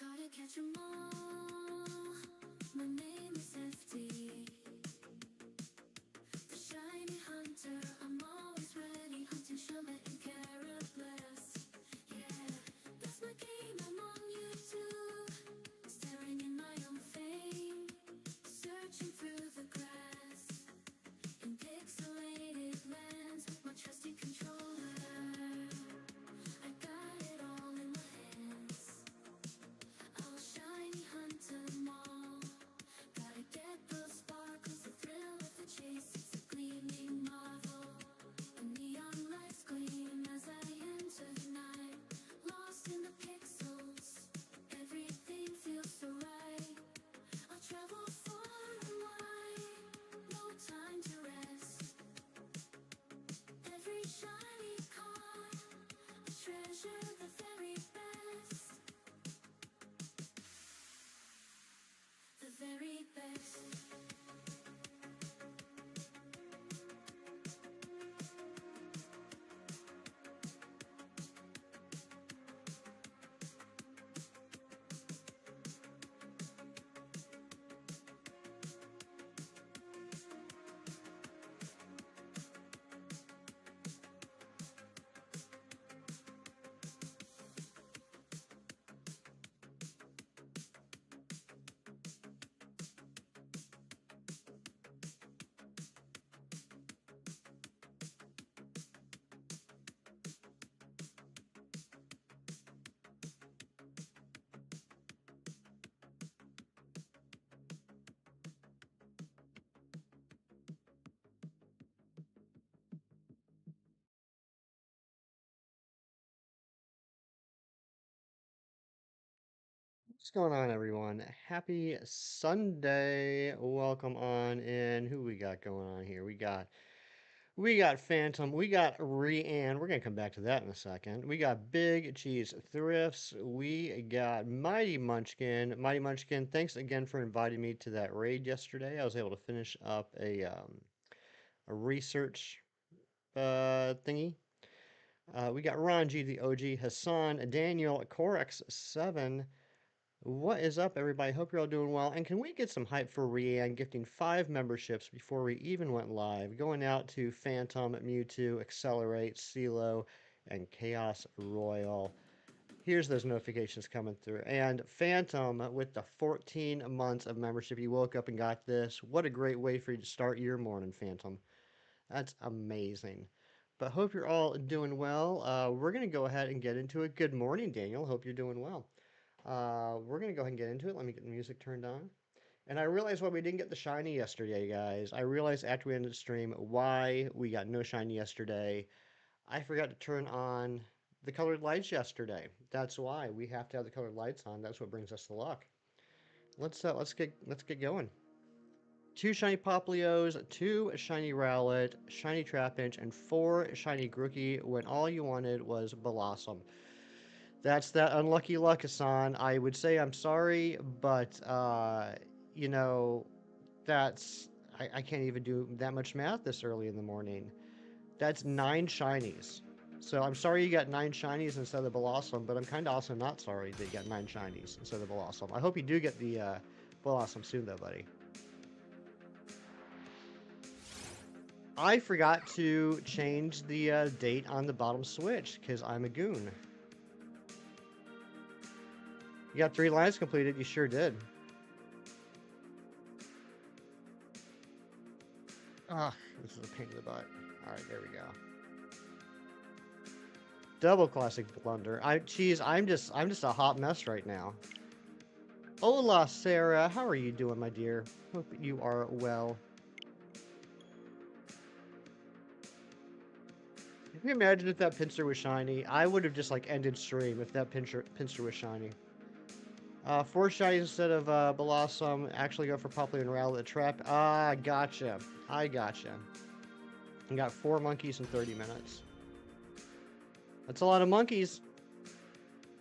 Gotta catch 'em all. My name is FD, the shiny hunter. I'm always ready, hunting Shelmet and Karrablast. Yeah, that's my game. I'm on YouTube, staring in my own fame, searching through the grass in pixelated lands with my trusty controller. I got it all in my hands. I'll shiny hunt 'em all. Gotta get those sparkles, the thrill of the chase. It's a gleaming marvel. The neon lights gleam as I enter the night. Lost in the pixels, everything feels so right. I'll travel far and wide, no time to rest. Every shiny car, a treasure, the very best. The very best. What's going on, everyone? Happy Sunday. Welcome on in. Who we got going on here? We got Phantom, we got Rianne. We're gonna come back to that in a second. We got Big Cheese Thrifts. We got Mighty Munchkin. Mighty Munchkin, thanks again for inviting me to that raid yesterday. I was able to finish up a research thingy. We got Ron G, the OG, Hassan, Daniel, Corex7. What is up, everybody? Hope you're all doing well. And can we get some hype for Rianne gifting 5 memberships before we even went live? Going out to Phantom, Mewtwo, Accelerate, CeeLo, and Chaos Royal. Here's those notifications coming through. And Phantom, with the 14 months of membership, you woke up and got this. What a great way for you to start your morning, Phantom. That's amazing. But hope you're all doing well. We're going to go ahead and get into it. Good morning, Daniel. Hope you're doing well. We're going to go ahead and get into it. Let me get the music turned on. And I realized why we didn't get the shiny yesterday, guys. I realized after we ended the stream why we got no shiny yesterday. I forgot to turn on the colored lights yesterday. That's why we have to have the colored lights on. That's what brings us the luck. Let's get going. 2 shiny Poplios, 2 shiny Rowlet, shiny Trapinch, and 4 shiny Grookey when all you wanted was Blossom. That's that unlucky luck, Hassan. I would say I'm sorry, but you know, that's I can't even do that much math this early in the morning. That's 9 shinies. So I'm sorry you got 9 shinies instead of Blossom, but I'm kind of also not sorry that you got 9 shinies instead of Blossom. I hope you do get the Blossom soon, though, buddy. I forgot to change the date on the bottom switch because I'm a goon. You got 3 lines completed. You sure did. Ah, this is a pain in the butt. All right, there we go. Double classic blunder. I'm just a hot mess right now. Hola, Sarah. How are you doing, my dear? Hope you are well. Can you imagine if that pincer was shiny? I would have just like ended stream if that pincer was shiny. 4 shinies instead of Blossom. Actually go for Poplio and Rowlet Trap. Ah, gotcha. I gotcha. You got 4 monkeys in 30 minutes. That's a lot of monkeys.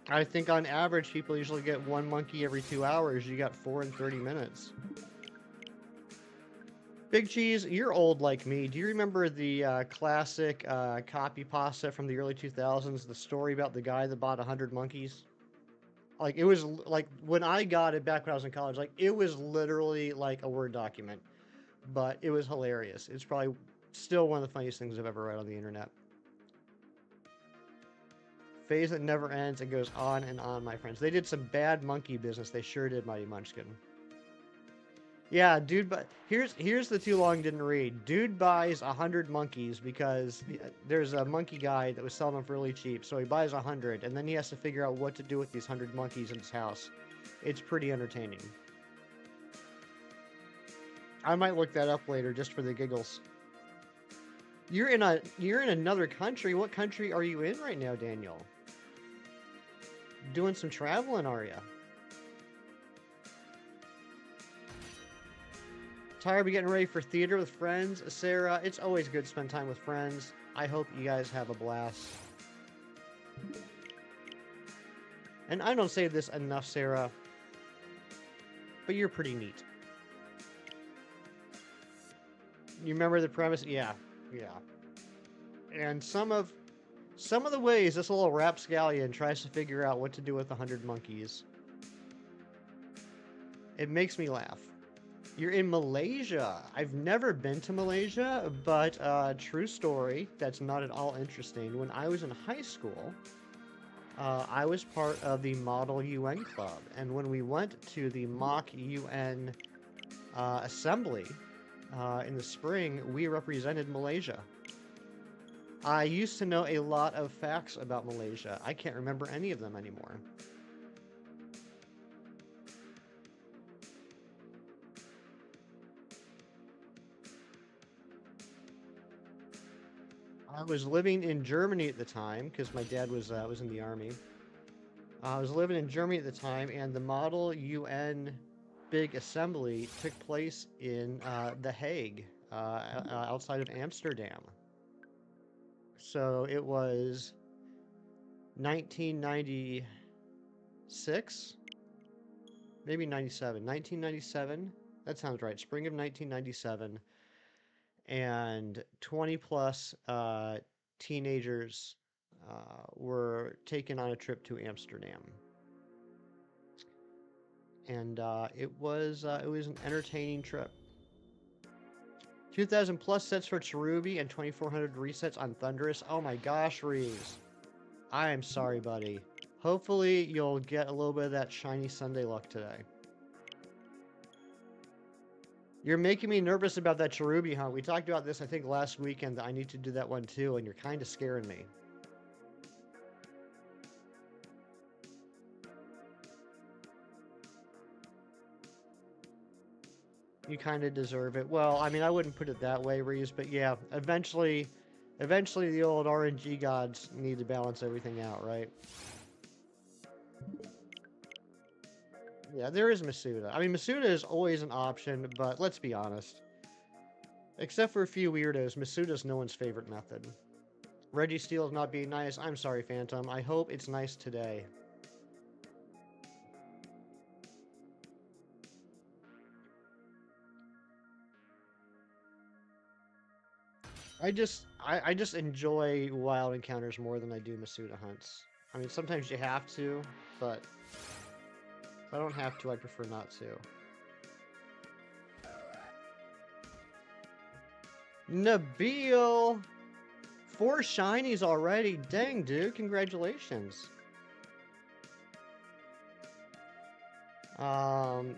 I think on average people usually get 1 monkey every 2 hours. You got 4 in 30 minutes. Big Cheese, you're old like me. Do you remember the classic copy pasta from the early 2000s? The story about the guy that bought 100 monkeys? Like it was like when I got it back when I was in college, like it was literally like a Word document, but it was hilarious. It's probably still one of the funniest things I've ever read on the internet. Phase that never ends. It goes on and on, my friends. They did some bad monkey business. They sure did, Mighty Munchkin. Yeah, dude. But here's the too long didn't read. Dude buys 100 monkeys because there's a monkey guy that was selling them for really cheap. So he buys 100, and then he has to figure out what to do with these 100 monkeys in his house. It's pretty entertaining. I might look that up later just for the giggles. You're in another country. What country are you in right now, Daniel? Doing some traveling, are ya? Tired of getting ready for theater with friends, Sarah. It's always good to spend time with friends. I hope you guys have a blast. And I don't say this enough, Sarah, but you're pretty neat. You remember the premise? Yeah, yeah. And some of the ways this little rapscallion tries to figure out what to do with 100 monkeys. It makes me laugh. You're in Malaysia. I've never been to Malaysia, but true story, that's not at all interesting. When I was in high school, I was part of the Model UN Club. And when we went to the mock UN assembly in the spring, we represented Malaysia. I used to know a lot of facts about Malaysia. I can't remember any of them anymore. I was living in Germany at the time because my dad was in the army. I was living in Germany at the time, and the Model UN big assembly took place in The Hague, outside of Amsterdam. So it was 1996, maybe 97. 1997. That sounds right. Spring of 1997. And 20 plus teenagers were taken on a trip to Amsterdam, and it was an entertaining trip. 2,000 plus sets for Cherubi and 2,400 resets on Thunderous. Oh my gosh, Reeves, I am sorry, buddy. Hopefully you'll get a little bit of that shiny Sunday luck today. You're making me nervous about that Cherubi hunt. We talked about this, I think, last weekend, that I need to do that one too, and you're kind of scaring me. You kind of deserve it. Well, I mean, I wouldn't put it that way, Reeves, but yeah, eventually the old RNG gods need to balance everything out, right? Yeah, there is Masuda. I mean, Masuda is always an option, but let's be honest. Except for a few weirdos, Masuda's no one's favorite method. Reggie Steele's not being nice. I'm sorry, Phantom. I hope it's nice today. I just enjoy wild encounters more than I do Masuda hunts. I mean, sometimes you have to, but if I don't have to, I prefer not to. Nabil! 4 shinies already. Dang, dude. Congratulations. Ron,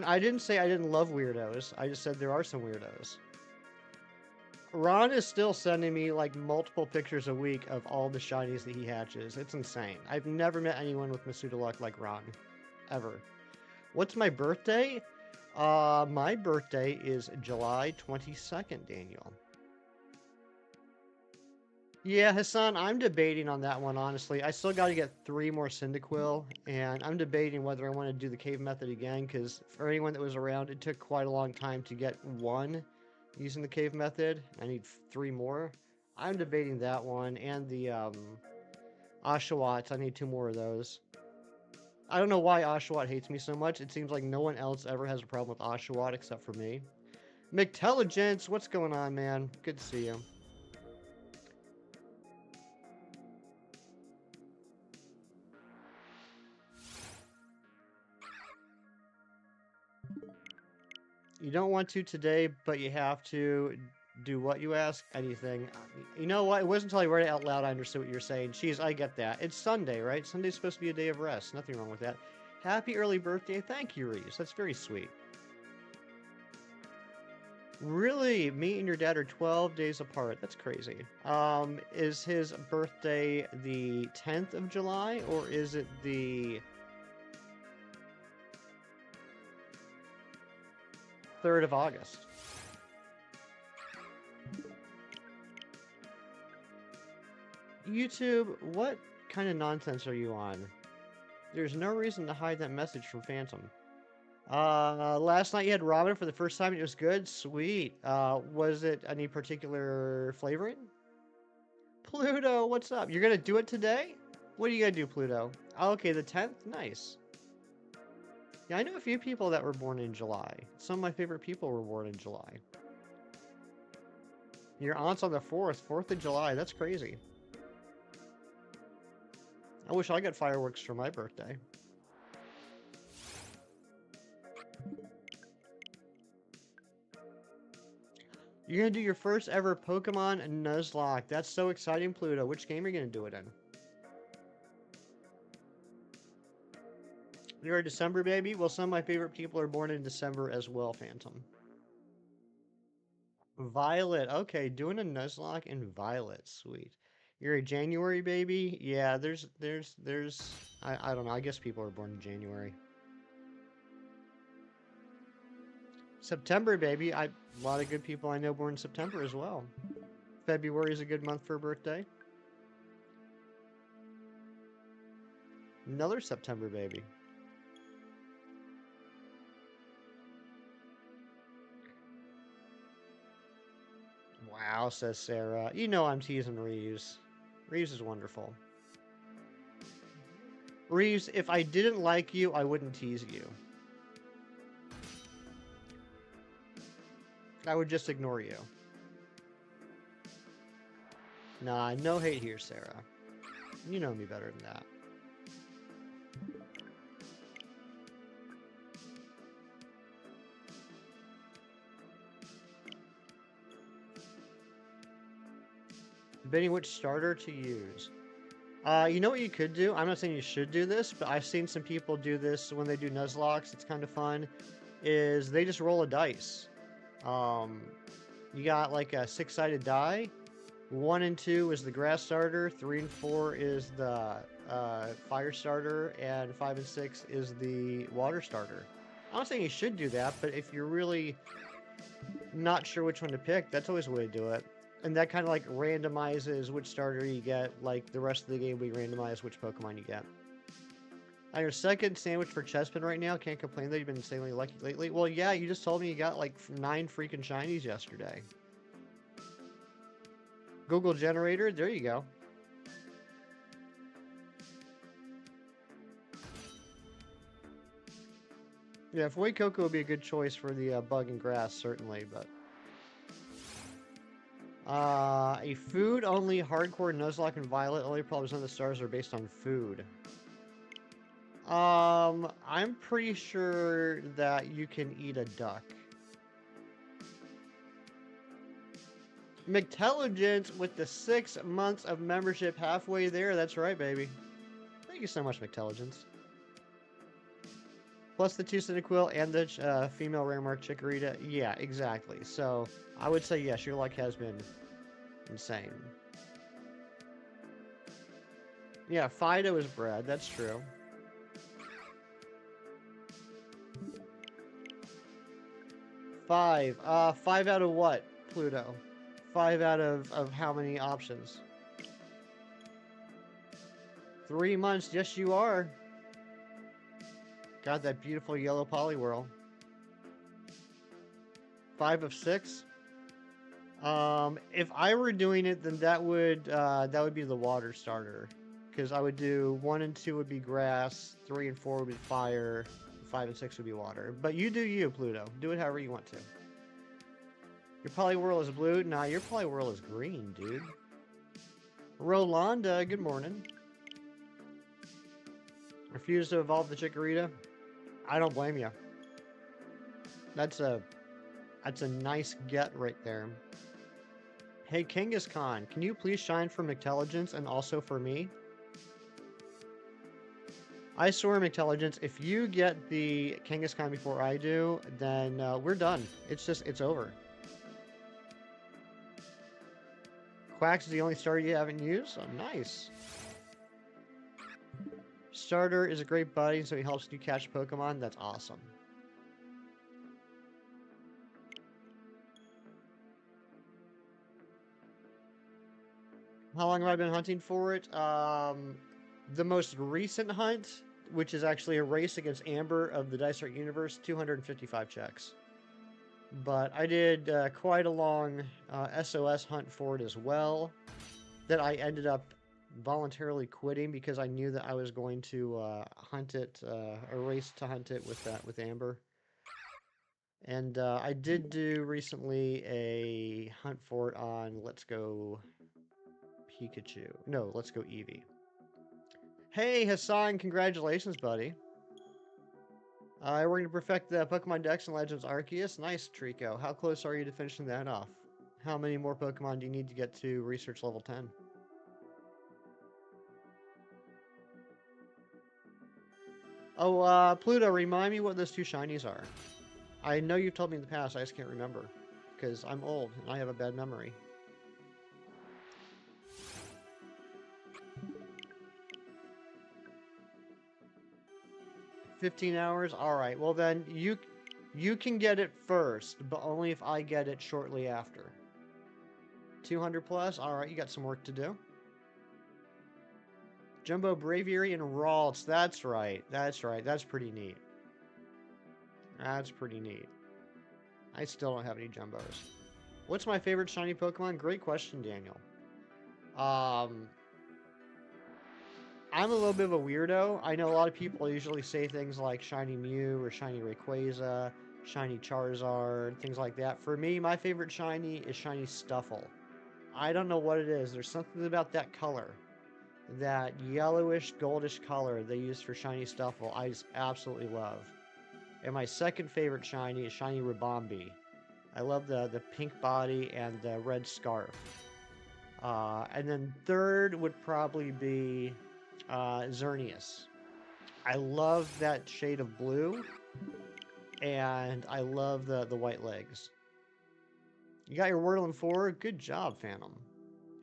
I didn't say I didn't love weirdos. I just said there are some weirdos. Ron is still sending me like multiple pictures a week of all the shinies that he hatches. It's insane. I've never met anyone with Masuda luck like Ron. Ever. What's my birthday? My birthday is July 22nd, Daniel. Yeah, Hassan, I'm debating on that one, honestly. I still got to get 3 more Cyndaquil, and I'm debating whether I want to do the cave method again, because for anyone that was around, it took quite a long time to get 1 using the cave method. I need 3 more. I'm debating that one, and the Oshawott. I need 2 more of those. I don't know why Oshawott hates me so much. It seems like no one else ever has a problem with Oshawott except for me. McTelligence, what's going on, man? Good to see you. You don't want to today, but you have to do what you ask. Anything. You know what? It wasn't until I read it out loud I understood what you're saying. Jeez, I get that. It's Sunday, right? Sunday's supposed to be a day of rest. Nothing wrong with that. Happy early birthday. Thank you, Reese. That's very sweet. Really? Me and your dad are 12 days apart. That's crazy. Is his birthday the 10th of July or is it the 3rd of August? YouTube, what kind of nonsense are you on? There's no reason to hide that message from Phantom. Last night you had ramen for the first time and it was good? Sweet. Was it any particular flavoring? Pluto, what's up? You're gonna do it today? What are you gonna do, Pluto? Oh, okay, the 10th? Nice. Yeah, I know a few people that were born in July. Some of my favorite people were born in July. Your aunt's on the 4th, 4th of July. That's crazy. I wish I got fireworks for my birthday. You're gonna do your first ever Pokemon Nuzlocke. That's so exciting, Pluto. Which game are you gonna do it in? You're a December baby? Well, some of my favorite people are born in December as well, Phantom. Violet. Okay, doing a Nuzlocke in Violet. Sweet. You're a January baby? Yeah, I don't know. I guess people are born in January. September baby. A lot of good people I know born in September as well. February is a good month for a birthday. Another September baby. Wow, says Sarah. You know I'm teasing Reeves. Reeves is wonderful. Reeves, if I didn't like you, I wouldn't tease you. I would just ignore you. Nah, no hate here, Sarah. You know me better than that. Debating which starter to use. You know what you could do? I'm not saying you should do this, but I've seen some people do this when they do Nuzlocks. It's kind of fun. Is they just roll a dice. You got like a 6-sided die. 1 and 2 is the grass starter. 3 and 4 is the fire starter, and 5 and 6 is the water starter. I'm not saying you should do that, but if you're really not sure which one to pick, that's always a way to do it. And that kind of like randomizes which starter you get. Like the rest of the game, we randomize which Pokemon you get. On your second sandwich for Chespin right now, can't complain that you've been insanely lucky lately. Well, yeah, you just told me you got like 9 freaking shinies yesterday. Google generator, there you go. Yeah, Void Cocoa would be a good choice for the bug and grass, certainly, but... a food-only hardcore Nuzlocke and Violet. Only problems on the stars are based on food. I'm pretty sure that you can eat a duck. McTelligence with the 6 months of membership halfway there. That's right, baby. Thank you so much, McTelligence. Plus the 2 Cyndaquil and the female rare mark Chikorita. Yeah, exactly. So I would say yes, your luck has been insane. Yeah, Fido is bred. That's true. Five. 5 out of what, Pluto? 5 out of how many options? 3 months. Yes, you are. Got that beautiful yellow Poliwhirl. 5 of 6. If I were doing it, then that would be the water starter, because I would do 1 and 2 would be grass, 3 and 4 would be fire, 5 and 6 would be water. But you do you, Pluto. Do it however you want to. Your Poliwhirl is blue. Nah, your Poliwhirl is green, dude. Rolanda, good morning. Refuse to evolve the Chikorita? I don't blame you. That's a That's a nice get right there. Hey, Kangaskhan, can you please shine for Intelligence and also for me? I swear, Intelligence, if you get the Kangaskhan before I do, then we're done. It's over. Quack's is the only starter you haven't used? Oh, nice. Starter is a great buddy, so he helps you catch Pokemon. That's awesome. How long have I been hunting for it? The most recent hunt, which is actually a race against Amber of the Dice Art Universe, 255 checks. But I did quite a long SOS hunt for it as well, that I ended up voluntarily quitting because I knew that I was going to hunt it, a race to hunt it with Amber. And I did do recently a hunt for it on Let's Go Pikachu. No, Let's Go Eevee. Hey, Hassan, congratulations, buddy. We're going to perfect the Pokemon Dex and Legends Arceus. Nice, Trico. How close are you to finishing that off? How many more Pokemon do you need to get to Research Level 10? Oh, Pluto, remind me what those two shinies are. I know you've told me in the past, I just can't remember. Because I'm old, and I have a bad memory. $15 hours? Alright, well then, you can get it first, but only if I get it shortly after. 200 plus? Alright, you got some work to do. Jumbo Braviary and Ralts. That's right. That's right. That's pretty neat. That's pretty neat. I still don't have any Jumbos. What's my favorite shiny Pokemon? Great question, Daniel. I'm a little bit of a weirdo. I know a lot of people usually say things like shiny Mew or shiny Rayquaza, shiny Charizard, things like that. For me, my favorite shiny is shiny Stuffle. I don't know what it is. There's something about that color. That yellowish, goldish color they use for shiny Stuffle, I just absolutely love. And my second favorite shiny is shiny Ribombee. I love the pink body and the red scarf. And then third would probably be Xerneas. I love that shade of blue, and I love the white legs. You got your Wordle in 4? Good job, Phantom.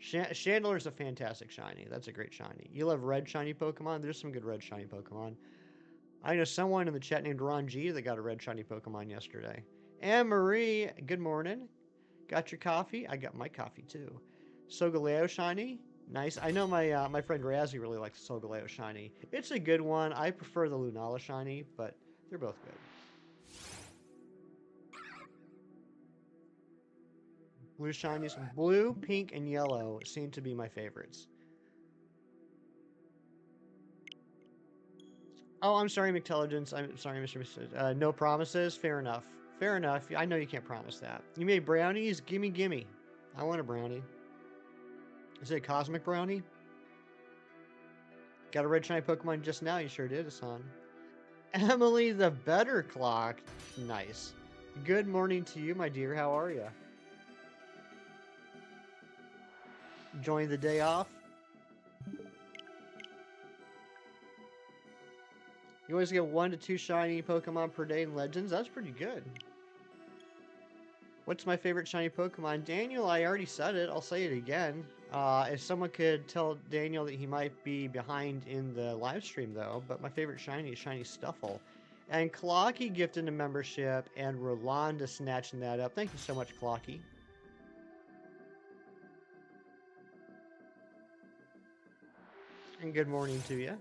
Chandeler's a fantastic shiny. That's a great shiny. You love red shiny Pokemon? There's some good red shiny Pokemon. I know someone in the chat named Ron G that got a red shiny Pokemon yesterday. Anne Marie, good morning. Got your coffee? I got my coffee too. Solgaleo shiny? Nice. I know my friend Razzie really likes Solgaleo shiny. It's a good one. I prefer the Lunala shiny, but they're both good. Blue shinies. Blue, pink, and yellow seem to be my favorites. Oh, I'm sorry, McTelligence. I'm sorry, Mr. No promises? Fair enough. Fair enough. I know you can't promise that. You made brownies? Gimme, gimme. I want a brownie. Is it a cosmic brownie? Got a red shiny Pokemon just now? You sure did, Hassan. Emily the Better Clock. Nice. Good morning to you, my dear. How are you? Enjoying the day off? You always get 1 to 2 shiny Pokemon per day in Legends? That's pretty good. What's my favorite shiny Pokemon? Daniel, I already said it. I'll say it again. If someone could tell Daniel that he might be behind in the live stream, though, but my favorite shiny is shiny Stuffle. And Clocky gifted a membership, and Rolanda snatching that up. Thank you so much, Clocky. And good morning to you.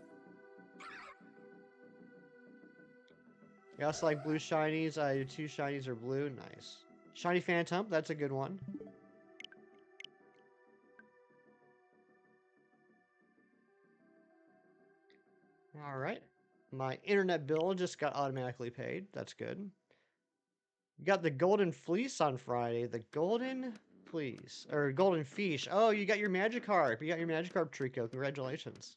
You also like blue shinies? Your 2 shinies are blue. Nice. Shiny Phantom, that's a good one. Alright. My internet bill just got automatically paid. That's good. You got the Golden Fleece on Friday. The Golden Fleece. Or Golden Fish. Oh, you got your Magikarp. You got your Magikarp, Trico. Congratulations.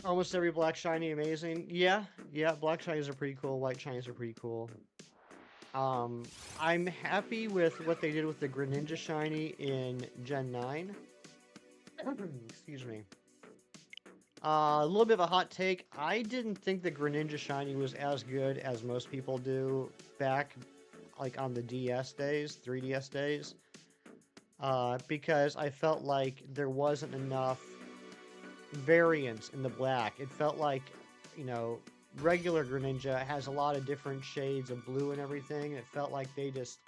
Almost every black shiny amazing. Yeah, yeah, black shinies are pretty cool. White shinies are pretty cool. Um, I'm happy with what they did with the Greninja shiny in Gen 9. Excuse me. A little bit of a hot take. I didn't think the Greninja shiny was as good as most people do back, like on the DS days, 3DS days, because I felt like there wasn't enough variance in the black. It felt like, you know, regular Greninja has a lot of different shades of blue and everything. It felt like they just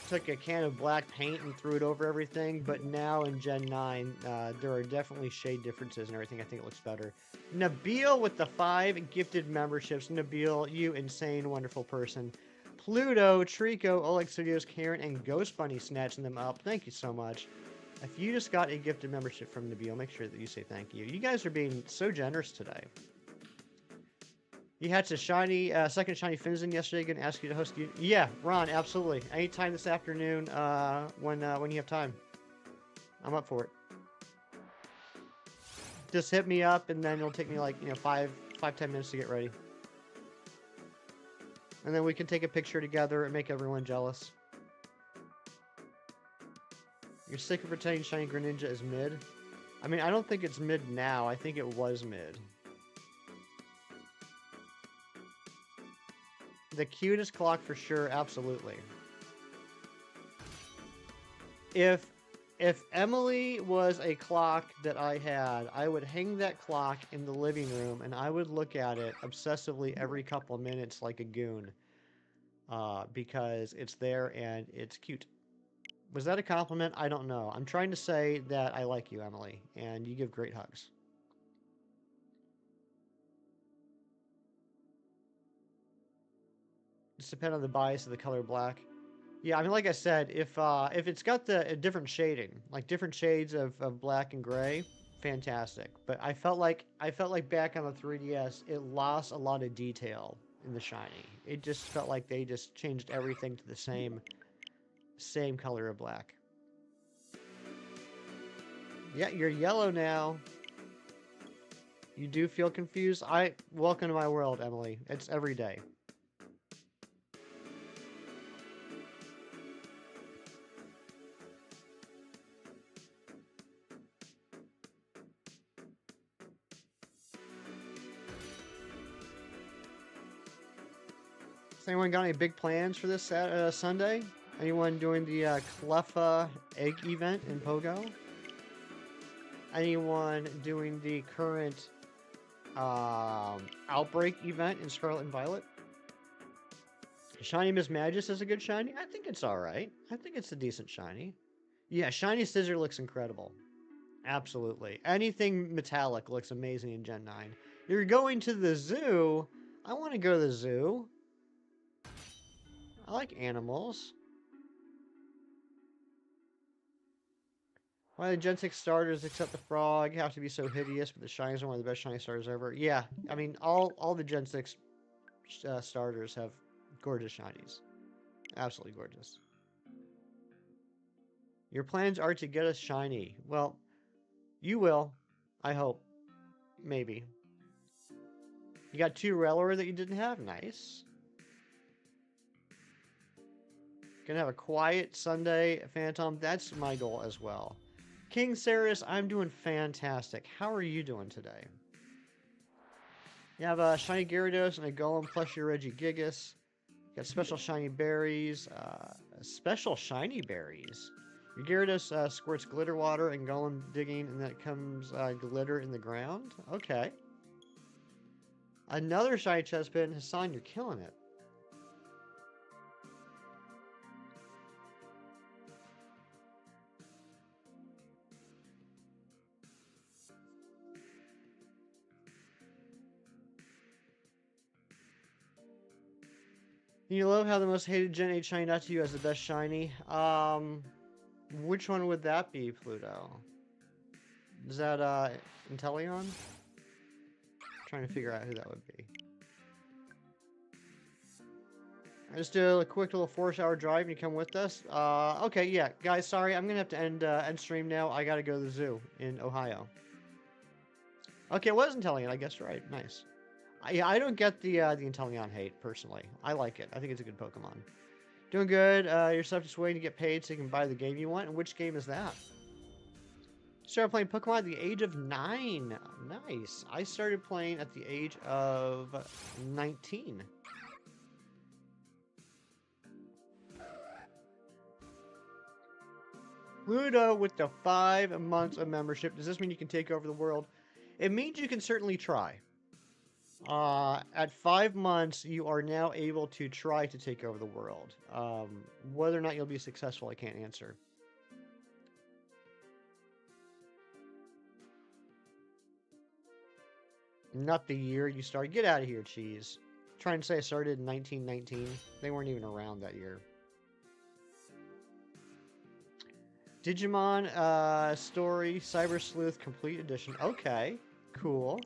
took a can of black paint and threw it over everything. But now in Gen 9, there are definitely shade differences and everything. I think it looks better. Nabil with the 5 gifted memberships. Nabil, you insane, wonderful person. Pluto, Trico, Oleg Studios, Karen, and Ghost Bunny snatching them up. Thank you so much. If you just got a gifted membership from Nabil, make sure that you say thank you. You guys are being so generous today. You hatched a shiny, second shiny Finzen yesterday. Going to ask you to host you. Yeah, Ron, absolutely. Anytime this afternoon, when you have time, I'm up for it. Just hit me up, and then it'll take me like 5-10 minutes to get ready, and then we can take a picture together and make everyone jealous. You're sick of pretending shiny Greninja is mid. I mean, I don't think it's mid now. I think it was mid. The cutest clock for sure, absolutely. If Emily was a clock that I had, I would hang that clock in the living room and I would look at it obsessively every couple of minutes like a goon. Because it's there and it's cute. Was that a compliment? I don't know. I'm trying to say that I like you, Emily, and you give great hugs. Just depend on the bias of the color black. Yeah, I mean, like I said, if it's got the different shading, like different shades of black and gray, fantastic. But I felt like back on the 3DS, it lost a lot of detail in the shiny. It just felt like they just changed everything to the same color of black. Yeah, you're yellow now. You do feel confused? Welcome to my world, Emily. It's every day. Has anyone got any big plans for this Sunday? Anyone doing the Cleffa egg event in Pogo? Anyone doing the current Outbreak event in Scarlet and Violet? Shiny Miss Magus is a good shiny? I think it's alright. I think it's a decent shiny. Yeah, Shiny Scissor looks incredible. Absolutely. Anything metallic looks amazing in Gen 9. You're going to the zoo? I want to go to the zoo. I like animals. Why the Gen 6 starters, except the frog, have to be so hideous, but the shinies are one of the best shiny starters ever? Yeah, I mean, all the Gen 6 starters have gorgeous shinies. Absolutely gorgeous. Your plans are to get us shiny. Well, you will. I hope. Maybe. You got 2 Rellor that you didn't have? Nice. Gonna have a quiet Sunday, Phantom. That's my goal as well. King Saris, I'm doing fantastic. How are you doing today? You have a shiny Gyarados and a Golem plus your Regigigas. You got special shiny berries. Special shiny berries. Your Gyarados squirts glitter water and Golem digging, and then it comes glitter in the ground. Okay. Another shiny Chespin. Hassan, you're killing it. You love how the most hated Gen 8 shiny not to you as the best shiny. Which one would that be, Pluto? Is that Inteleon? Trying to figure out who that would be. I just do a quick little 4-hour drive and you come with us. Okay, yeah, guys, sorry, I'm gonna have to end stream now. I gotta go to the zoo in Ohio. Okay, it wasn't Inteleon. I guess right. Nice. Yeah, I don't get the Inteleon hate personally. I like it. I think it's a good Pokemon. Doing good. You're just waiting to get paid so you can buy the game you want. And which game is that? Started playing Pokemon at the age of 9. Nice. I started playing at the age of 19. Ludo with the 5 months of membership. Does this mean you can take over the world? It means you can certainly try. At 5 months, you are now able to try to take over the world. Whether or not you'll be successful, I can't answer. Not the year you started. Get out of here, cheese. Trying to say I started in 1919. They weren't even around that year. Digimon Story Cyber Sleuth Complete Edition. Okay, cool.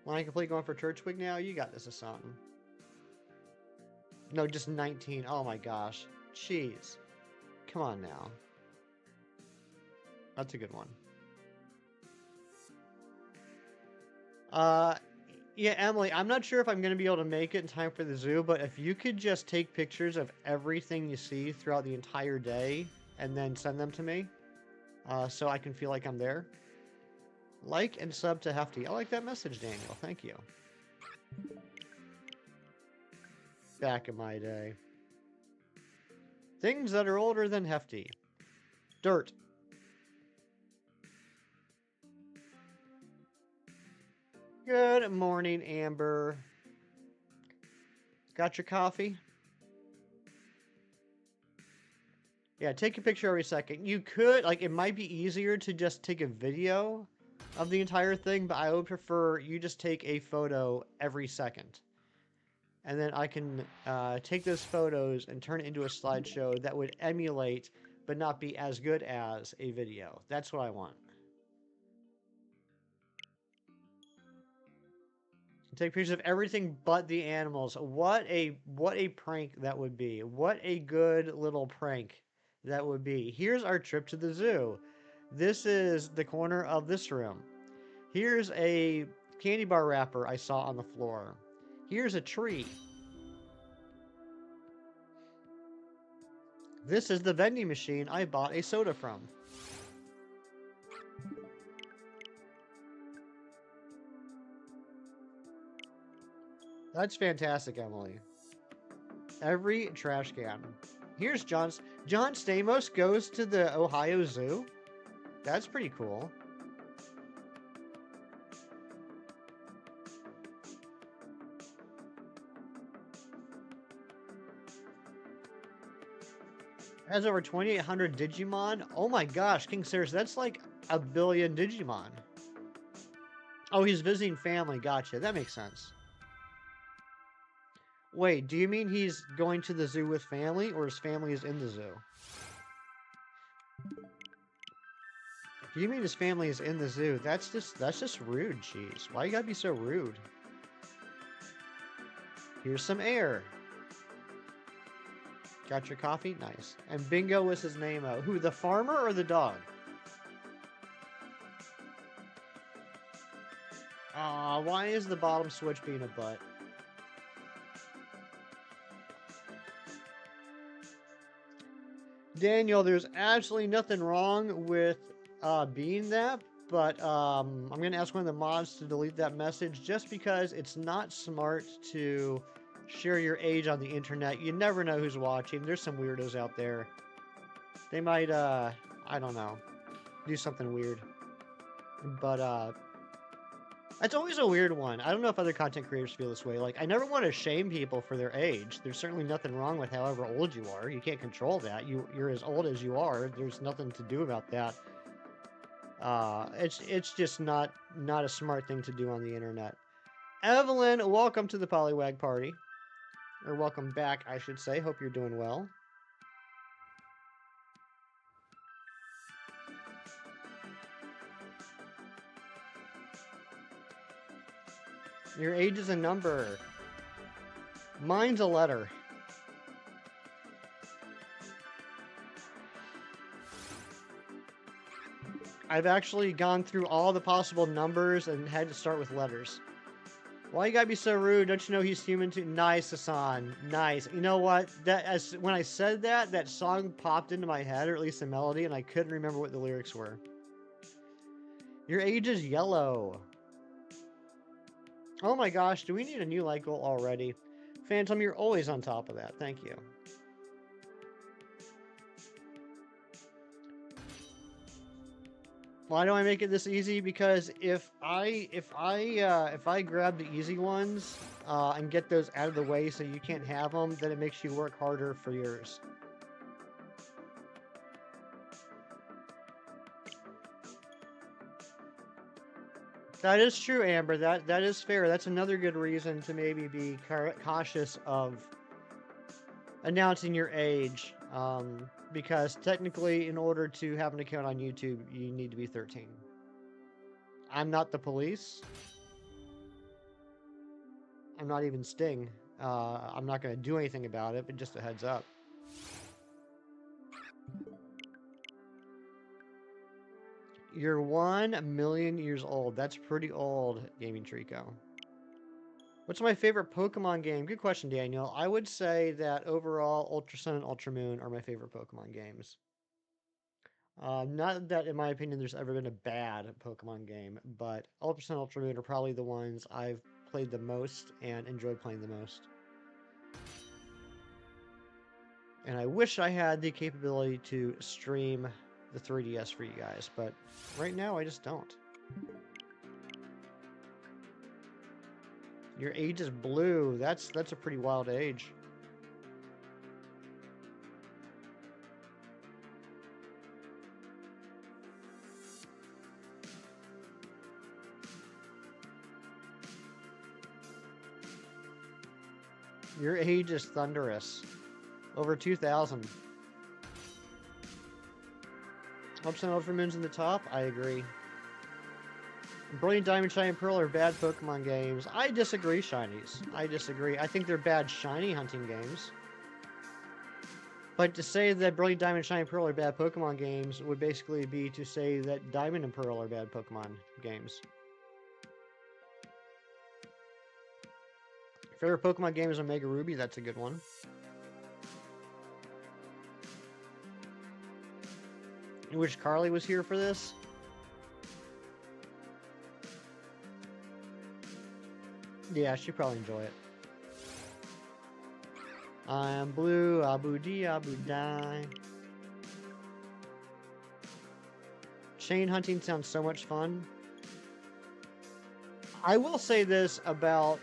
Line complete, going for Turtwig now? You got this, Asan. No, just 19. Oh my gosh. Jeez. Come on now. That's a good one. Yeah, Emily, I'm not sure if I'm going to be able to make it in time for the zoo, but if you could just take pictures of everything you see throughout the entire day and then send them to me, so I can feel like I'm there. Like and sub to Hefty. I like that message, Daniel. Thank you. Back in my day. Things that are older than Hefty. Dirt. Good morning, Amber. Got your coffee? Yeah, take a picture every second. You could, like, it might be easier to just take a video of the entire thing, but I would prefer you just take a photo every second. And then I can take those photos and turn it into a slideshow that would emulate, but not be as good as a video. That's what I want. Take pictures of everything but the animals. What a prank that would be. What a good little prank that would be. Here's our trip to the zoo. This is the corner of this room. Here's a candy bar wrapper I saw on the floor. Here's a tree. This is the vending machine I bought a soda from. That's fantastic, Emily. Every trash can. Here's John Stamos goes to the Ohio Zoo. That's pretty cool. Has over 2,800 Digimon. Oh my gosh, King Cyrus, that's like a billion Digimon. Oh, he's visiting family. Gotcha. That makes sense. Wait, do you mean he's going to the zoo with family, or his family is in the zoo? If you mean his family is in the zoo, that's just rude, cheese. Why you gotta be so rude? Here's some air. Got your coffee? Nice. And Bingo was his name. Who, the farmer or the dog? Aw, why is the bottom switch being a butt? Daniel, there's absolutely nothing wrong with being that, but I'm going to ask one of the mods to delete that message just because it's not smart to share your age on the internet. You never know who's watching. There's some weirdos out there. They might, I don't know, do something weird. But, that's always a weird one. I don't know if other content creators feel this way. Like, I never want to shame people for their age. There's certainly nothing wrong with however old you are. You can't control that. You're as old as you are. There's nothing to do about that. It's just not a smart thing to do on the internet. Evelyn, welcome to the Poliwag party. Or welcome back, I should say. Hope you're doing well. Your age is a number. Mine's a letter. I've actually gone through all the possible numbers and had to start with letters. Why you gotta be so rude? Don't you know he's human too? Nice, Hassan. Nice. You know what? When I said that, that song popped into my head, or at least the melody, and I couldn't remember what the lyrics were. Your age is yellow. Oh my gosh, do we need a new like goal already? Phantom, you're always on top of that. Thank you. Why do I make it this easy? Because if I grab the easy ones and get those out of the way so you can't have them, then it makes you work harder for yours. That is true, Amber. That is fair. That's another good reason to maybe be cautious of announcing your age. Because technically, in order to have an account on YouTube, you need to be 13. I'm not the police. I'm not even Sting. I'm not going to do anything about it, but just a heads up. You're 1,000,000 years old. That's pretty old, Gaming Trico. What's my favorite Pokemon game? Good question, Daniel. I would say that overall, Ultra Sun and Ultra Moon are my favorite Pokemon games. Not that, in my opinion, there's ever been a bad Pokemon game, but Ultra Sun and Ultra Moon are probably the ones I've played the most and enjoyed playing the most. And I wish I had the capability to stream the 3DS for you guys, but right now I just don't. Your age is blue. That's a pretty wild age. Your age is thunderous. Over 2,000. Ups and Ultra Moon's in the top? I agree. Brilliant Diamond, Shiny, and Pearl are bad Pokemon games. I disagree, Shinies. I disagree. I think they're bad shiny hunting games. But to say that Brilliant Diamond, Shiny, and Pearl are bad Pokemon games would basically be to say that Diamond and Pearl are bad Pokemon games. Favorite Pokemon game is Omega Ruby. That's a good one. I wish Carly was here for this. Yeah, she'd probably enjoy it. I'm blue, Abu Di, Abu Di. Chain hunting sounds so much fun. I will say this about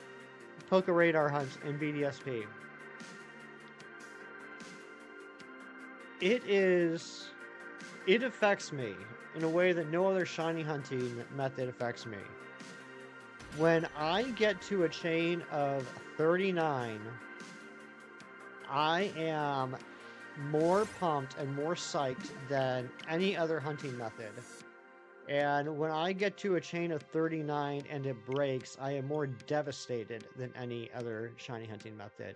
Poke Radar hunts in BDSP. It affects me in a way that no other shiny hunting method affects me. When I get to a chain of 39, I am more pumped and more psyched than any other hunting method. And when I get to a chain of 39 and it breaks, I am more devastated than any other shiny hunting method.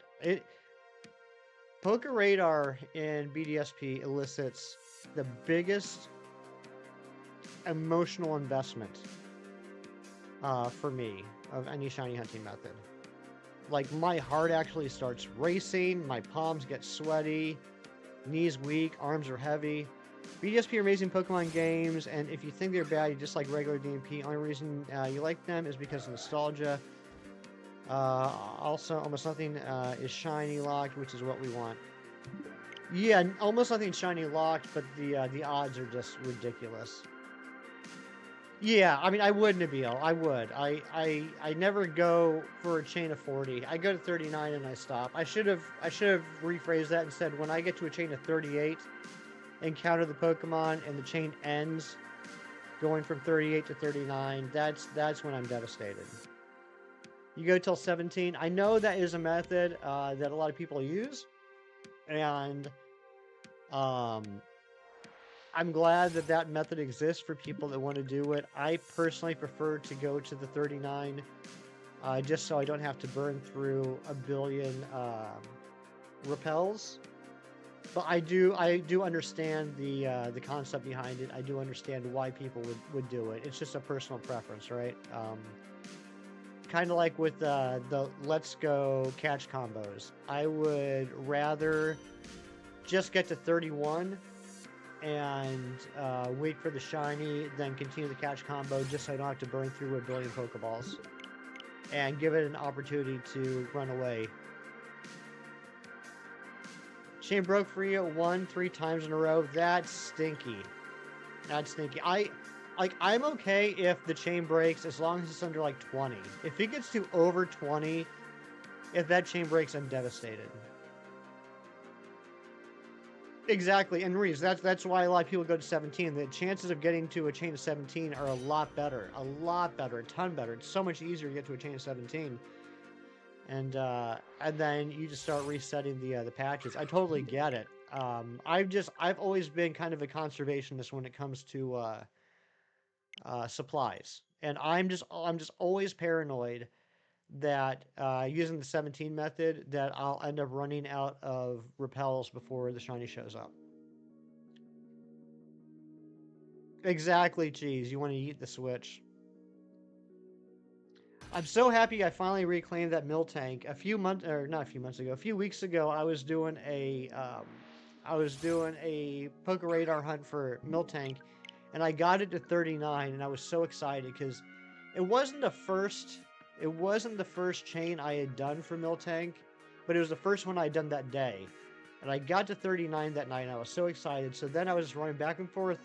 Poke Radar in BDSP elicits the biggest emotional investment for me of any shiny hunting method. Like, my heart actually starts racing, my palms get sweaty, knees weak, arms are heavy. BDSP are amazing Pokemon games, and if you think they're bad, you just like regular DMP. Only reason you like them is because of nostalgia. Also, almost nothing is shiny locked, which is what we want. Yeah, almost nothing shiny locked, but the odds are just ridiculous. Yeah, I mean, I would, Nabil. I would. I never go for a chain of 40. I go to 39 and I stop. I should have rephrased that and said when I get to a chain of 38, encounter the Pokemon and the chain ends, going from 38 to 39. That's when I'm devastated. You go till 17. I know that is a method that a lot of people use, and I'm glad that that method exists for people that want to do it. I personally prefer to go to the 39 just so I don't have to burn through a billion repels. But I do understand the concept behind it. I do understand why people would do it. It's just a personal preference, right? Kind of like with the Let's Go catch combos. I would rather just get to 31 and wait for the shiny, then continue the catch combo just so I don't have to burn through a billion Pokeballs. And give it an opportunity to run away. Chain broke for you 3 times in a row. That's stinky. That's stinky. I'm okay if the chain breaks as long as it's under like 20. If it gets to over 20, if that chain breaks, I'm devastated. Exactly, and Reese, that's why a lot of people go to 17. The chances of getting to a chain of 17 are a lot better, a ton better. It's so much easier to get to a chain of 17, and then you just start resetting the patches. I totally get it. I've always been kind of a conservationist when it comes to supplies, and I'm just always paranoid that using the 17 method that I'll end up running out of repels before the shiny shows up. Exactly, cheese. You want to eat the switch. I'm so happy I finally reclaimed that mill tank. A few weeks ago, I was doing a poke radar hunt for mill tank, and I got it to 39, and I was so excited because it wasn't the first chain I had done for mill tank, but it was the first one I had done that day, and I got to 39 that night, and I was so excited. So then I was just running back and forth,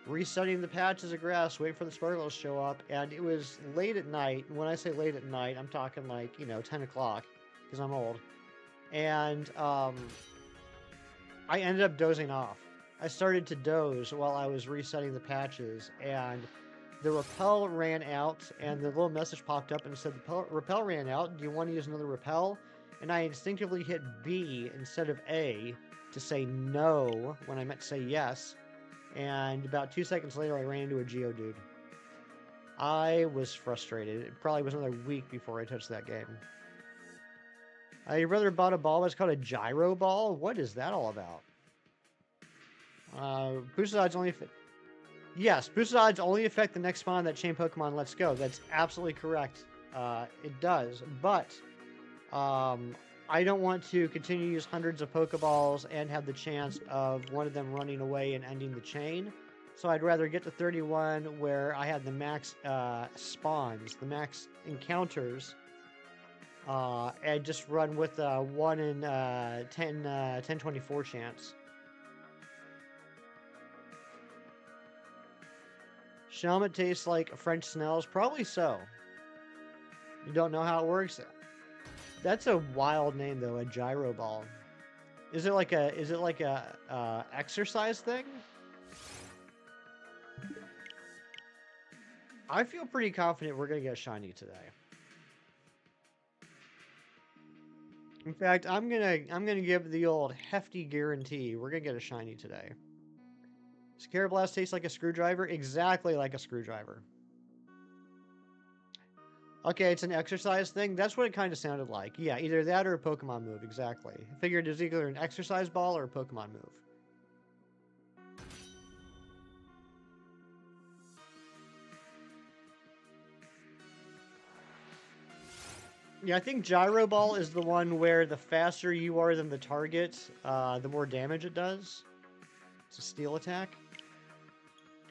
resetting the patches of grass, waiting for the sparkles to show up, and it was late at night. When I say late at night, I'm talking like 10 o'clock, because I'm old, and I ended up dozing off. I started to doze while I was resetting the patches, and the repel ran out, and the little message popped up and said, the repel ran out. Do you want to use another repel? And I instinctively hit B instead of A to say no when I meant to say yes. And about 2 seconds later, I ran into a Geodude. I was frustrated. It probably was another week before I touched that game. Your brother bought a ball that's called a gyro ball? What is that all about? Boosted odds only affect... Yes, boosted odds only affect the next spawn that chain Pokemon lets go. That's absolutely correct. It does, but I don't want to continue to use hundreds of Pokeballs and have the chance of one of them running away and ending the chain. So I'd rather get to 31 where I have the max spawns, the max encounters, and just run with a 1 in 1024 chance. Shelmet tastes like French snails? Probably so. You don't know how it works? That's a wild name, though, a gyro ball. Is it like a exercise thing? I feel pretty confident we're gonna get a shiny today. In fact, I'm gonna give the old hefty guarantee we're gonna get a shiny today. Does Karrablast taste like a screwdriver? Exactly like a screwdriver. Okay, it's an exercise thing. That's what it kind of sounded like. Yeah, either that or a Pokemon move, exactly. I figured it was either an exercise ball or a Pokemon move. Yeah, I think Gyro Ball is the one where the faster you are than the target, the more damage it does. It's a steel attack.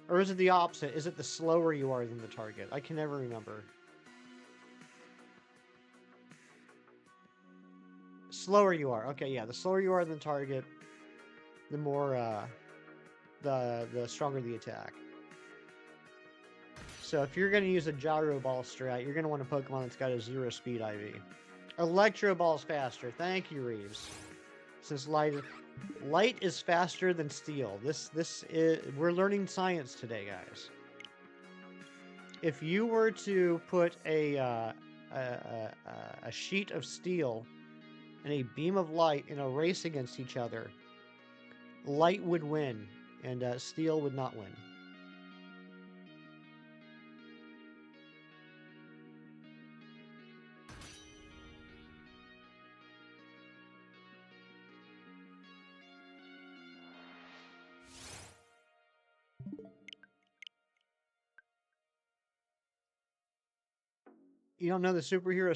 Or is it the opposite? Is it the slower you are than the target? I can never remember. Slower you are. Okay, yeah. The slower you are than the target, the more, the stronger the attack. So if you're going to use a Gyro Ball strat, you're going to want a Pokemon that's got a 0 speed IV. Electro Ball's faster. Thank you, Reeves. Since light is faster than steel. We're learning science today, guys. If you were to put a sheet of steel and a beam of light in a race against each other, light would win, and steel would not win. You don't know the superhero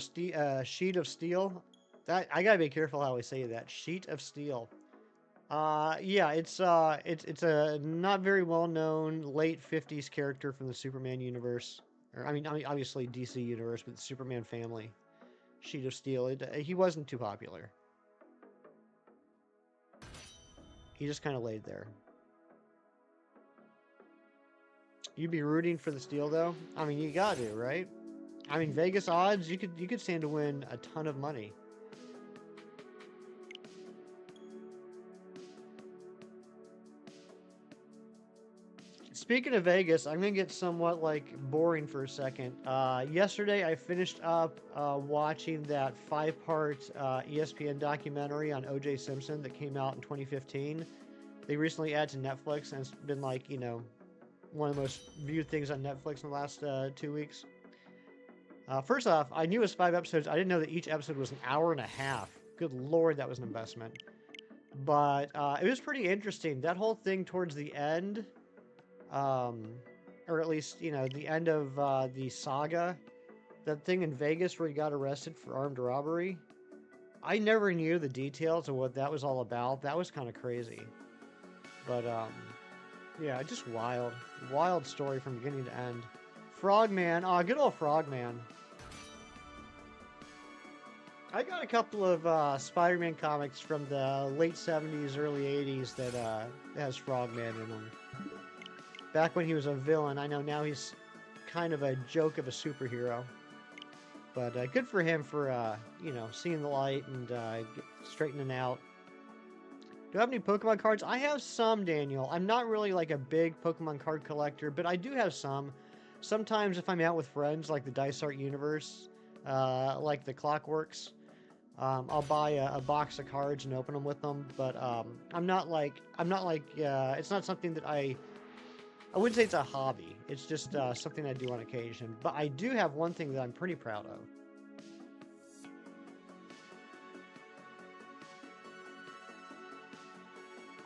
Sheet of Steel? That I gotta be careful how I say that. Sheet of Steel. Yeah, it's a not very well known late '50s character from the Superman universe. Or I mean obviously DC universe, but the Superman family. Sheet of Steel. He wasn't too popular. He just kind of laid there. You'd be rooting for the Steel though. I mean, you got to, right? I mean, Vegas odds, you could stand to win a ton of money. Speaking of Vegas, I'm gonna get somewhat like boring for a second. Yesterday, I finished up watching that 5-part ESPN documentary on O.J. Simpson that came out in 2015. They recently added to Netflix, and it's been like one of the most viewed things on Netflix in the last 2 weeks. First off, I knew it was 5 episodes. I didn't know that each episode was an hour and a half. Good lord, that was an investment. But it was pretty interesting. That whole thing towards the end, or at least the end of the saga, that thing in Vegas where he got arrested for armed robbery. I never knew the details of what that was all about. That was kind of crazy. But yeah, just wild story from beginning to end. Frogman, good old Frogman. I got a couple of Spider-Man comics from the late 70s, early 80s that has Frogman in them. Back when he was a villain. I know now he's kind of a joke of a superhero. But good for him for, seeing the light and straightening out. Do I have any Pokemon cards? I have some, Daniel. I'm not really like a big Pokemon card collector, but I do have some. Sometimes if I'm out with friends, like the Dice Art Universe, like the Clockworks, I'll buy a box of cards and open them with them. But I'm not like it's not something that I wouldn't say it's a hobby. It's just something I do on occasion. But I do have one thing that I'm pretty proud of.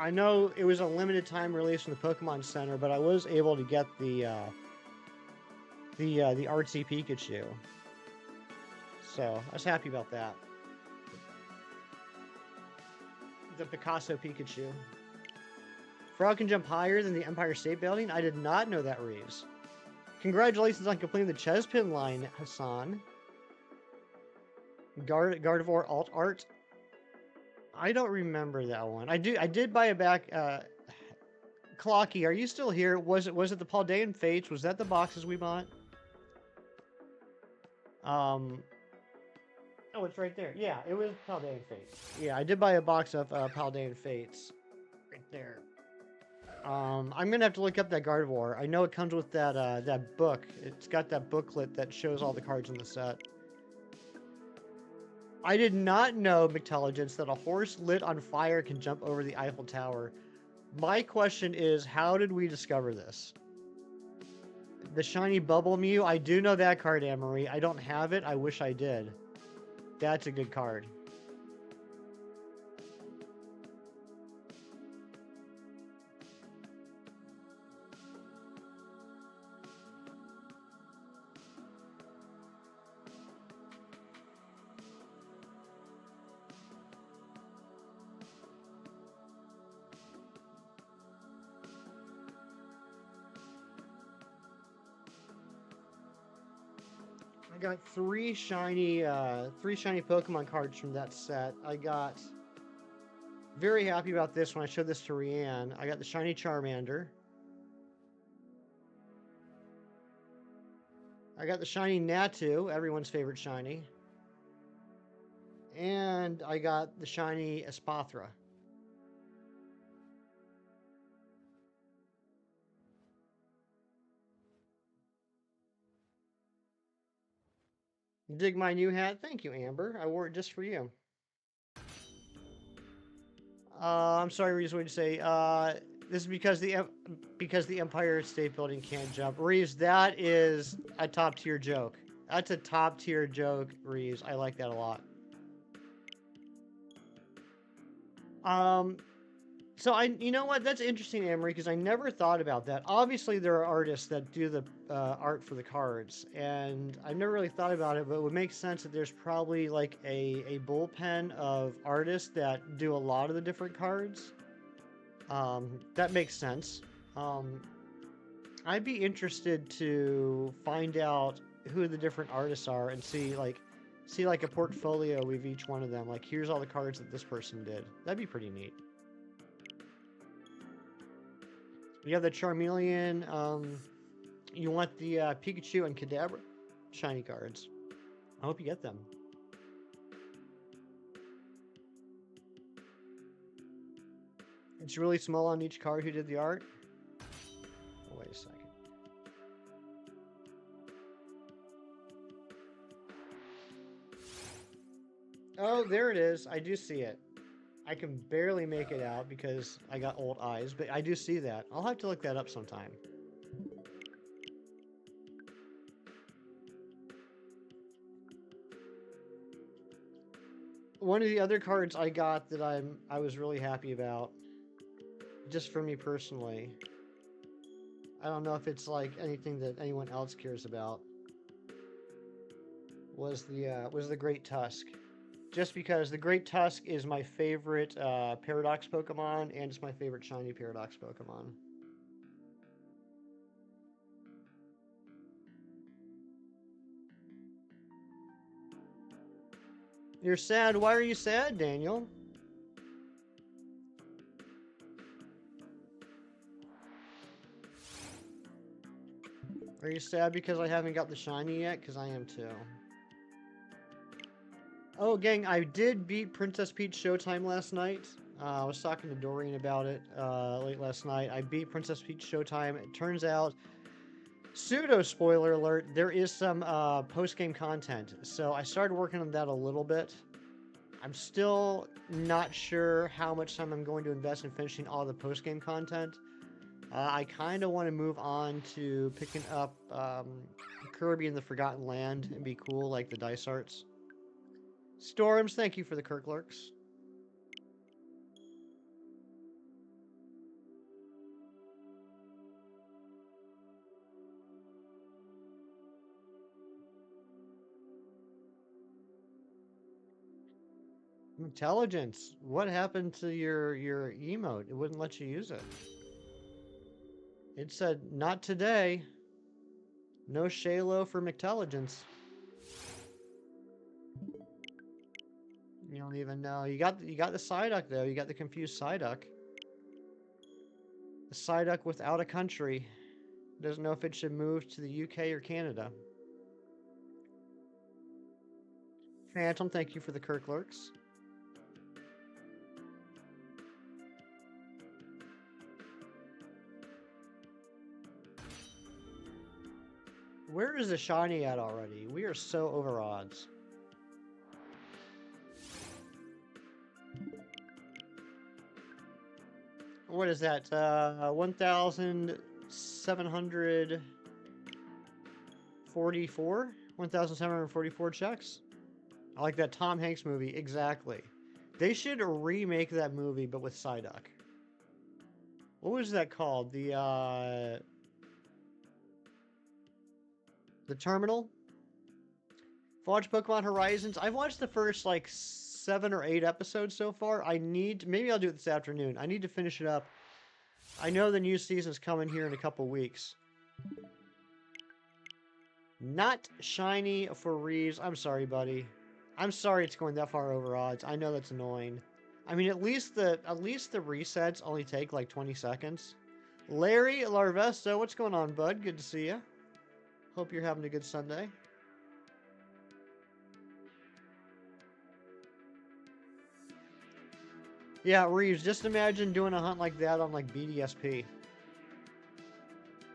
I know it was a limited time release from the Pokemon Center, but I was able to get the artsy Pikachu. So I was happy about that. The Picasso Pikachu. Frog can jump higher than the Empire State Building? I did not know that, Reeves. Congratulations on completing the Chespin line, Hassan. Gardevoir alt art. I don't remember that one. I did buy it back. Clocky, are you still here? Was it the Paldean Fates? Was that the boxes we bought? Oh, it's right there. Yeah, it was Paldean Fates. Yeah, I did buy a box of Paldean Fates. Right there. I'm gonna have to look up that Gardevoir. I know it comes with that book. It's got that booklet that shows all the cards in the set. I did not know, McTelligence, that a horse lit on fire can jump over the Eiffel Tower. My question is, how did we discover this? The shiny Bubble Mew, I do know that card, Anne-Marie. I don't have it. I wish I did. That's a good card. I got three shiny Pokemon cards from that set. I got very happy about this when I showed this to Rianne. I got the shiny Charmander. I got the shiny Natu, everyone's favorite shiny. And I got the shiny Espathra. Dig my new hat? Thank you, Amber. I wore it just for you. I'm sorry, Reeves, what did you say? This is because the Empire State Building can't jump. Reeves, that is a top tier joke. That's a top tier joke, Reeves. I like that a lot. So you know what? That's interesting, Amory, because I never thought about that. Obviously, there are artists that do the art for the cards, and I've never really thought about it. But it would make sense that there's probably like a bullpen of artists that do a lot of the different cards. That makes sense. Um, I'd be interested to find out who the different artists are and see like a portfolio of each one of them. Like, here's all the cards that this person did. That'd be pretty neat. You have the Charmeleon. You want the Pikachu and Kadabra shiny cards. I hope you get them. It's really small on each card who did the art. Oh, wait a second. Oh, there it is. I do see it. I can barely make it out because I got old eyes, but I do see that. I'll have to look that up sometime. One of the other cards I got that I was really happy about, just for me personally. I don't know if it's like anything that anyone else cares about. Was the Great Tusk. Just because the Great Tusk is my favorite Paradox Pokemon, and it's my favorite shiny Paradox Pokemon. You're sad? Why are you sad, Daniel? Are you sad because I haven't got the shiny yet? Because I am too. Oh, gang, I did beat Princess Peach Showtime last night. I was talking to Doreen about it late last night. I beat Princess Peach Showtime. It turns out, pseudo spoiler alert, there is some post-game content. So I started working on that a little bit. I'm still not sure how much time I'm going to invest in finishing all the post-game content. I kind of want to move on to picking up Kirby in the Forgotten Land and be cool like the dice arts. Storms, thank you for the Kirklurks. Intelligence. What happened to your emote? It wouldn't let you use it. It said, not today. No Shalo for McTelligence. You don't even know. You got the Psyduck though. You got the confused Psyduck. The Psyduck without a country. Doesn't know if it should move to the UK or Canada. Phantom, thank you for the Kirklurks. Where is the shiny at already? We are so over odds. What is that? 1,744? 1,744 checks? I like that Tom Hanks movie. Exactly. They should remake that movie, but with Psyduck. What was that called? The Terminal? Watch Pokemon Horizons. I've watched the first like 7 or 8 episodes so far. Maybe I'll do it this afternoon. I need to finish it up. I know the new season's coming here in a couple weeks. Not shiny for Reeves. I'm sorry, buddy. I'm sorry it's going that far over odds. I know that's annoying. I mean, at least the resets only take like 20 seconds. Larry Larvesta, what's going on, bud? Good to see you. Hope you're having a good Sunday. Yeah, Reeves, just imagine doing a hunt like that on like BDSP.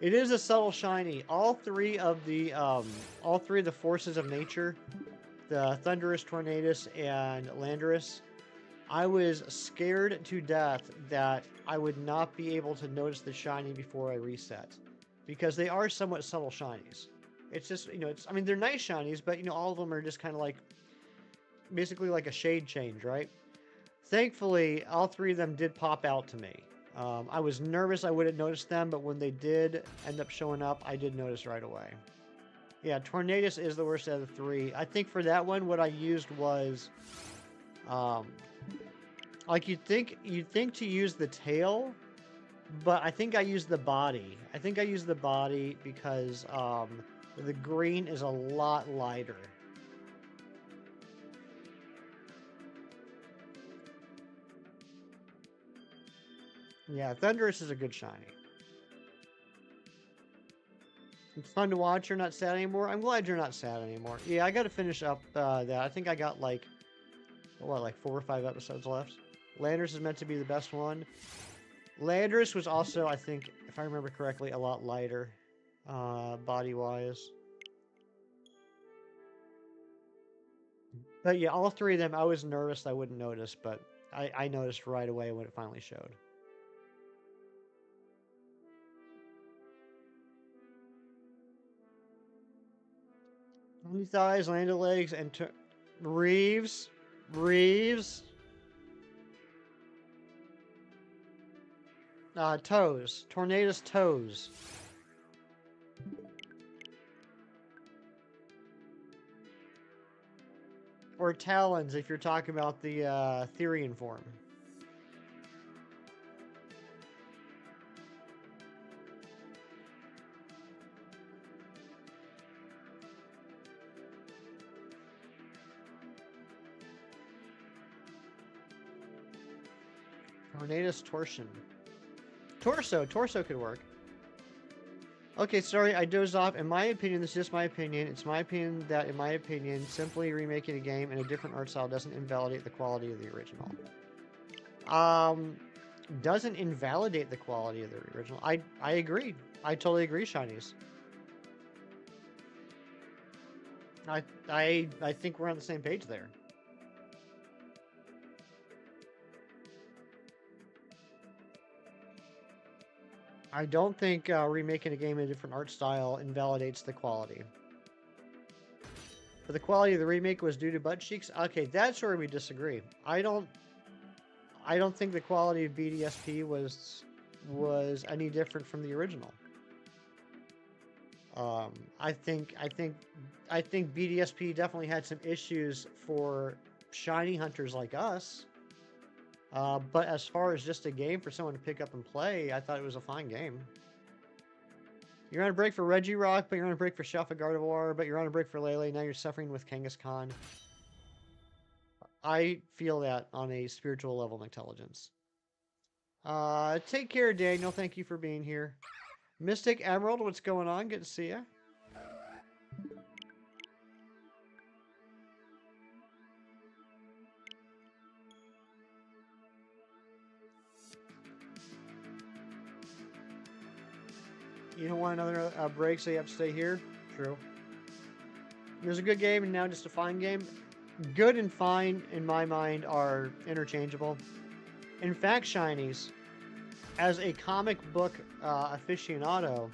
It is a subtle shiny. All three of the forces of nature, the Thunderous, Tornadus, and Landorus, I was scared to death that I would not be able to notice the shiny before I reset, because they are somewhat subtle shinies. It's just, I mean, they're nice shinies, but all of them are just kind of like, basically like a shade change, right? Thankfully, all three of them did pop out to me. I was nervous I wouldn't notice them, but when they did end up showing up, I did notice right away. Yeah, Tornadus is the worst out of the three. I think for that one, what I used was, um, like you'd think to use the tail, but I think I used the body. I think I used the body because the green is a lot lighter. Yeah, Thunderous is a good shiny. It's fun to watch. You're not sad anymore. I'm glad you're not sad anymore. Yeah, I got to finish up that. I think I got like 4 or 5 episodes left. Landers is meant to be the best one. Landers was also, I think, if I remember correctly, a lot lighter, body-wise. But yeah, all three of them, I was nervous I wouldn't notice, but I noticed right away when it finally showed. Only thighs, landed legs, and Reeves. Toes. Tornadus toes. Or talons if you're talking about the Therian form. Tornadus torsion. Torso could work. Okay, sorry, I dozed off. In my opinion, this is just my opinion. It's my opinion that, in my opinion, simply remaking a game in a different art style doesn't invalidate the quality of the original. Doesn't invalidate the quality of the original. I agree. I totally agree, Shinies. I think we're on the same page there. I don't think remaking a game in a different art style invalidates the quality. But the quality of the remake was due to butt cheeks. Okay, that's where we disagree. I don't think the quality of BDSP was any different from the original. I think BDSP definitely had some issues for shiny hunters like us. But as far as just a game for someone to pick up and play, I thought it was a fine game. You're on a break for Regirock, but you're on a break for Shelfa Gardevoir, but you're on a break for Lele. Now you're suffering with Kangaskhan. I feel that on a spiritual level of intelligence. Take care, Daniel. Thank you for being here. Mystic Emerald, what's going on? Good to see you. You don't want another break, so you have to stay here? True. There's a good game and now just a fine game. Good and fine, in my mind, are interchangeable. In fact, Shinies, as a comic book aficionado,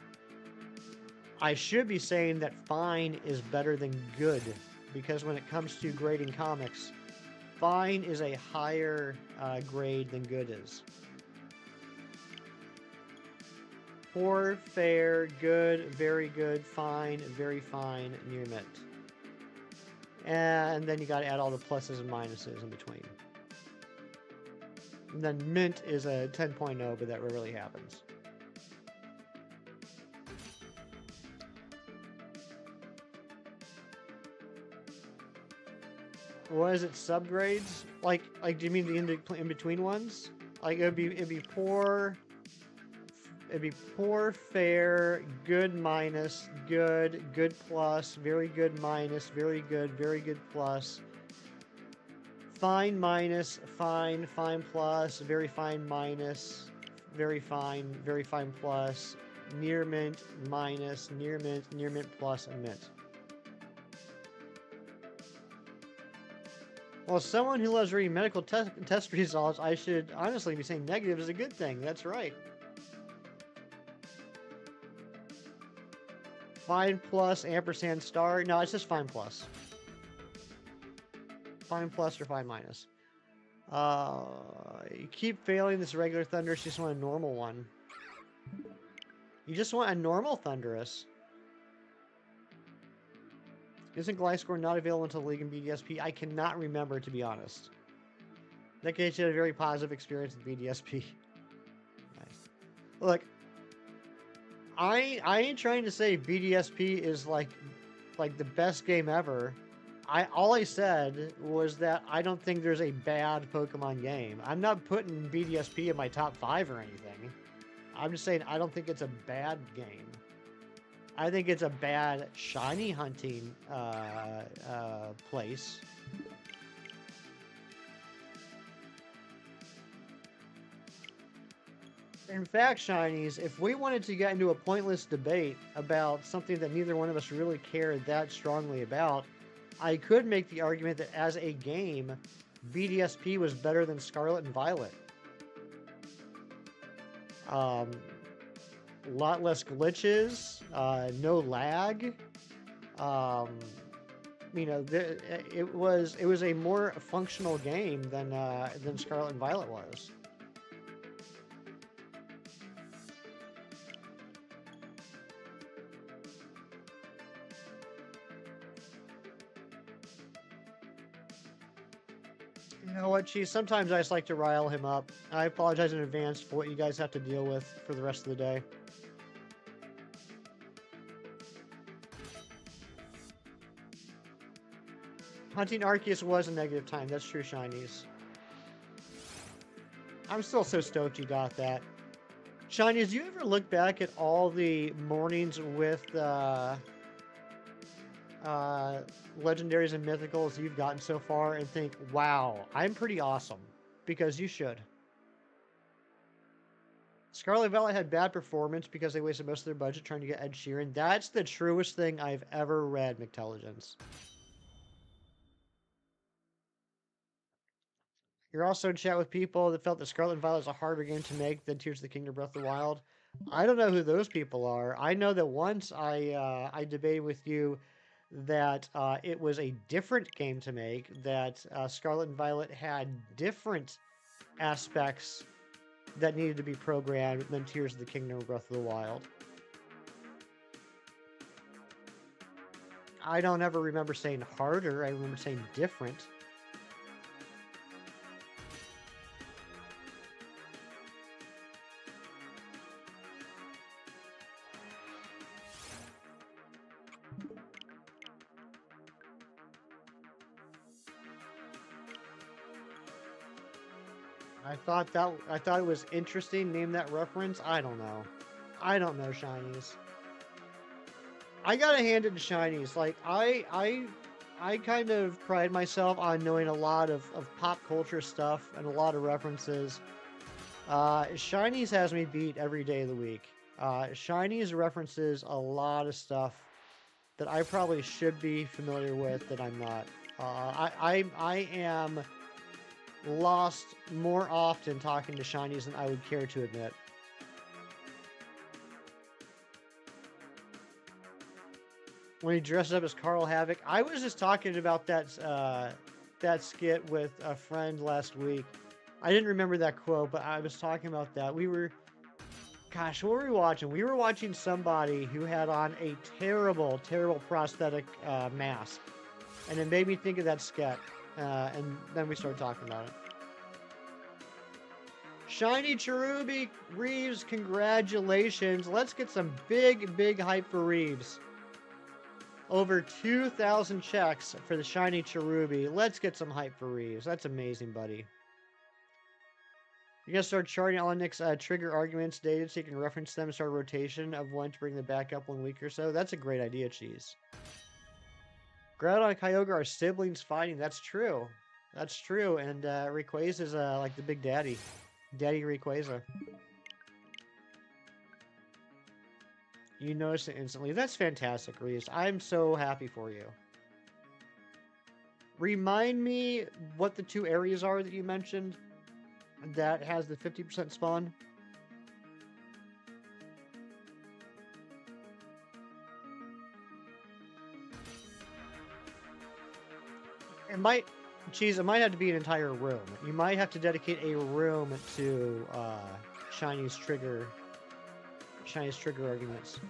I should be saying that fine is better than good, because when it comes to grading comics, fine is a higher grade than good is. Poor, fair, good, very good, fine, very fine, near mint. And then you got to add all the pluses and minuses in between. And then mint is a 10.0, but that rarely happens. What is it? Subgrades? Like do you mean the in between ones? Like it'd be poor. It'd be poor, fair, good minus, good, good plus, very good minus, very good plus, fine minus, fine, fine plus, very fine minus, very fine plus, near mint minus, near mint plus, and mint. Well, as someone who loves reading medical test results, I should honestly be saying negative is a good thing. That's right. Fine plus, ampersand star. No, it's just fine plus. Fine plus or fine minus. You keep failing this regular Thundurus. You just want a normal one. You just want a normal Thundurus. Isn't Gliscor not available until League and BDSP? I cannot remember, to be honest. In that case, you had a very positive experience with BDSP. Nice. Look, I ain't trying to say BDSP is like the best game ever. All I said was that I don't think there's a bad Pokemon game. I'm not putting BDSP in my top 5 or anything. I'm just saying I don't think it's a bad game. I think it's a bad shiny hunting place. In fact, shinies, if we wanted to get into a pointless debate about something that neither one of us really cared that strongly about, I could make the argument that as a game, BDSP was better than Scarlet and Violet. A lot less glitches, no lag. You know, it was a more functional game than Scarlet and Violet was. You know what, Chief? Sometimes I just like to rile him up. I apologize in advance for what you guys have to deal with for the rest of the day. Hunting Arceus was a negative time. That's true, shinies. I'm still so stoked you got that. Shinies, do you ever look back at all the mornings with legendaries and mythicals you've gotten so far and think, wow, I'm pretty awesome? Because you should. Scarlet Violet had bad performance because they wasted most of their budget trying to get Ed Sheeran. That's the truest thing I've ever read, McTelligence. You're also in chat with people that felt that Scarlet and Violet is a harder game to make than Tears of the Kingdom Breath of the Wild. I don't know who those people are. I know that once I debated with you that it was a different game to make, that Scarlet and Violet had different aspects that needed to be programmed than Tears of the Kingdom Breath of the Wild. I don't ever remember saying harder. I remember saying different. I thought it was interesting. Name that reference. I don't know. I don't know, shinies. I gotta hand it to shinies. Like I kind of pride myself on knowing a lot of pop culture stuff and a lot of references. Shinies has me beat every day of the week. Shinies references a lot of stuff that I probably should be familiar with that I'm not. I am lost more often talking to shinies than I would care to admit. When he dresses up as Carl Havoc, I was just talking about that skit with a friend last week. I didn't remember that quote, but I was talking about that. Gosh, what were we watching? We were watching somebody who had on a terrible, terrible prosthetic mask, and it made me think of that skit. And then we started talking about it. Shiny Cherubi Reeves, congratulations. Let's get some big, big hype for Reeves. Over 2,000 checks for the Shiny Cherubi. Let's get some hype for Reeves. That's amazing, buddy. You're going to start charting all Nick's trigger arguments dated so you can reference them and start a rotation of one to bring them back up 1 week or so. That's a great idea, Cheese. Groudon and Kyogre are siblings fighting. That's true. That's true. And Rayquaza is like the big daddy. Daddy Rayquaza. You notice it instantly. That's fantastic, Reese. I'm so happy for you. Remind me what the 2 areas are that you mentioned that has the 50% spawn. It Cheese, it might have to be an entire room. You might have to dedicate a room to Shiny's trigger arguments.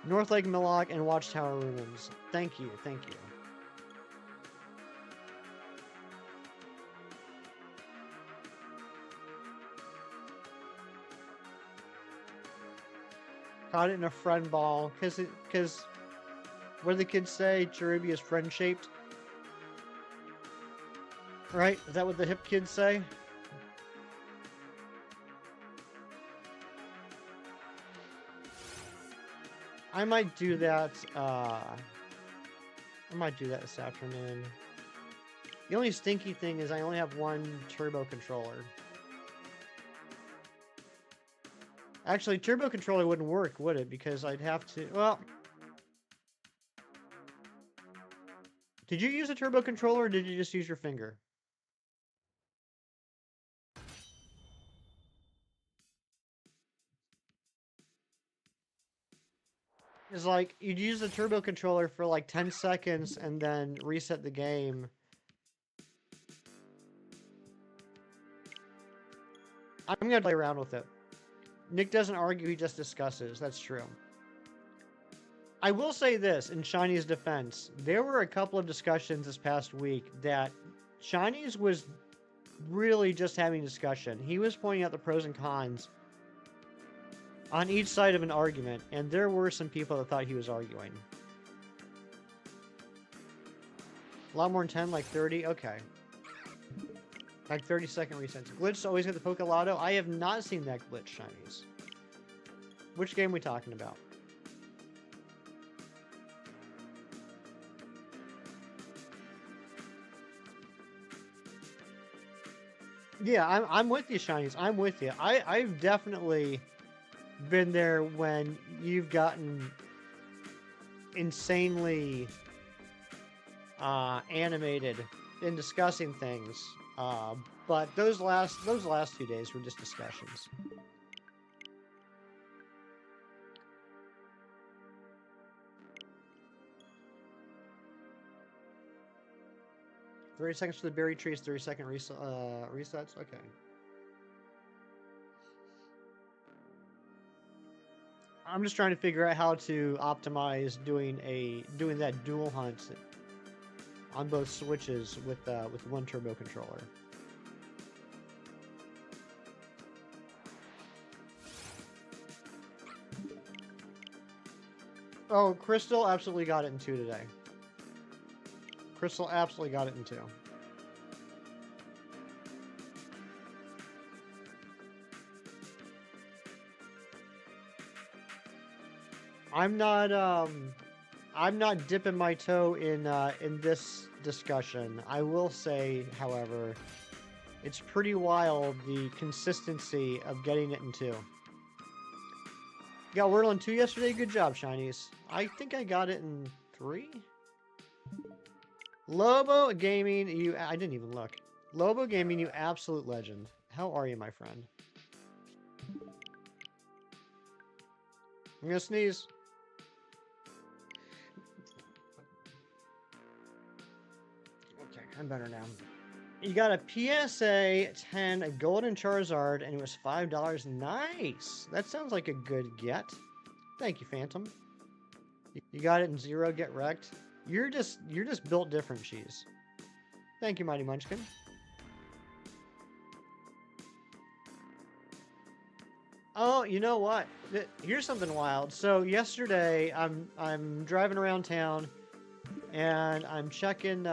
North Lake Millock and Watchtower Ruins. Thank you, thank you. Caught it in a friend ball, cause what do the kids say? Cherubi is friend shaped. Right? Is that what the hip kids say? I might do that. I might do that this afternoon. The only stinky thing is I only have one turbo controller. Actually, turbo controller wouldn't work, would it? Because I'd have to. Well, did you use a turbo controller or did you just use your finger? It's like you'd use the turbo controller for like 10 seconds and then reset the game. I'm gonna play around with it. Nick doesn't argue, he just discusses. That's true. I will say this in Shiny's defense. There were a couple of discussions this past week that Shiny's was really just having discussion. He was pointing out the pros and cons on each side of an argument, and there were some people that thought he was arguing. A lot more than 10, like 30? Okay. Like 30-second resets. Glitch always get the Poke Lotto. I have not seen that glitch, Shinies. Which game are we talking about? Yeah, I'm with you, Shinies. I'm with you. I've definitely been there when you've gotten insanely animated in discussing things. But those last 2 days were just discussions. $30 seconds for the berry trees, 30-second resets. Okay. I'm just trying to figure out how to optimize doing that dual hunt on both switches with one turbo controller. Oh, Crystal absolutely got it in 2 today. Crystal absolutely got it in 2. I'm not dipping my toe in this discussion. I will say, however, it's pretty wild the consistency of getting it in 2. Got Wordle in 2 yesterday. Good job, Shinies. I think I got it in 3. Lobo Gaming, I didn't even look. Lobo Gaming, you absolute legend. How are you, my friend? I'm gonna sneeze. Okay, I'm better now. You got a PSA 10, a Golden Charizard, and it was $5. Nice! That sounds like a good get. Thank you, Phantom. You got it in 0, get wrecked. You're just built different, Cheese. Thank you, Mighty Munchkin. Oh, you know what? Here's something wild. So yesterday, I'm driving around town, and I'm checking.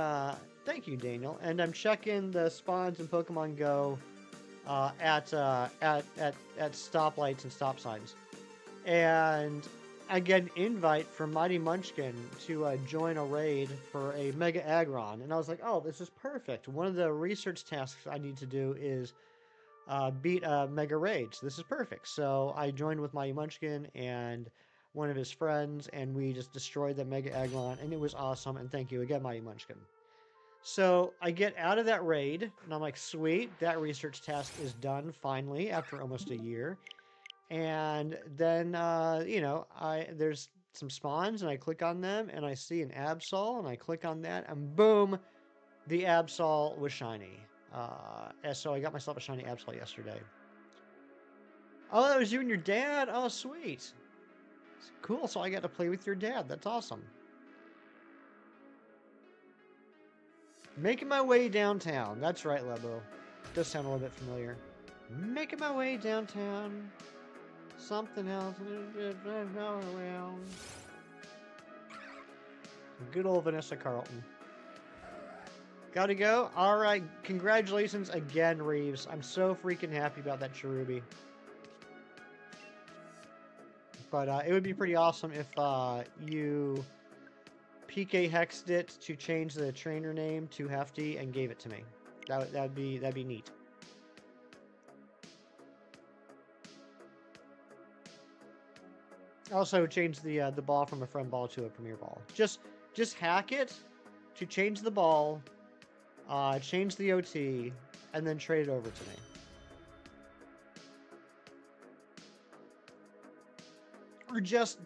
Thank you, Daniel. And I'm checking the spawns in Pokemon Go at stoplights and stop signs, and I get an invite from Mighty Munchkin to join a raid for a Mega Aggron, and I was like, oh, this is perfect. One of the research tasks I need to do is beat a Mega Raid, so this is perfect. So I joined with Mighty Munchkin and one of his friends, and we just destroyed the Mega Aggron, and it was awesome, and thank you again, Mighty Munchkin. So I get out of that raid, and I'm like, sweet, that research task is done, finally, after almost a year. And then, there's some spawns, and I click on them, and I see an Absol, and I click on that, and boom, the Absol was shiny. And so I got myself a shiny Absol yesterday. Oh, that was you and your dad? Oh, sweet. Cool, so I got to play with your dad. That's awesome. Making my way downtown. That's right, Lebo. Does sound a little bit familiar. Making my way downtown. Something else. Around. Good old Vanessa Carlton. Gotta go? Alright, congratulations again, Reeves. I'm so freaking happy about that Cherubi. But it would be pretty awesome if you PK hexed it to change the trainer name to Hefty and gave it to me. That'd be neat. Also, change the ball from a friend ball to a premier ball. Just hack it to change the ball, change the OT, and then trade it over to me. Or just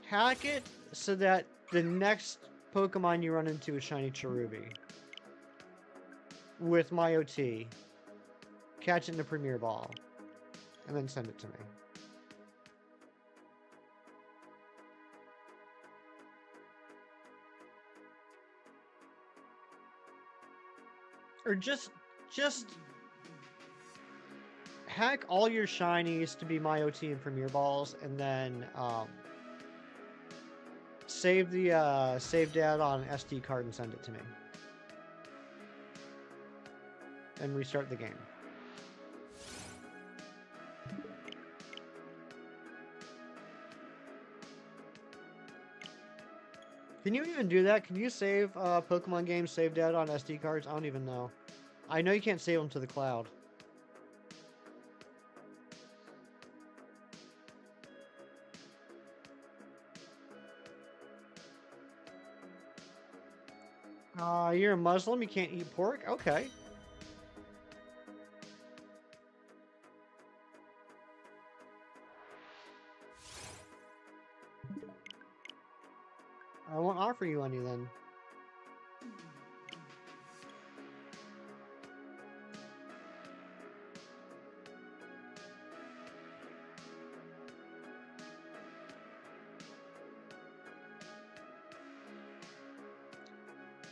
hack it so that the next Pokemon you run into is Shiny Cherubi. With my OT. Catch it in a Premier Ball. And then send it to me. Or just hack all your shinies to be my OT and Premier Balls, and then save the save data on an SD card and send it to me. And restart the game. Can you even do that? Can you save Pokemon games, save data on SD cards? I don't even know. I know you can't save them to the cloud. You're a Muslim, you can't eat pork? Okay. I won't offer you any then.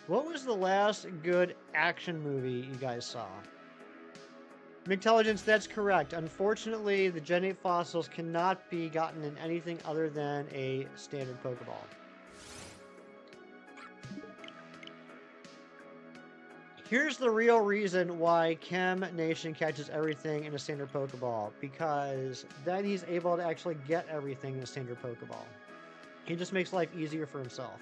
What was the last good action movie you guys saw? Intelligence, that's correct. Unfortunately, the Gen 8 fossils cannot be gotten in anything other than a standard Pokeball. Here's the real reason why Chem Nation catches everything in a standard Pokeball. Because then he's able to actually get everything in a standard Pokeball. He just makes life easier for himself.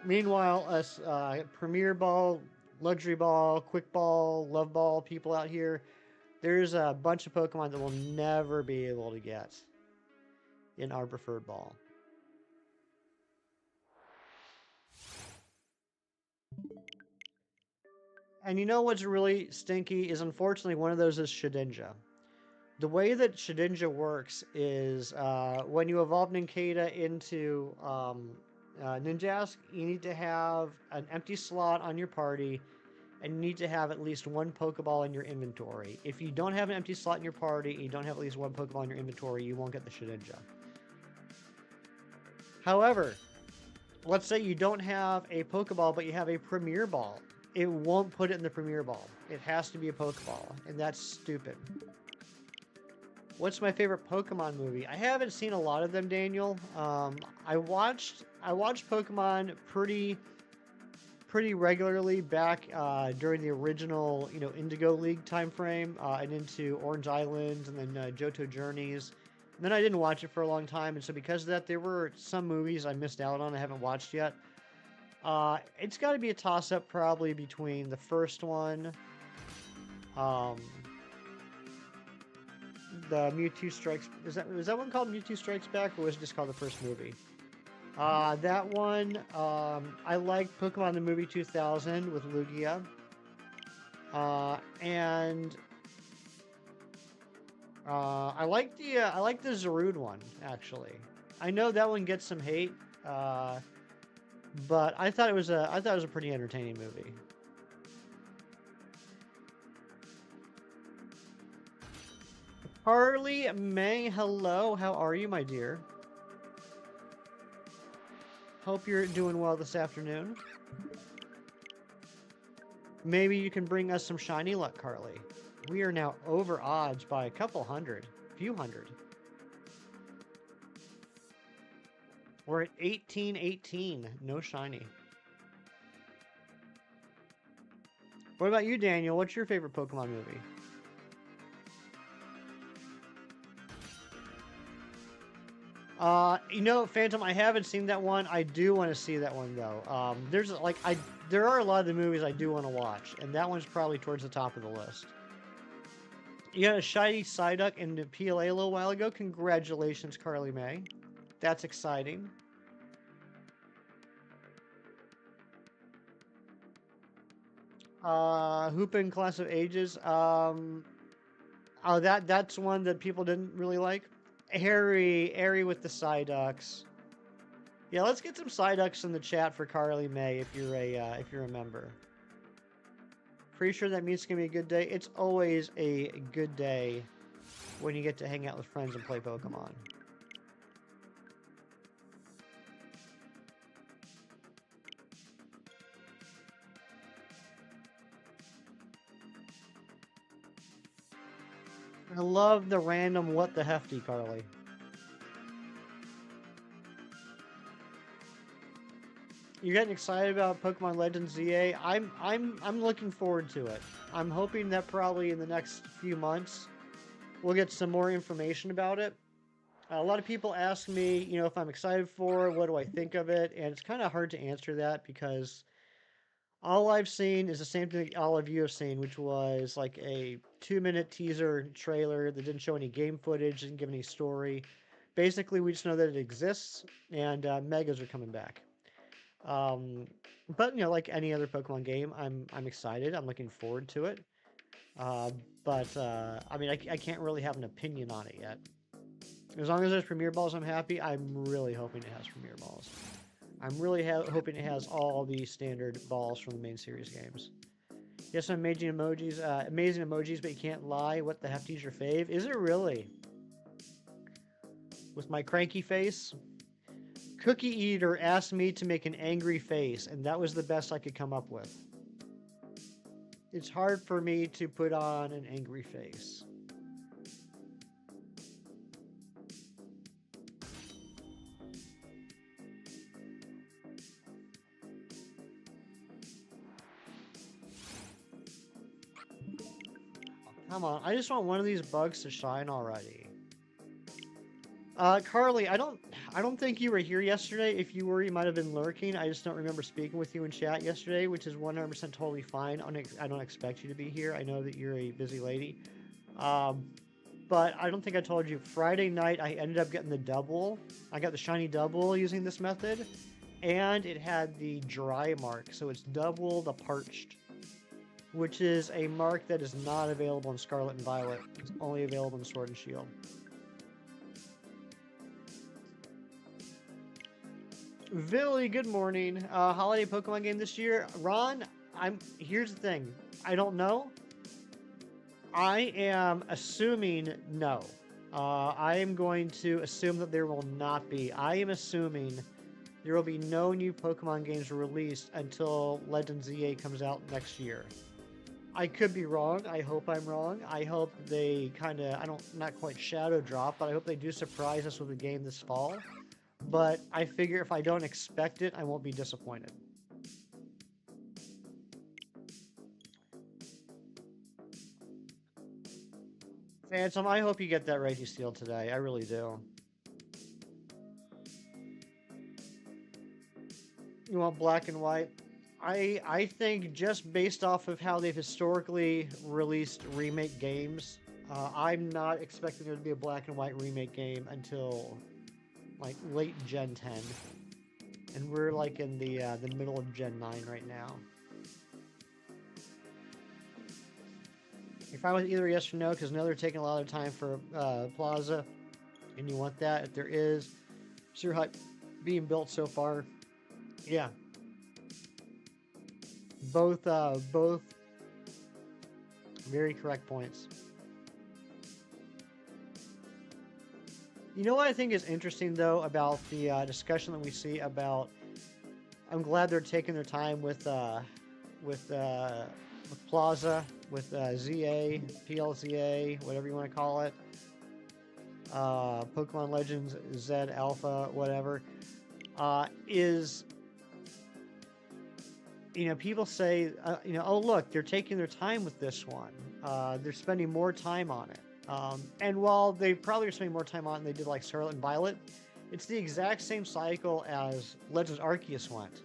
Meanwhile, us Premier Ball, Luxury Ball, Quick Ball, Love Ball people out here, there's a bunch of Pokemon that we'll never be able to get in our preferred ball. And you know what's really stinky is, unfortunately, one of those is Shedinja. The way that Shedinja works is when you evolve Nincada into Ninjask, you need to have an empty slot on your party, and you need to have at least one Pokeball in your inventory. If you don't have an empty slot in your party, and you don't have at least one Pokeball in your inventory, you won't get the Shedinja. However, let's say you don't have a Pokeball, but you have a Premier Ball. It won't put it in the Premier Ball. It has to be a Pokeball, and that's stupid. What's my favorite Pokemon movie? I haven't seen a lot of them, Daniel. I watched Pokemon pretty regularly back during the original, Indigo League time frame, and into Orange Islands, and then Johto Journeys. And then I didn't watch it for a long time, and so because of that, there were some movies I missed out on I haven't watched yet. It's got to be a toss-up probably between the first one, the Mewtwo Strikes... Was that one called Mewtwo Strikes Back, or was it just called the first movie? That one, I like Pokemon the Movie 2000 with Lugia. And I like the Zarude one actually. I know that one gets some hate, uh, but I thought it was a pretty entertaining movie. Harley May, hello. How are you, my dear? Hope you're doing well this afternoon. Maybe you can bring us some shiny luck, Carly. We are now over odds by a couple hundred, few hundred. We're at 18-18, no shiny. What about you, Daniel? What's your favorite Pokemon movie? You know, Phantom, I haven't seen that one. I do want to see that one though. There are a lot of the movies I do want to watch, and that one's probably towards the top of the list. You got a shiny Psyduck in the PLA a little while ago. Congratulations, Carly May. That's exciting. Hoopin' Class of Ages. Oh, that's one that people didn't really like. Airy with the Psyducks. Yeah, let's get some Psyducks in the chat for Carly May if you're a member. Pretty sure that means it's gonna be a good day. It's always a good day when you get to hang out with friends and play Pokemon. I love the random what the hefty, Carly. You're getting excited about Pokemon Legends ZA. I'm looking forward to it. I'm hoping that probably in the next few months we'll get some more information about it. A lot of people ask me, you know, if I'm excited for it, what do I think of it, and it's kind of hard to answer that because all I've seen is the same thing all of you have seen, which was like a 2-minute teaser trailer that didn't show any game footage, didn't give any story. Basically, we just know that it exists, and Megas are coming back. But you know, like any other Pokemon game, I'm excited. I'm looking forward to it. I mean, I can't really have an opinion on it yet. As long as there's Premier Balls, I'm happy. I'm really hoping it has Premier Balls. I'm really hoping it has all the standard balls from the main series games. Yes, some amazing emojis, but you can't lie. What the hefty's your fave? Is it really? With my cranky face? Cookie Eater asked me to make an angry face, and that was the best I could come up with. It's hard for me to put on an angry face. Come on, I just want one of these bugs to shine already. Carly, I don't think you were here yesterday. If you were, you might have been lurking. I just don't remember speaking with you in chat yesterday, which is 100% totally fine. I don't expect you to be here. I know that you're a busy lady. But I don't think I told you. Friday night, I ended up getting the double. I got the shiny double using this method, and it had the dry mark, so it's double the parched, which is a mark that is not available in Scarlet and Violet. It's only available in Sword and Shield. Billy, good morning. Holiday Pokemon game this year. Ron, here's the thing. I don't know. I am assuming no. I am going to assume that there will not be. I am assuming there will be no new Pokemon games released until Legends ZA comes out next year. I could be wrong. I hope I'm wrong. I hope they kind of, not quite shadow drop, but I hope they do surprise us with a game this fall. But I figure if I don't expect it, I won't be disappointed. Phantom, I hope you get that Reggie Steel today. I really do. You want black and white? I think just based off of how they've historically released remake games, I'm not expecting there to be a black and white remake game until like late Gen 10, and we're like in the middle of Gen 9 right now. You're fine with either yes or no, because I know they're taking a lot of time for Plaza, and you want that. If there is sewer hut being built so far, yeah, both very correct points. You know what I think is interesting though about the discussion that we see about. I'm glad they're taking their time with, with Plaza, with ZA, PLZA, whatever you want to call it. Pokemon Legends Z Alpha, whatever. Is people say, oh look, they're taking their time with this one. They're spending more time on it. And while they probably are spending more time on it than they did like Scarlet and Violet, it's the exact same cycle as Legends Arceus went.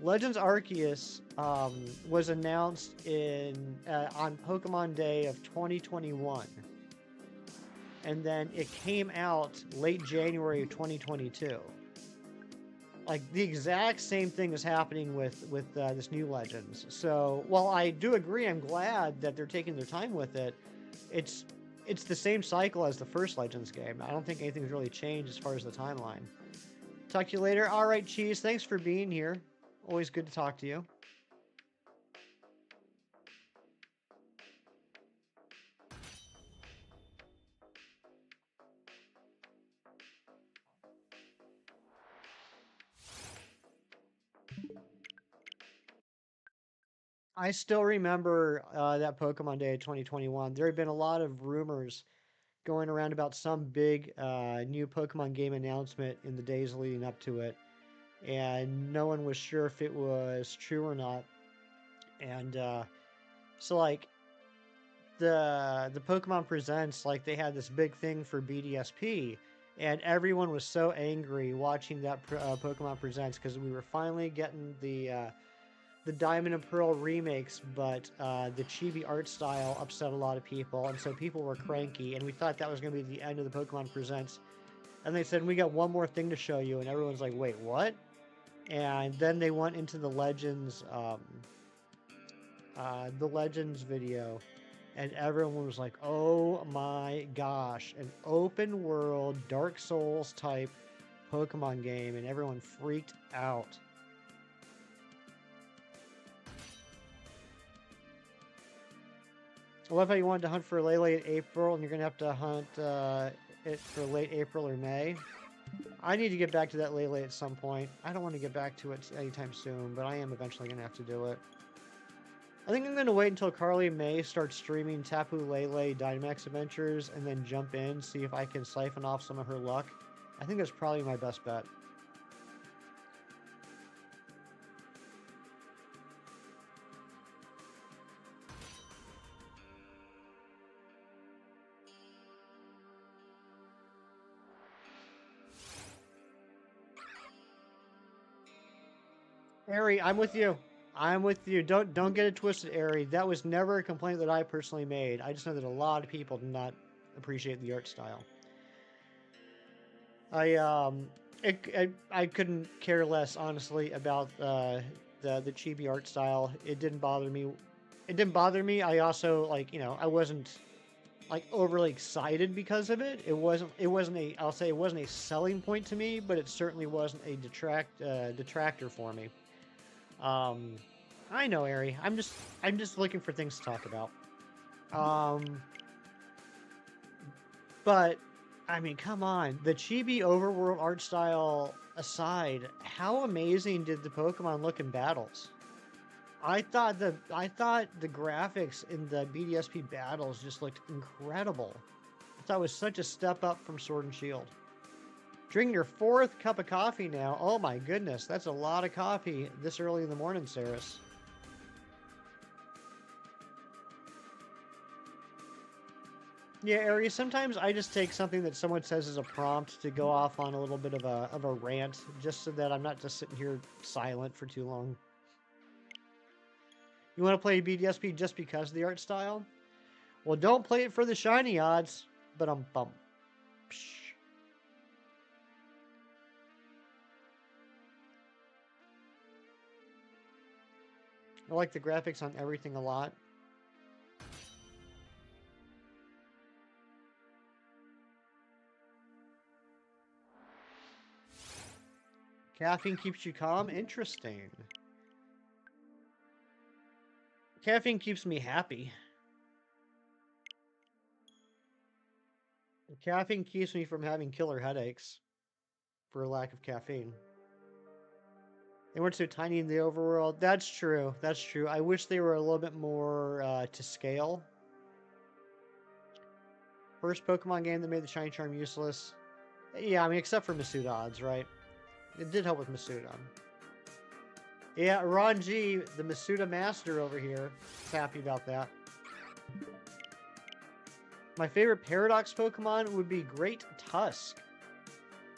Legends Arceus was announced on Pokemon Day of 2021, and then it came out late January of 2022. Like the exact same thing is happening with this new Legends. So while I do agree, I'm glad that they're taking their time with it. It's the same cycle as the first Legends game. I don't think anything's really changed as far as the timeline. Talk to you later. All right, Cheese. Thanks for being here. Always good to talk to you. I still remember that Pokemon Day of 2021. There had been a lot of rumors going around about some big new Pokemon game announcement in the days leading up to it, and no one was sure if it was true or not. And so, like, the Pokemon Presents, like, they had this big thing for BDSP, and everyone was so angry watching that Pokemon Presents because we were finally getting the Diamond and Pearl remakes, but the chibi art style upset a lot of people, and so people were cranky, and we thought that was going to be the end of the Pokemon Presents. And they said, we got one more thing to show you, and everyone's like, wait, what? And then they went into the Legends video, and everyone was like, oh my gosh, an open world Dark Souls type Pokemon game, and everyone freaked out. I love how you wanted to hunt for Lele in April, and you're going to have to hunt it for late April or May. I need to get back to that Lele at some point. I don't want to get back to it anytime soon, but I am eventually going to have to do it. I think I'm going to wait until Carly May starts streaming Tapu Lele Dynamax Adventures and then jump in, see if I can siphon off some of her luck. I think that's probably my best bet. Ari, I'm with you. I'm with you. Don't get it twisted, Ari. That was never a complaint that I personally made. I just know that a lot of people do not appreciate the art style. I couldn't care less, honestly, about the chibi art style. It didn't bother me. It didn't bother me. I also I wasn't like overly excited because of it. It wasn't a I'll say it wasn't a selling point to me, but it certainly wasn't a detractor for me. I know, Ari. I'm just looking for things to talk about. But I mean, come on. The chibi overworld art style aside, how amazing did the Pokemon look in battles? I thought the graphics in the BDSP battles just looked incredible. I thought it was such a step up from Sword and Shield. Drinking your 4th cup of coffee now. Oh my goodness, that's a lot of coffee this early in the morning, Saris. Yeah, Ari, sometimes I just take something that someone says as a prompt to go off on a little bit of a rant, just so that I'm not just sitting here silent for too long. You want to play BDSP just because of the art style? Well, don't play it for the shiny odds, but bum. Psh. I like the graphics on everything a lot. Caffeine keeps you calm? Interesting. Caffeine keeps me happy. Caffeine keeps me from having killer headaches for lack of caffeine. They weren't so tiny in the overworld. That's true. That's true. I wish they were a little bit more to scale. First Pokemon game that made the Shiny Charm useless. Yeah, I mean, except for Masudon's, right? It did help with Masudon. Yeah, Ron G, the Masuda master over here, is happy about that. My favorite Paradox Pokemon would be Great Tusk.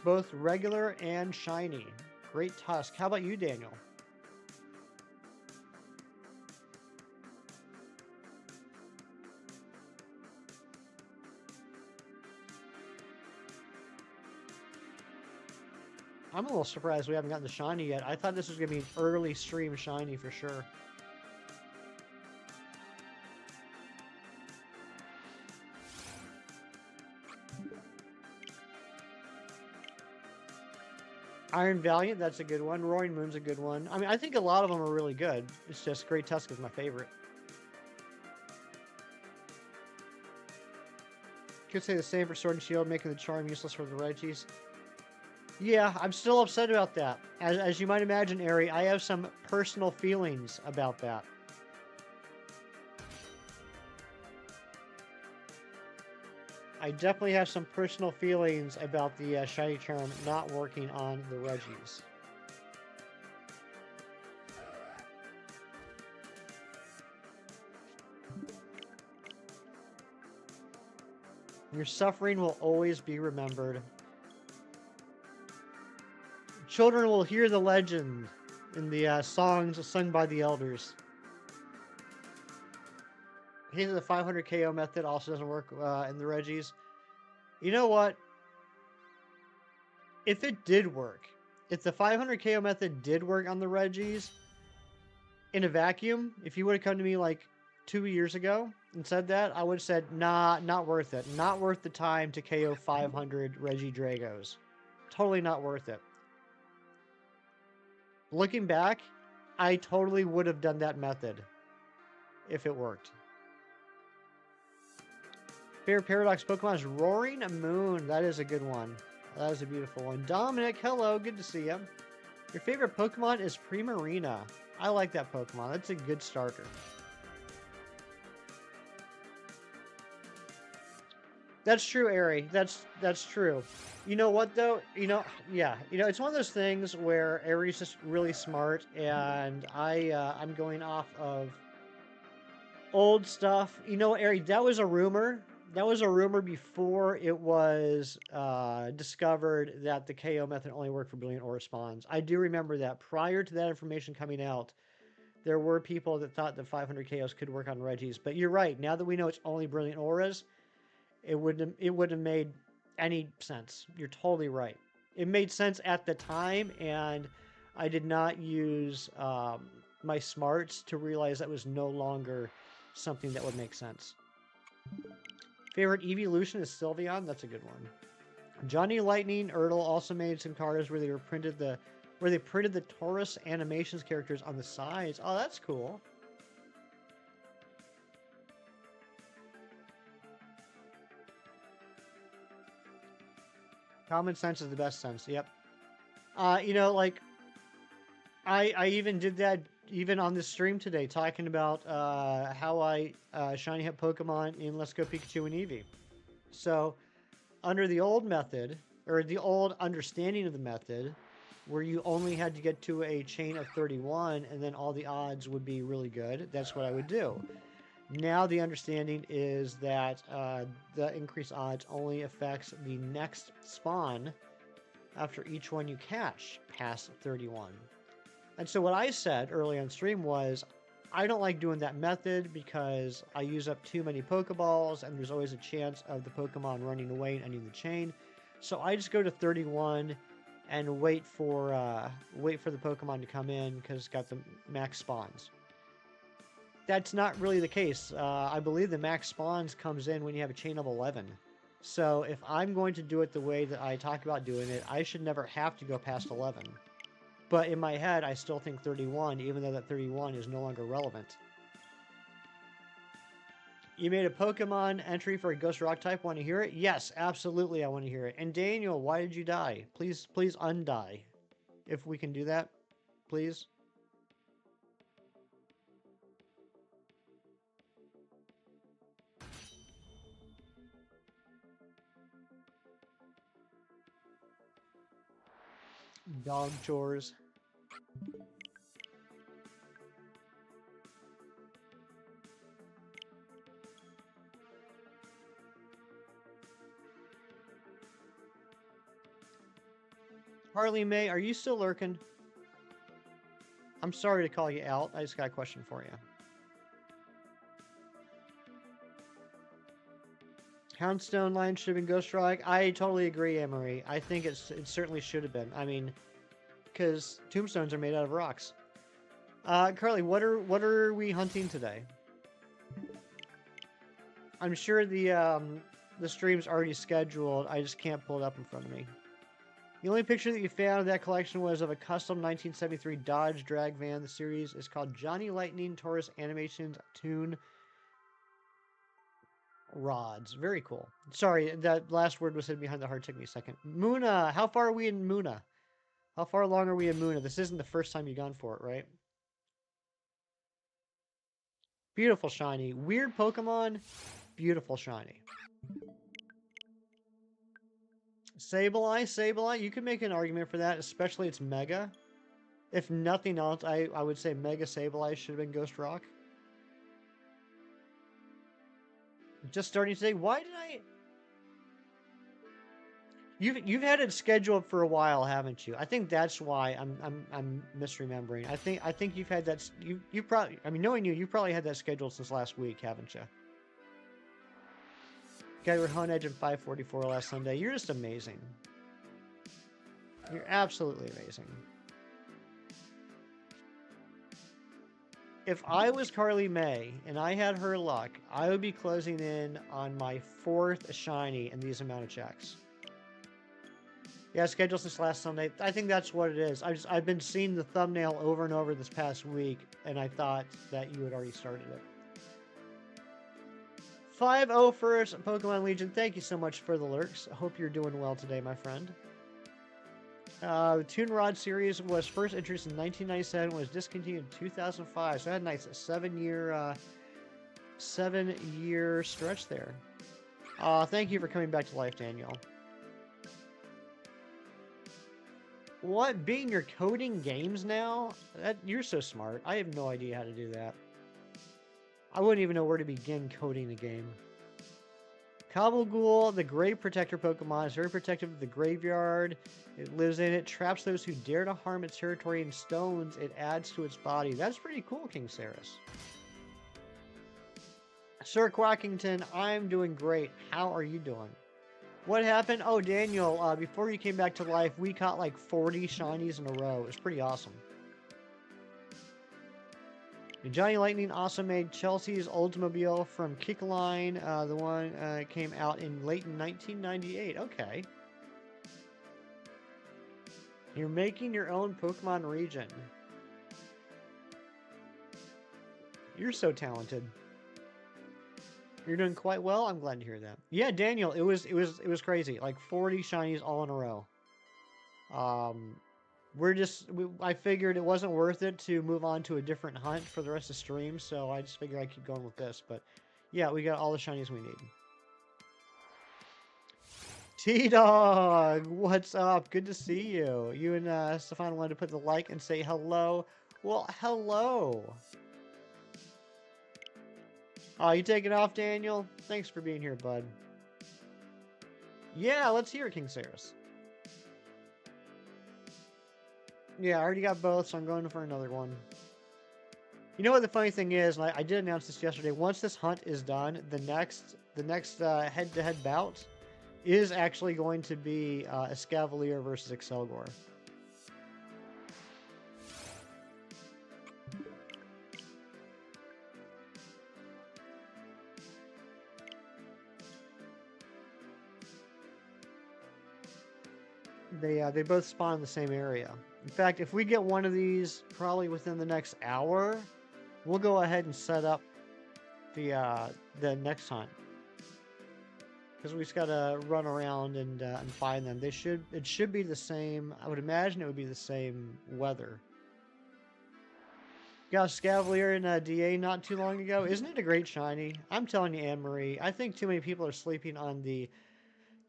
Both regular and shiny. Great Tusk. How about you, Daniel? I'm a little surprised we haven't gotten the shiny yet. I thought this was going to be an early stream shiny for sure. Iron Valiant, that's a good one. Roaring Moon's a good one. I mean, I think a lot of them are really good. It's just Great Tusk is my favorite. Could say the same for Sword and Shield, making the charm useless for the Regis. Yeah, I'm still upset about that. As you might imagine, Ari, I have some personal feelings about that. I definitely have some personal feelings about the Shiny Charm not working on the Regis. Your suffering will always be remembered. Children will hear the legend in the songs sung by the elders. I hate that the 500 KO method also doesn't work in the Regis. You know what? If it did work, if the 500 KO method did work on the Regis, in a vacuum, if you would have come to me like 2 years ago and said that, I would have said, nah, not worth it. Not worth the time to KO 500 Regidragos. Totally not worth it. Looking back, I totally would have done that method if it worked. Favorite Paradox Pokemon is Roaring Moon. That is a good one. That is a beautiful one. Dominic, hello. Good to see you. Your favorite Pokemon is Primarina. I like that Pokemon. That's a good starter. That's true, Ari. That's true. You know what though? Yeah. It's one of those things where Ari's just really smart, and I'm going off of old stuff. You know, Ari, that was a rumor. That was a rumor before it was discovered that the KO method only worked for Brilliant Aura spawns. I do remember that. Prior to that information coming out, there were people that thought that 500 KOs could work on Regis. But you're right. Now that we know it's only Brilliant Auras, it wouldn't have made any sense. You're totally right. It made sense at the time, and I did not use my smarts to realize that was no longer something that would make sense. Favorite evolution is Sylveon. That's a good one. Johnny Lightning Ertl also made some cards where they printed the Taurus animations characters on the sides. Oh, that's cool. Common sense is the best sense. Yep. Like I even did that even on this stream today, talking about how I shiny hit Pokemon in Let's Go Pikachu and Eevee. So, under the old method, or the old understanding of the method, where you only had to get to a chain of 31 and then all the odds would be really good, that's what I would do. Now the understanding is that the increased odds only affects the next spawn after each one you catch past 31. And so what I said early on stream was, I don't like doing that method because I use up too many Pokeballs and there's always a chance of the Pokemon running away and ending the chain. So I just go to 31 and wait for the Pokemon to come in because it's got the max spawns. That's not really the case. I believe the max spawns comes in when you have a chain of 11. So if I'm going to do it the way that I talk about doing it, I should never have to go past 11. But in my head, I still think 31, even though that 31 is no longer relevant. You made a Pokemon entry for a Ghost Rock type. Want to hear it? Yes, absolutely. I want to hear it. And Daniel, why did you die? Please, please undie. If we can do that, please. Dog chores. Harley May, are you still lurking? I'm sorry to call you out. I just got a question for you. Houndstone line should have been Ghost Rock. I totally agree, Anne-Marie. I think it certainly should have been. I mean, because tombstones are made out of rocks. Carly, what are we hunting today? I'm sure the stream's already scheduled. I just can't pull it up in front of me. The only picture that you found of that collection was of a custom 1973 Dodge drag van. The series is called Johnny Lightning Taurus Animations Toon Rods. Very cool. Sorry, that last word was hidden behind the heart. Took me a second. Muna, how far are we in Muna? How far along are we in Muna? This isn't the first time you've gone for it, right? Beautiful shiny. Weird Pokemon. Beautiful shiny. Sableye. You could make an argument for that, especially it's Mega. If nothing else, I would say Mega Sableye should have been Ghost Rock. Just starting today. Why did I? You've had it scheduled for a while, haven't you? I think that's why I'm misremembering. I think you've had that. You probably. I mean, knowing you probably had that scheduled since last week, haven't you? Got your Hone Edge in 544 last Sunday. You're just amazing. You're absolutely amazing. If I was Carly May and I had her luck, I would be closing in on my 4th shiny in these amount of checks. Yeah, scheduled since last Sunday. I think that's what it is. I've been seeing the thumbnail over and over this past week, and I thought that you had already started it. 5-0 first, Pokemon Legion. Thank you so much for the lurks. I hope you're doing well today, my friend. The Toon Rod series was first introduced in 1997, was discontinued in 2005. So I had a nice 7-year stretch there. Thank you for coming back to life, Daniel. What? Being you're coding games now? You're so smart. I have no idea how to do that. I wouldn't even know where to begin coding a game. Cobbleghoul, the Grave Protector Pokemon, is very protective of the graveyard. It lives in it, traps those who dare to harm its territory, and stones it adds to its body. That's pretty cool, King Saris. Sir Quackington, I'm doing great. How are you doing? What happened? Oh, Daniel, before you came back to life, we caught like 40 shinies in a row. It was pretty awesome. Johnny Lightning also made Chelsea's Oldsmobile from Kickline. The one came out in late 1998. Okay. You're making your own Pokemon region. You're so talented. You're doing quite well. I'm glad to hear that. Yeah, Daniel, it was crazy. Like 40 shinies all in a row. I figured it wasn't worth it to move on to a different hunt for the rest of the stream, so I just figured I'd keep going with this. But yeah, we got all the shinies we need. T-Dog, what's up? Good to see you. You and Stefan wanted to put the like and say hello. Well, hello. Oh, you taking off, Daniel? Thanks for being here, bud. Yeah, let's hear it, King Saris. Yeah, I already got both, so I'm going for another one. You know what the funny thing is, and I did announce this yesterday, once this hunt is done, the next head-to-head bout is actually going to be Escavalier versus Excelgor. They both spawn in the same area. In fact, if we get one of these probably within the next hour, we'll go ahead and set up the next hunt. Because we just gotta run around and find them. It should be the same. I would imagine it would be the same weather. Got a Scavalier in DA not too long ago. Isn't it a great shiny? I'm telling you, Anne Marie. I think too many people are sleeping on the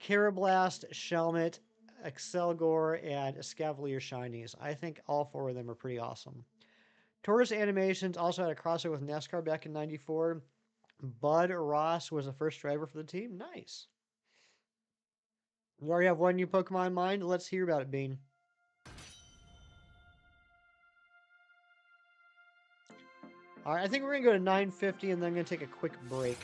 Karrablast, Shelmet, Excelgor, and Scavalier shinies. I think all four of them are pretty awesome. Taurus Animations also had a crossover with NASCAR back in '94. Bud Ross was the first driver for the team. Nice. We already have one new Pokemon in mind. Let's hear about it, Bean. Alright, I think we're going to go to 950 and then I'm going to take a quick break.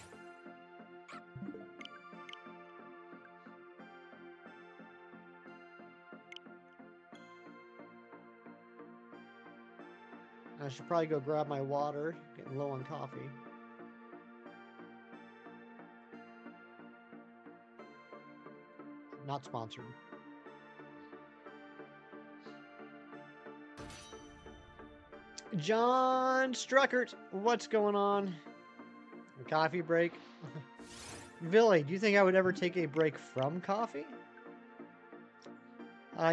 I should probably go grab my water. Getting low on coffee. Not sponsored. John Struckert, what's going on? A coffee break? Billy, do you think I would ever take a break from coffee?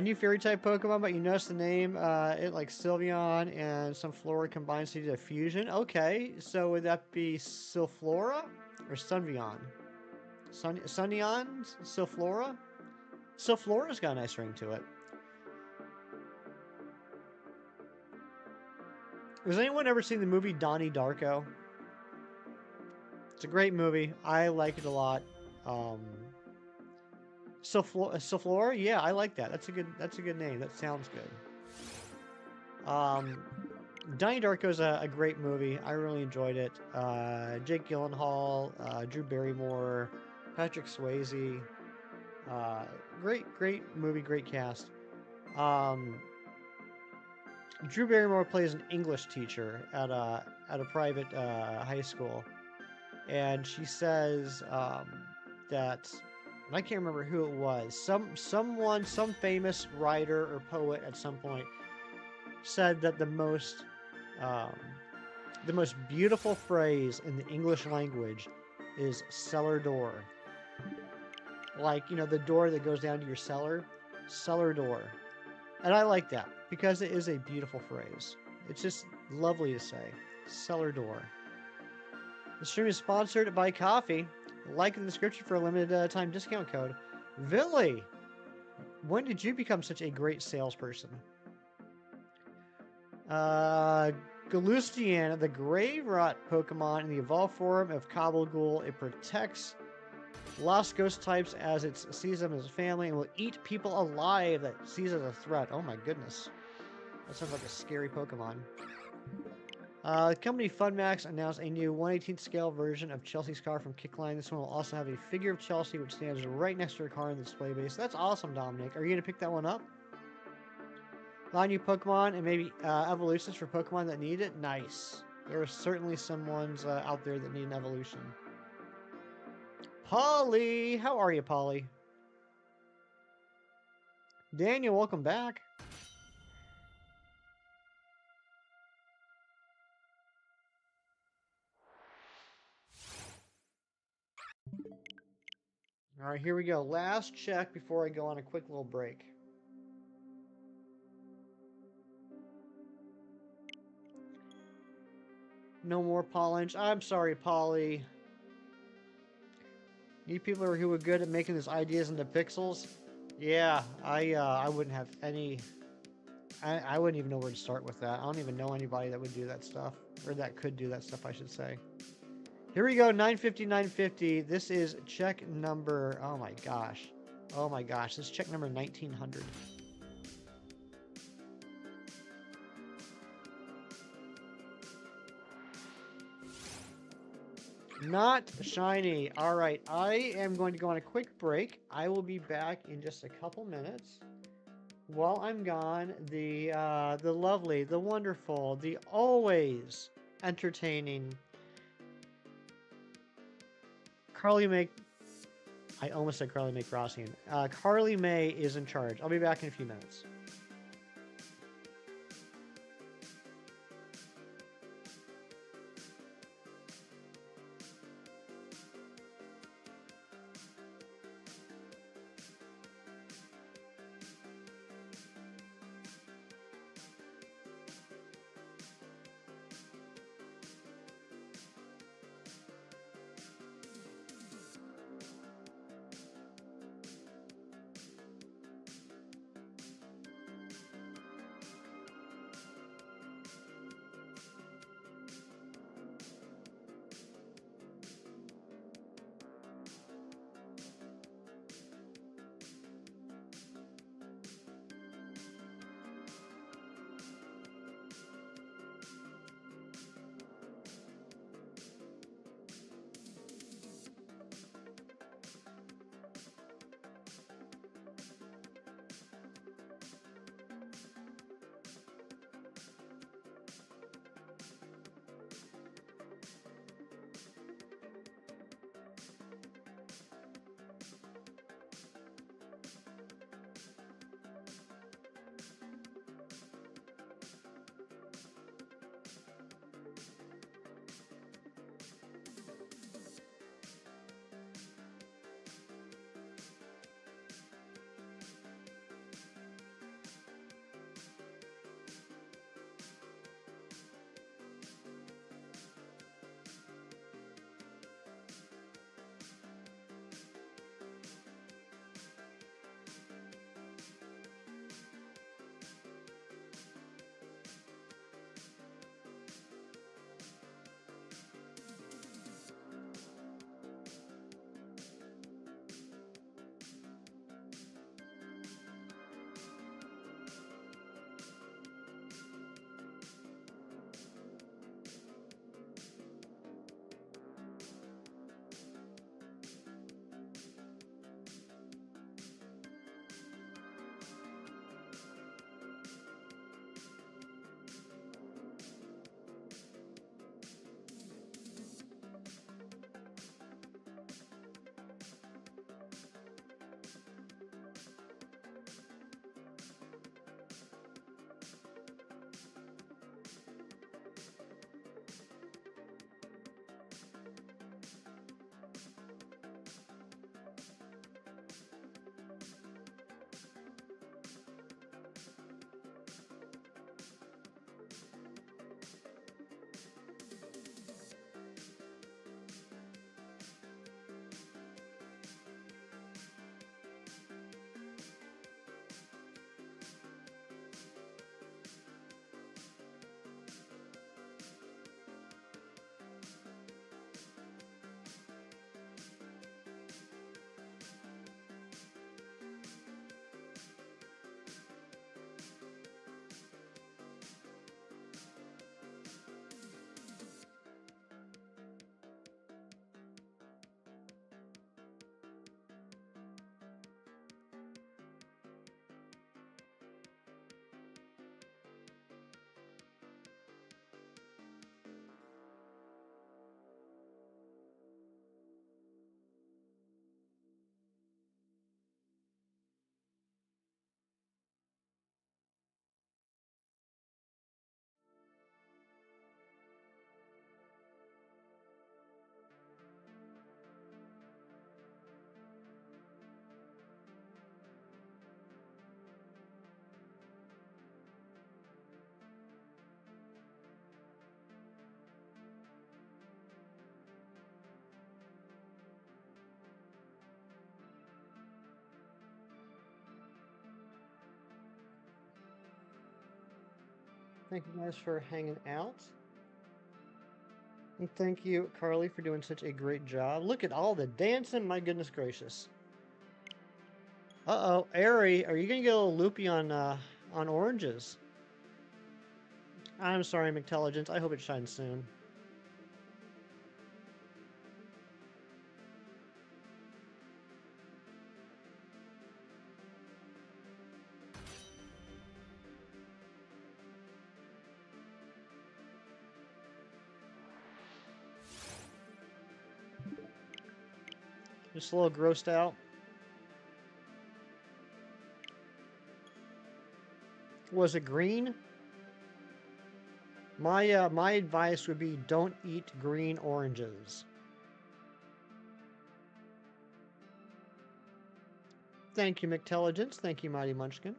New fairy type Pokemon, but you notice the name, it like Sylveon and some Flora combined to do a fusion. Okay, so would that be Sylflora or Sunveon? Sunneon? Sylflora? Sylflora's got a nice ring to it. Has anyone ever seen the movie Donnie Darko? It's a great movie. I like it a lot. Sylflora? Yeah, I like that. That's a good name. That sounds good. Donnie Darko is a great movie. I really enjoyed it. Jake Gyllenhaal, Drew Barrymore, Patrick Swayze. Great movie, great cast. Drew Barrymore plays an English teacher at a private high school, and she says that, and I can't remember who it was. Some famous writer or poet at some point said that the most beautiful phrase in the English language is cellar door. Like, you know, the door that goes down to your cellar door. And I like that because it is a beautiful phrase. It's just lovely to say. Cellar door. The stream is sponsored by coffee. Like in the description for a limited time discount code. Villy, when did you become such a great salesperson? Galustian, the Grave Rot Pokemon in the evolved form of Cobble-Ghoul. It protects lost ghost types as it sees them as a family and will eat people alive that sees as a threat. Oh my goodness. That sounds like a scary Pokemon. Company Funmax announced a new 1/18th scale version of Chelsea's car from Kickline. This one will also have a figure of Chelsea which stands right next to her car in the display base. That's awesome, Dominic. Are you going to pick that one up? A lot of new Pokemon and maybe evolutions for Pokemon that need it? Nice. There are certainly some ones out there that need an evolution. Polly! How are you, Polly? Daniel, welcome back. Alright, here we go. Last check before I go on a quick little break. No more Pollen. I'm sorry, Polly. You people who are good at making these ideas into pixels? Yeah, I wouldn't have any... I wouldn't even know where to start with that. I don't even know anybody that would do that stuff. Or that could do that stuff, I should say. Here we go, 950, 950. This is check number... Oh my gosh. Oh my gosh, this is check number 1900. Not shiny. All right, I am going to go on a quick break. I will be back in just a couple minutes. While I'm gone, the lovely, the wonderful, the always entertaining Carly I almost said Carly Mae Crossing. Carly Mae is in charge. I'll be back in a few minutes. Thank you guys for hanging out. And thank you, Carly, for doing such a great job. Look at all the dancing. My goodness gracious. Uh-oh. Ari, are you going to get a little loopy on oranges? I'm sorry, McTelligence. I hope it shines soon. Just a little grossed out. Was it green? My advice would be don't eat green oranges. Thank you, McTelligence. Thank you, Mighty Munchkin.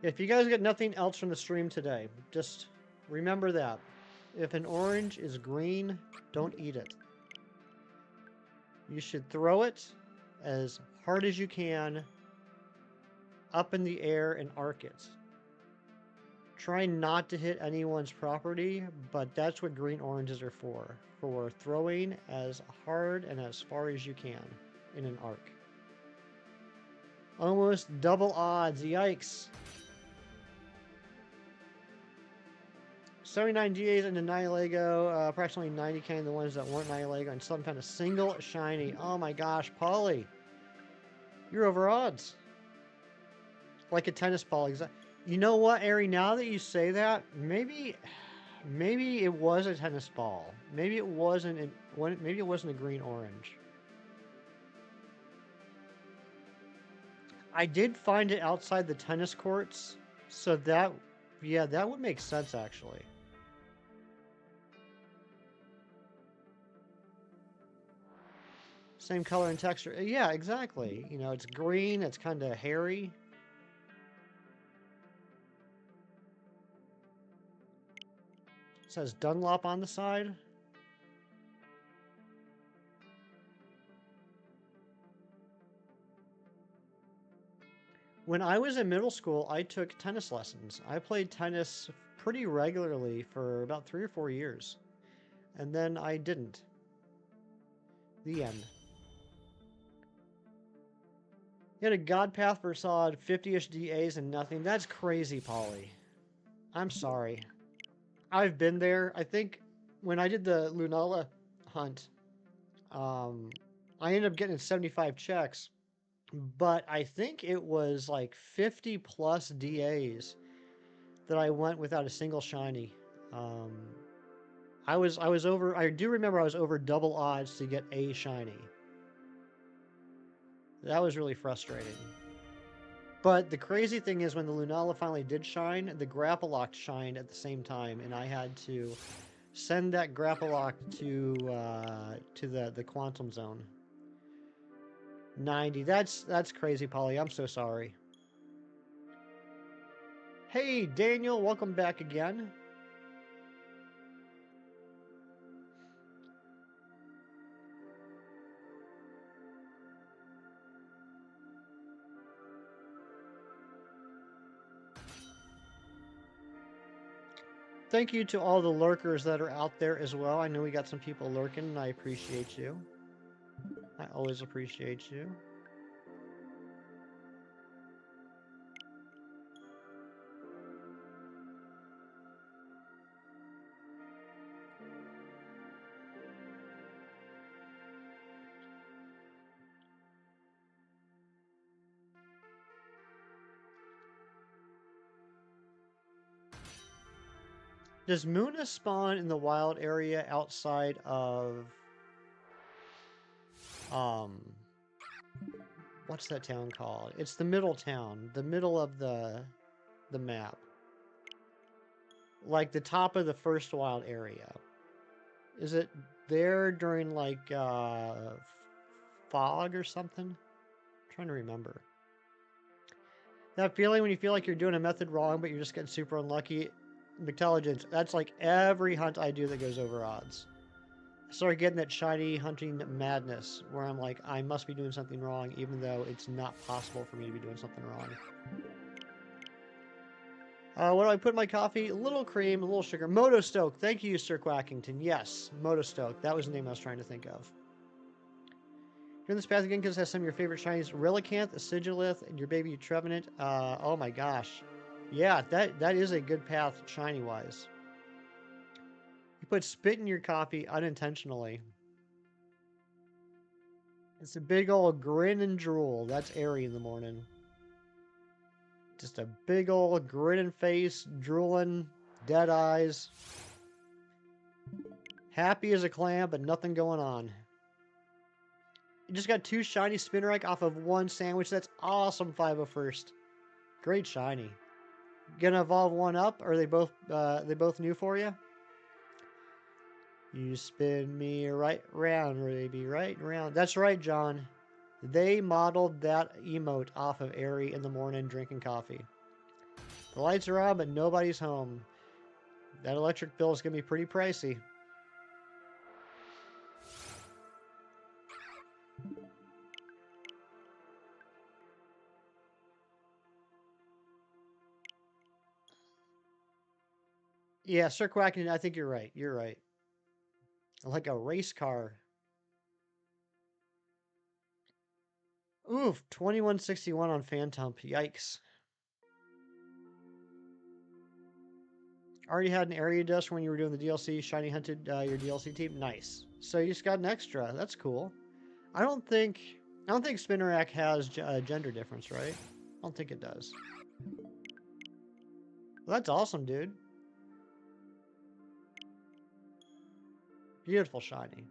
If you guys get nothing else from the stream today, just remember that. If an orange is green, don't eat it. You should throw it as hard as you can up in the air and arc it. Try not to hit anyone's property, but that's what green oranges are for throwing as hard and as far as you can in an arc. Almost double odds, yikes. 79 GAs into Nihilego, approximately 90k in the ones that weren't Nihilego, and some kind of single shiny. Oh my gosh, Polly. You're over odds. Like a tennis ball. You know what, Ari, now that you say that, maybe it was a tennis ball. Maybe it wasn't a green orange. I did find it outside the tennis courts, so that would make sense actually. Same color and texture. Yeah, exactly. You know, it's green, it's kind of hairy. It says Dunlop on the side. When I was in middle school, I took tennis lessons. I played tennis pretty regularly for about 3 or 4 years. And then I didn't. The end. You had a Godpath Versad, 50-ish DAs and nothing. That's crazy, Polly. I'm sorry. I've been there. I think when I did the Lunala hunt, I ended up getting 75 checks. But I think it was like 50 plus DAs that I went without a single shiny. I do remember I was over double odds to get a shiny. That was really frustrating. But the crazy thing is when the Lunala finally did shine, the Grappalock shined at the same time, and I had to send that Grappalock to the Quantum Zone. 90. That's crazy, Polly. I'm so sorry. Hey, Daniel, welcome back again. Thank you to all the lurkers that are out there as well. I know we got some people lurking, and I appreciate you. I always appreciate you. Does Muna spawn in the wild area outside of what's that town called? It's the middle town, the middle of the map. Like the top of the first wild area. Is it there during like fog or something? I'm trying to remember. That feeling when you feel like you're doing a method wrong, but you're just getting super unlucky. Intelligence. That's like every hunt I do that goes over odds. I started getting that shiny hunting madness where I'm like, I must be doing something wrong, even though it's not possible for me to be doing something wrong. What do I put in my coffee? A little cream, a little sugar. Moto Stoke. Thank you, Sir Quackington. Yes, Moto Stoke. That was the name I was trying to think of. You're in this path again because it has some of your favorite shinies. Relicanth, Sigilith, and your baby Trevenant. Oh my gosh. Yeah, that is a good path shiny-wise. You put spit in your coffee unintentionally. It's a big old grin and drool. That's Airy in the morning. Just a big old grinning face, drooling, dead eyes. Happy as a clam, but nothing going on. You just got 2 shiny Spinarak off of 1 sandwich. That's awesome, 501st. Great shiny. Gonna evolve one up? Or are they both new for you? You spin me right round, baby, right round. That's right, John. They modeled that emote off of Airy in the morning drinking coffee. The lights are on, but nobody's home. That electric bill is gonna be pretty pricey. Yeah, Sir Quacken, I think you're right. You're right. Like a race car. Oof, 2161 on Phantom. Yikes. Already had an area dust when you were doing the DLC. Shiny hunted your DLC team. Nice. So you just got an extra. That's cool. I don't think Spinarak has a gender difference, right? I don't think it does. Well, that's awesome, dude. Beautiful shiny.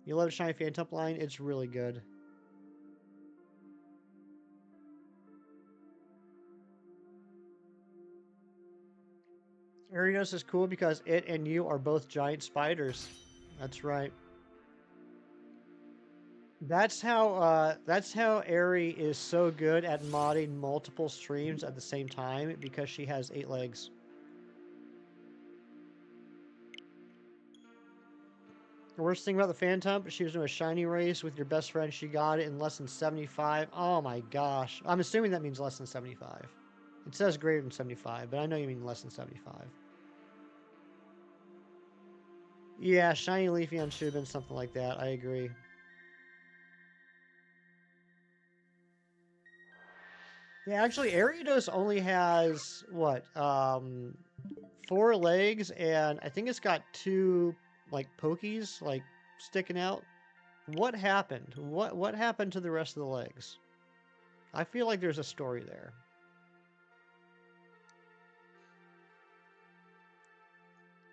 You love Shiny Phantom line? It's really good. Arios is cool because it and you are both giant spiders. That's right. That's how Ari is so good at modding multiple streams at the same time because she has 8 legs. The worst thing about the Phantom, she was doing a shiny race with your best friend. She got it in less than 75. Oh my gosh. I'm assuming that means less than 75. It says greater than 75, but I know you mean less than 75. Yeah, shiny Leafeon should have been something like that. I agree. Yeah, actually, Ariados only has, what, 4 legs, and I think it's got 2, like, pokies, like, sticking out. What happened? What happened to the rest of the legs? I feel like there's a story there.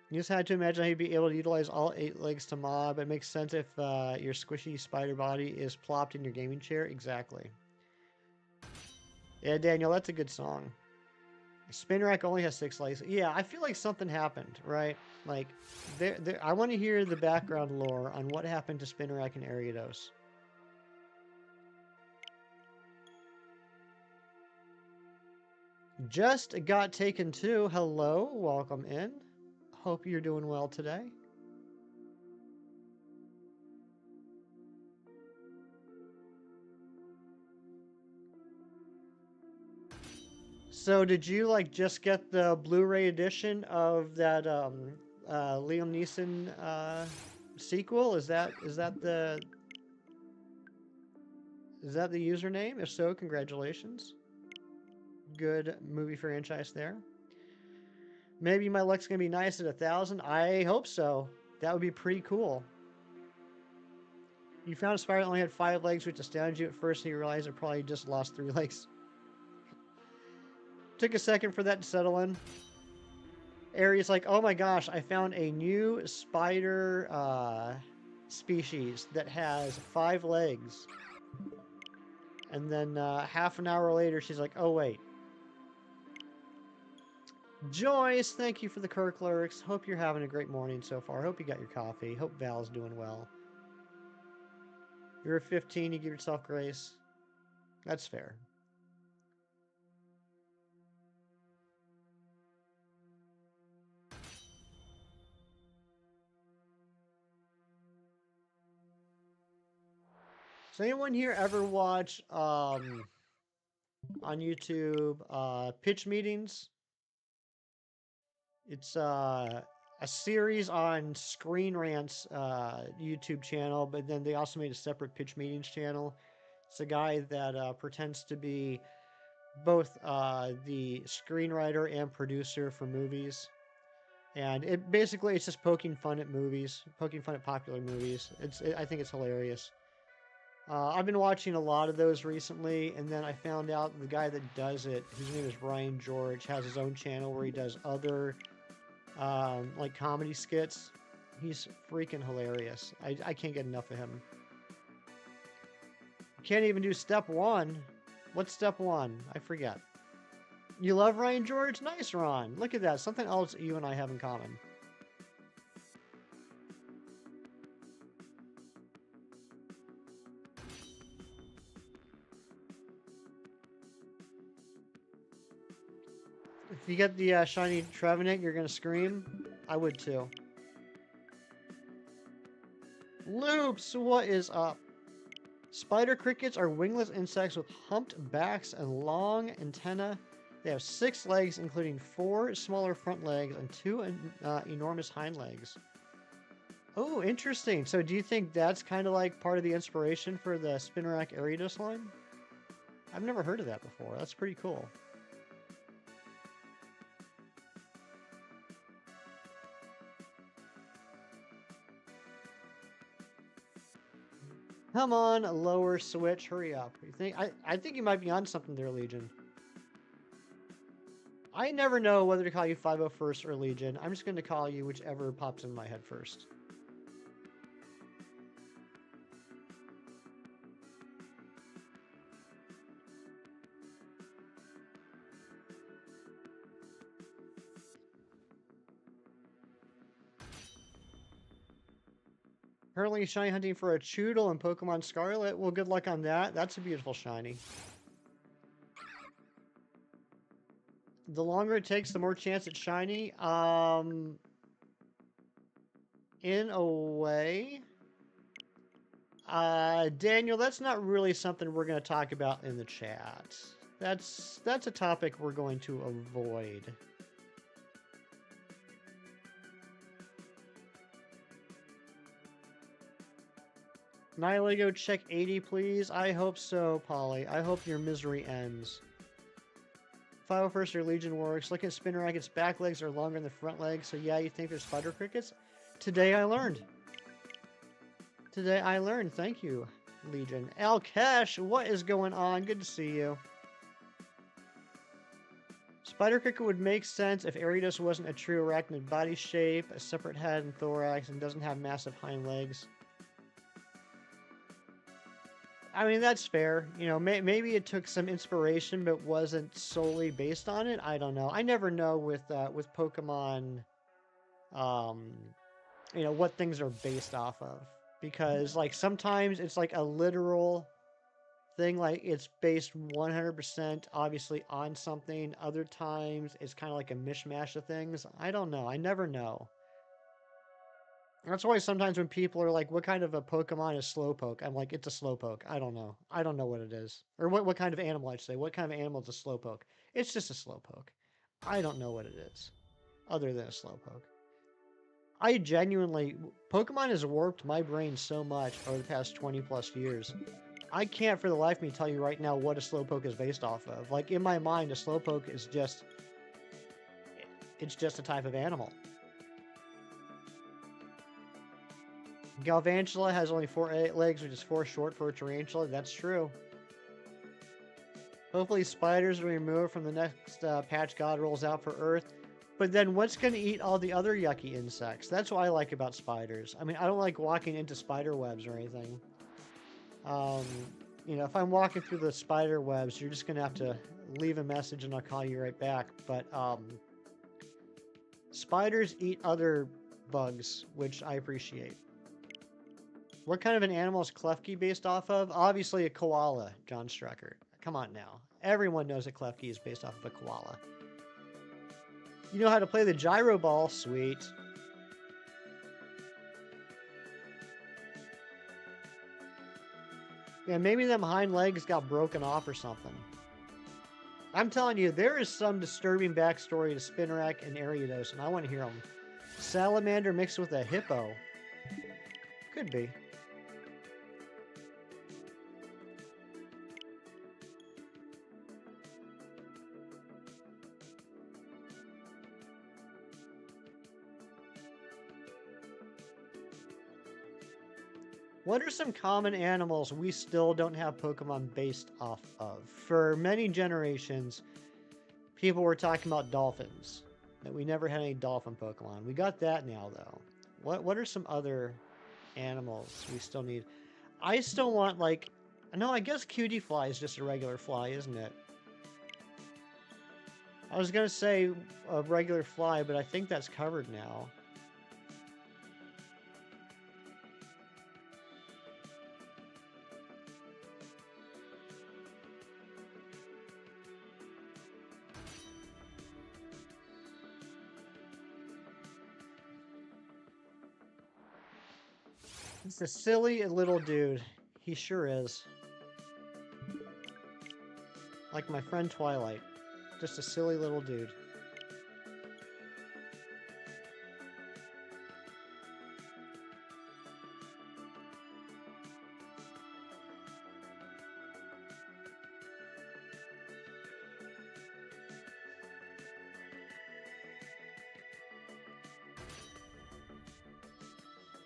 You just had to imagine how you'd be able to utilize all 8 legs to mob. It makes sense if your squishy spider body is plopped in your gaming chair. Exactly. Yeah, Daniel, that's a good song. Spinarak only has 6 legs. Yeah, I feel like something happened, right? Like, I want to hear the background lore on what happened to Spinarak and Ariados. Just got taken too. Hello, welcome in. Hope you're doing well today. So, did you like just get the Blu-ray edition of that Liam Neeson sequel? Is that the username? If so, congratulations. Good movie franchise there. Maybe my luck's gonna be nice at 1,000. I hope so. That would be pretty cool. You found a spider that only had 5 legs, which astounded you at first, and you realized it probably just lost 3 legs. Took a second for that to settle in. Aries like, oh my gosh, I found a new spider species that has 5 legs. And then half an hour later, she's like, oh wait. Joyce, thank you for the Kirk lyrics. Hope you're having a great morning so far. Hope you got your coffee. Hope Val's doing well. You're 15, you give yourself grace. That's fair. Does anyone here ever watch on YouTube pitch meetings? It's a series on Screen Rant's YouTube channel, but then they also made a separate pitch meetings channel. It's a guy that pretends to be both the screenwriter and producer for movies. And it's just poking fun at movies, poking fun at popular movies. I think it's hilarious. I've been watching a lot of those recently, and then I found out the guy that does it, whose name is Ryan George, has his own channel where he does other like comedy skits. He's freaking hilarious. I can't get enough of him. Can't even do step one. What's step one? I forget. You love Ryan George? Nice, Ron. Look at that. Something else you and I have in common. If you get the shiny Trevenant, you're going to scream. I would too. Loops, what is up? Spider crickets are wingless insects with humped backs and long antennae. They have 6 legs, including 4 smaller front legs and 2 enormous hind legs. Oh, interesting. So do you think that's kind of like part of the inspiration for the Spinnerack Ariados line? I've never heard of that before. That's pretty cool. Come on, lower switch. Hurry up. You think I think you might be on something there, Legion. I never know whether to call you 501st or Legion. I'm just going to call you whichever pops in my head first. Currently shiny hunting for a Choodle in Pokemon Scarlet. Well, good luck on that. That's a beautiful shiny. The longer it takes, the more chance it's shiny. In a way. Daniel, that's not really something we're going to talk about in the chat. That's a topic we're going to avoid. Nihilego, check 80, please. I hope so, Polly. I hope your misery ends. 501st or Legion works. Look at Spinnerack. Its back legs are longer than the front legs. So yeah, you think there's spider crickets? Today I learned. Today I learned. Thank you, Legion. Alkesh, what is going on? Good to see you. Spider cricket would make sense if Ariados wasn't a true arachnid body shape, a separate head and thorax, and doesn't have massive hind legs. I mean, that's fair. You know, maybe it took some inspiration, but wasn't solely based on it. I don't know. I never know with Pokemon, you know, what things are based off of. Because, like, sometimes it's like a literal thing, like it's based 100% obviously on something. Other times it's kind of like a mishmash of things. I don't know. I never know. That's why sometimes when people are like, what kind of a Pokemon is Slowpoke? I'm like, it's a Slowpoke. I don't know. I don't know what it is. Or what kind of animal, I'd say. What kind of animal is a Slowpoke? It's just a Slowpoke. I don't know what it is. Other than a Slowpoke. I genuinely... Pokemon has warped my brain so much over the past 20 plus years. I can't for the life of me tell you right now what a Slowpoke is based off of. Like, in my mind, a Slowpoke is just... It's just a type of animal. Galvantula has only 4 legs, which is 4 short for a tarantula. That's true. Hopefully spiders will be removed from the next patch God rolls out for Earth. But then what's going to eat all the other yucky insects? That's what I like about spiders. I mean, I don't like walking into spider webs or anything. You know, if I'm walking through the spider webs, you're just going to have to leave a message and I'll call you right back. But spiders eat other bugs, which I appreciate. What kind of an animal is Klefki based off of? Obviously a koala, John Strucker. Come on now. Everyone knows that Klefki is based off of a koala. You know how to play the gyro ball. Sweet. Yeah, maybe them hind legs got broken off or something. I'm telling you, there is some disturbing backstory to Spinnerack and Ariados, and I want to hear them. Salamander mixed with a hippo. Could be. What are some common animals we still don't have Pokemon based off of? For many generations, people were talking about dolphins. That we never had any dolphin Pokemon. We got that now, though. What are some other animals we still need? I still want, like... No, I guess Cutie Fly is just a regular fly, isn't it? I was going to say a regular fly, but I think that's covered now. He's a silly little dude. He sure is. Like my friend Twilight. Just a silly little dude.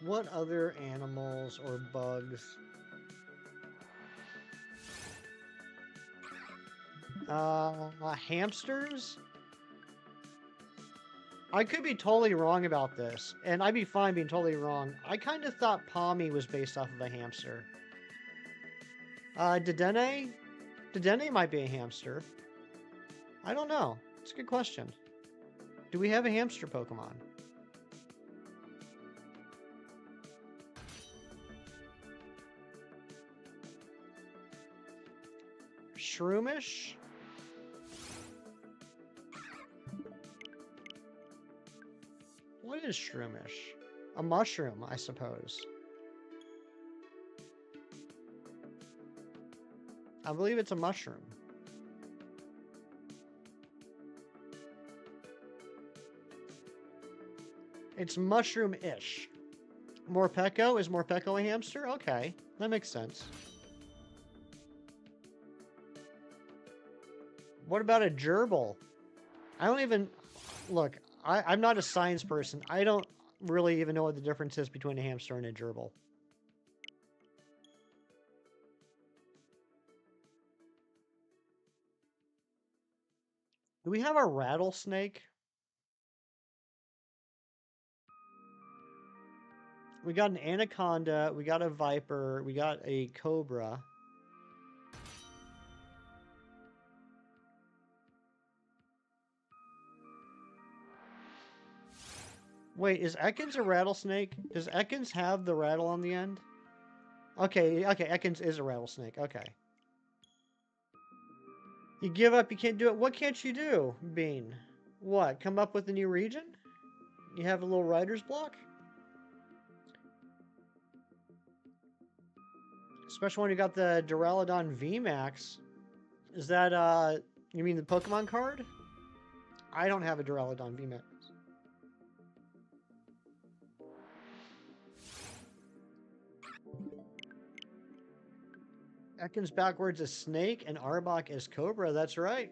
What other animals or bugs? Hamsters? I could be totally wrong about this, and I'd be fine being totally wrong. I kind of thought Pommy was based off of a hamster. Dedenne? Dedenne might be a hamster. I don't know. It's a good question. Do we have a hamster Pokemon? Shroomish? What is Shroomish? A mushroom, I suppose. I believe it's a mushroom. It's mushroom-ish. Morpeko? Is Morpeko a hamster? Okay, that makes sense. What about a gerbil? I don't even... Look, I'm not a science person. I don't really even know what the difference is between a hamster and a gerbil. Do we have a rattlesnake? We got an anaconda, we got a viper, we got a cobra. Wait, is Ekans a rattlesnake? Does Ekans have the rattle on the end? Okay, Ekans is a rattlesnake, okay. You give up, you can't do it. What can't you do, Bean? What, come up with a new region? You have a little writer's block? Especially when you got the Duraludon VMAX. Is that, you mean the Pokemon card? I don't have a Duraludon VMAX. Ekans backwards is snake and Arbok is cobra. That's right.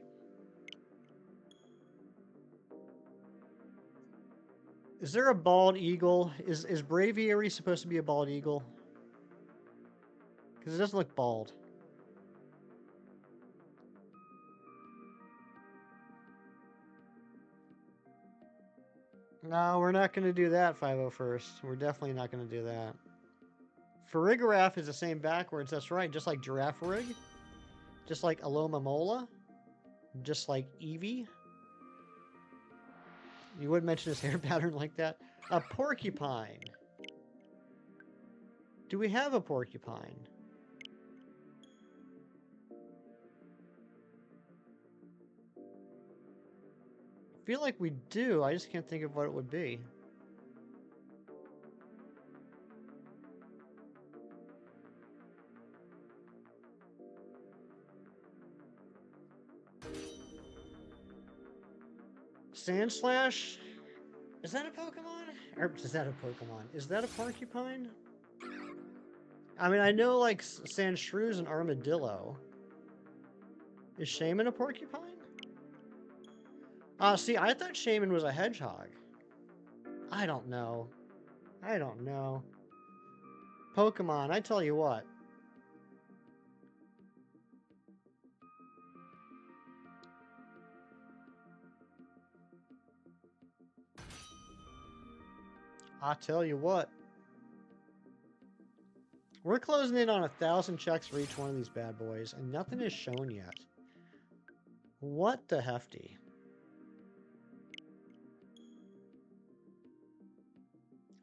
Is there a bald eagle? Is Braviary supposed to be a bald eagle? Because it doesn't look bald. No, we're not going to do that, 501st. We're definitely not going to do that. Farigiraf is the same backwards. That's right. Just like Girafarig. Just like Alomomola. Just like Eevee. You would mention his hair pattern like that. A porcupine. Do we have a porcupine? I feel like we do. I just can't think of what it would be. Sandslash? Is that a Pokemon? Or is that a Pokemon? Is that a porcupine? I mean, I know like Sandshrews and Armadillo. Is Shaman a porcupine? See, I thought Shaman was a hedgehog. I don't know. I don't know. Pokemon, I tell you what. I tell you what. We're closing in on 1,000 checks for each one of these bad boys, and nothing is shown yet. What the hefty?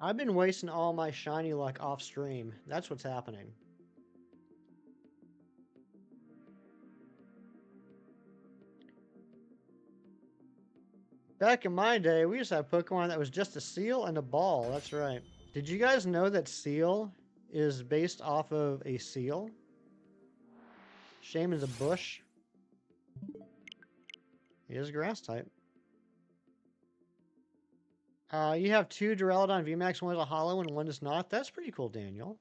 I've been wasting all my shiny luck off stream. That's what's happening. Back in my day, we used to have Pokemon that was just a seal and a ball. That's right. Did you guys know that Seal is based off of a seal? Shaman's a bush. He is a grass type. You have 2 Duraludon VMAX, one is a hollow and one is not. That's pretty cool, Daniel.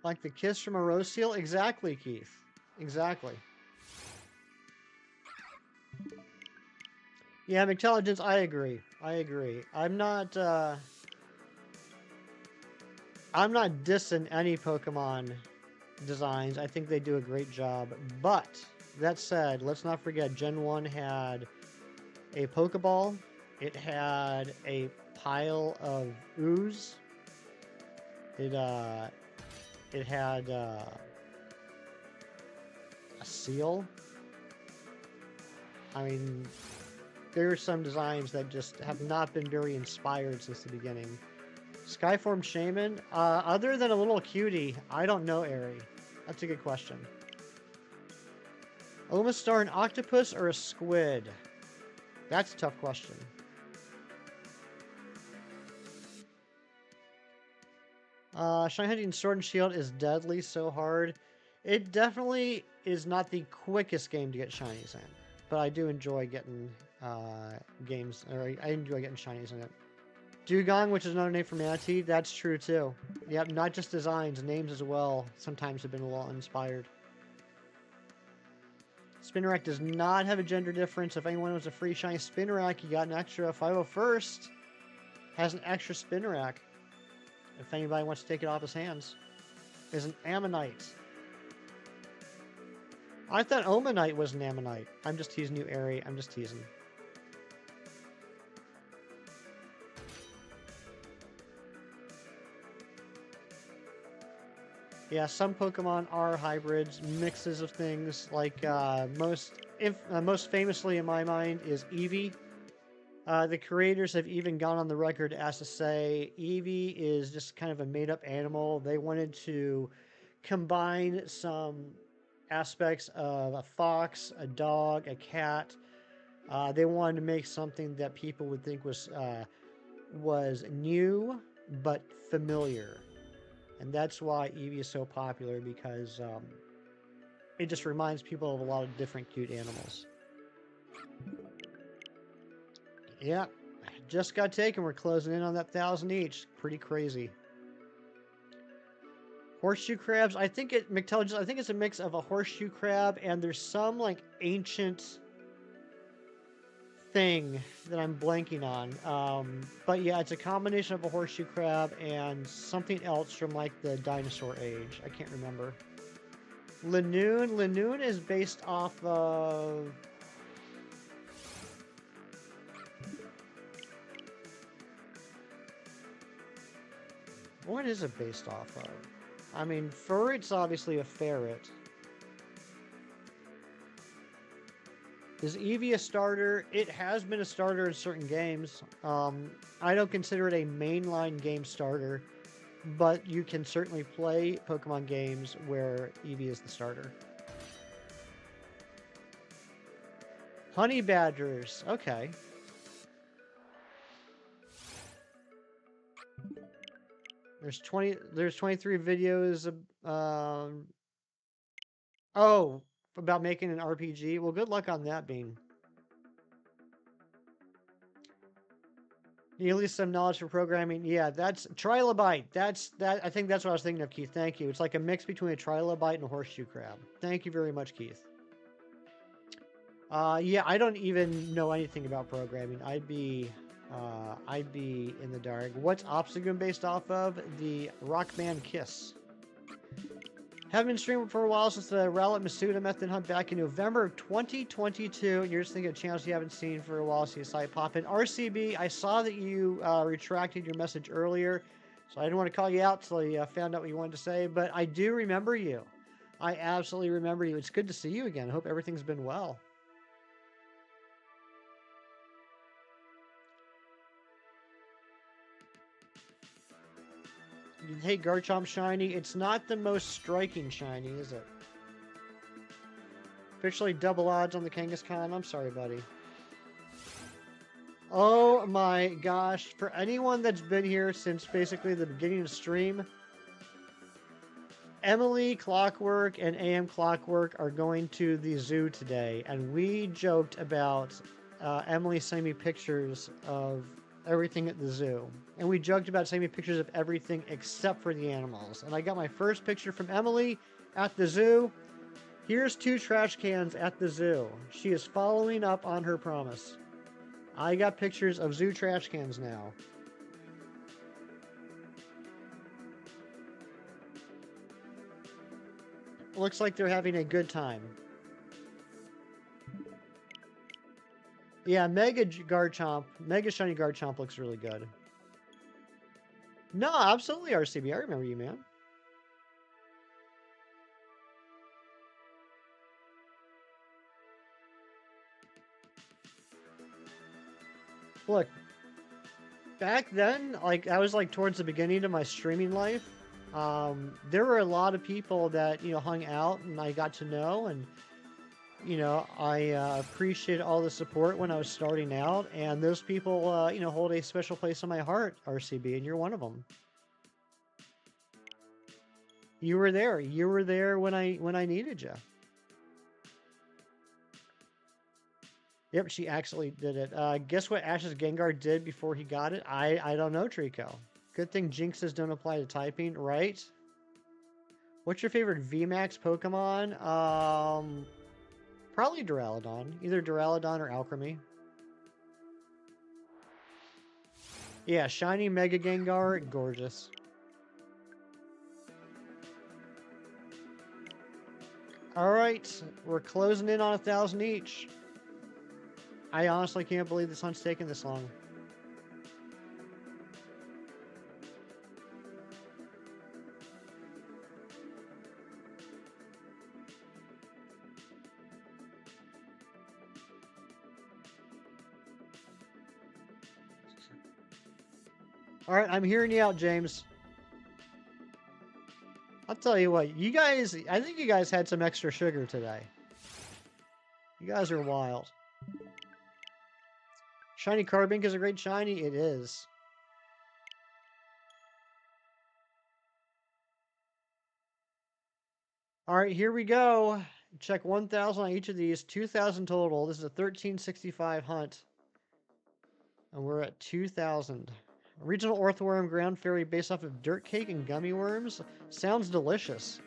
Like the kiss from a rose seal? Exactly, Keith. Exactly. Yeah, intelligence, I agree. I agree. I'm not dissing any Pokemon designs. I think they do a great job. But, that said, let's not forget Gen 1 had a Pokeball. It had a pile of ooze. It had a seal. I mean, there are some designs that just have not been very inspired since the beginning. Skyform Shaman? Other than a little cutie, I don't know, Airy. That's a good question. Omastar, an octopus or a squid? That's a tough question. Shiny Hunting Sword and Shield is deadly so hard. It definitely is not the quickest game to get shinies in, but I do enjoy getting games, or I enjoy getting shinies in it. Dugong, which is another name for Manatee, that's true too. Yep, not just designs, names as well sometimes have been a little inspired. Spinarak does not have a gender difference. If anyone wants a free shiny Spinarak, you got an extra. 501st has an extra Spinarak. If anybody wants to take it off his hands. Is an Ammonite. I thought Omanite was an Ammonite. I'm just teasing you, Airy. I'm just teasing. Yeah, some Pokemon are hybrids, mixes of things. Like most famously in my mind is Eevee. The creators have even gone on the record as to say Eevee is just kind of a made-up animal. They wanted to combine some aspects of a fox, a dog, a cat. They wanted to make something that people would think was new but familiar. And that's why Eevee is so popular, because it just reminds people of a lot of different cute animals. Yeah, just got taken. We're closing in on that 1,000 each. Pretty crazy. Horseshoe crabs. I think it's a mix of a horseshoe crab and there's some like ancient thing that I'm blanking on. But yeah, it's a combination of a horseshoe crab and something else from like the dinosaur age. I can't remember. Lanoon. Lanoon is based off of... What is it based off of? I mean, ferret's obviously a ferret. Is Eevee a starter? It has been a starter in certain games. I don't consider it a mainline game starter, but you can certainly play Pokemon games where Eevee is the starter. Honey badgers. Okay. There's 23 videos. Oh, about making an RPG. Well, good luck on that, Bean. You at least some knowledge for programming. Yeah, that's Trilobite. I think that's what I was thinking of, Keith. Thank you. It's like a mix between a Trilobite and a horseshoe crab. Thank you very much, Keith. Yeah, I don't even know anything about programming. I'd be in the dark. What's Obstagoon based off of? The rock band Kiss. Haven't been streaming for a while since the Rowlet Masuda method hunt back in November of 2022. And you're just thinking of channels you haven't seen for a while, so you saw it pop in. RCB, I saw that you retracted your message earlier, so I didn't want to call you out till you found out what you wanted to say, but I do remember you. I absolutely remember you. It's good to see you again. I hope everything's been well. Hey, Garchomp shiny. It's not the most striking shiny, is it? Officially double odds on the Kangaskhan. I'm sorry, buddy. Oh my gosh. For anyone that's been here since basically the beginning of the stream, Emily Clockwork and AM Clockwork are going to the zoo today, and we joked about Emily sending me pictures of everything at the zoo. And we joked about sending me pictures of everything except for the animals. And I got my first picture from Emily at the zoo. Here's 2 trash cans at the zoo. She is following up on her promise. I got pictures of zoo trash cans now. Looks like they're having a good time. Yeah, Mega Garchomp, Mega Shiny Garchomp looks really good. No, absolutely, RCB. I remember you, man. Look, back then, like, I was like towards the beginning of my streaming life. There were a lot of people that, you know, hung out and I got to know, and you know, I appreciated all the support when I was starting out, and those people, you know, hold a special place in my heart, RCB, and you're one of them. You were there. You were there when I needed you. Yep, she actually did it. Guess what Ash's Gengar did before he got it? I don't know, Trico. Good thing Jinxes don't apply to typing, right? What's your favorite VMAX Pokemon? Probably Duraludon. Either Duraludon or Alchemy. Yeah, shiny Mega Gengar, gorgeous. Alright, we're closing in on 1,000 each. I honestly can't believe this hunt's taking this long. Alright, I'm hearing you out, James. I'll tell you what, you guys, I think you guys had some extra sugar today. You guys are wild. Shiny Carbink is a great shiny. It is. Alright, here we go. Check 1,000 on each of these. 2,000 total. This is a 1365 hunt. And we're at 2,000. Regional Orthworm Ground Fairy based off of Dirt Cake and Gummy Worms. Sounds delicious.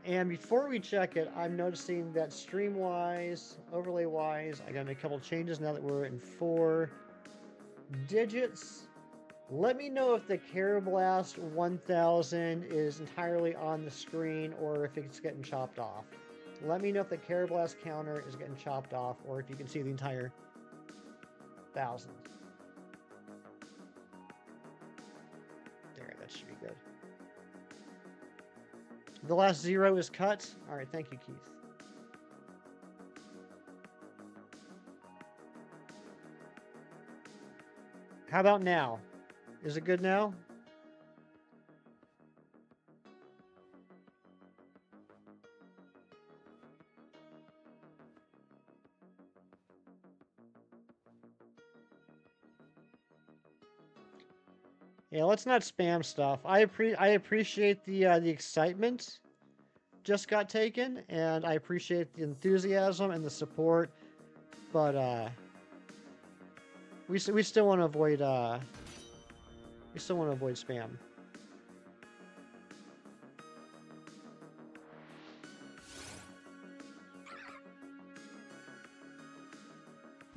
And before we check it, I'm noticing that stream-wise, overlay-wise, I gotta make a couple changes now that we're in 4 digits. Let me know if the Karrablast 1000 is entirely on the screen or if it's getting chopped off. Let me know if the Karrablast counter is getting chopped off or if you can see the entire 1,000. There, that should be good. The last 0 is cut. All right, thank you, Keith. How about now? Is it good now? Yeah, let's not spam stuff. I appreciate the excitement just got taken, and I appreciate the enthusiasm and the support, but we still want to avoid spam.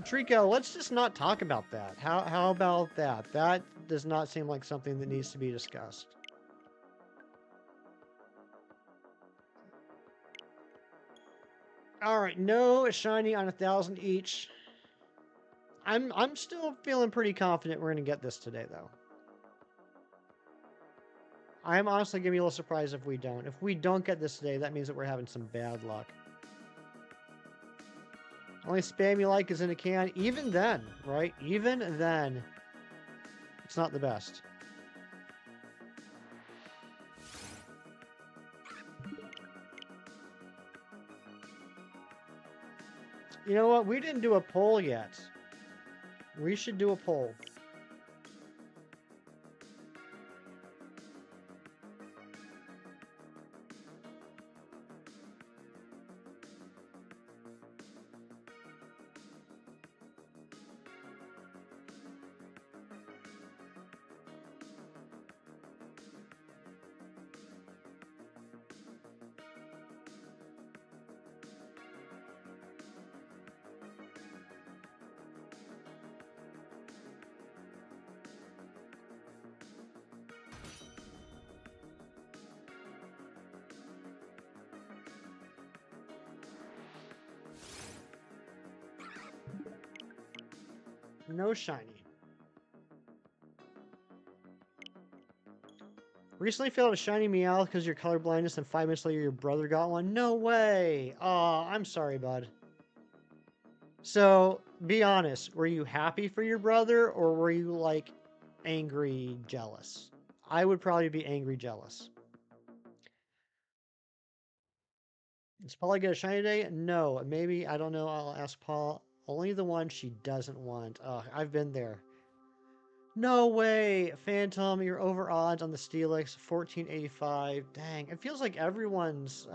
Trico, let's just not talk about that. How about that? That does not seem like something that needs to be discussed. All right, no shiny on 1,000 each. I'm still feeling pretty confident we're gonna get this today, though. I'm honestly gonna be a little surprised if we don't. If we don't get this today, that means that we're having some bad luck. Only spam you like is in a can. Even then, right? Even then, it's not the best. You know what? We didn't do a poll yet. We should do a poll. No shiny. Recently failed a shiny Meowth because of your color blindness, and 5 minutes later your brother got one. No way. Aw, I'm sorry, bud. So, be honest. Were you happy for your brother, or were you, like, angry jealous? I would probably be angry jealous. Does Paula get a shiny today? No. Maybe, I don't know. I'll ask Paul. Only the one she doesn't want. Ugh, I've been there. No way! Phantom, you're over odds on the Steelix, 1485. Dang, it feels like everyone's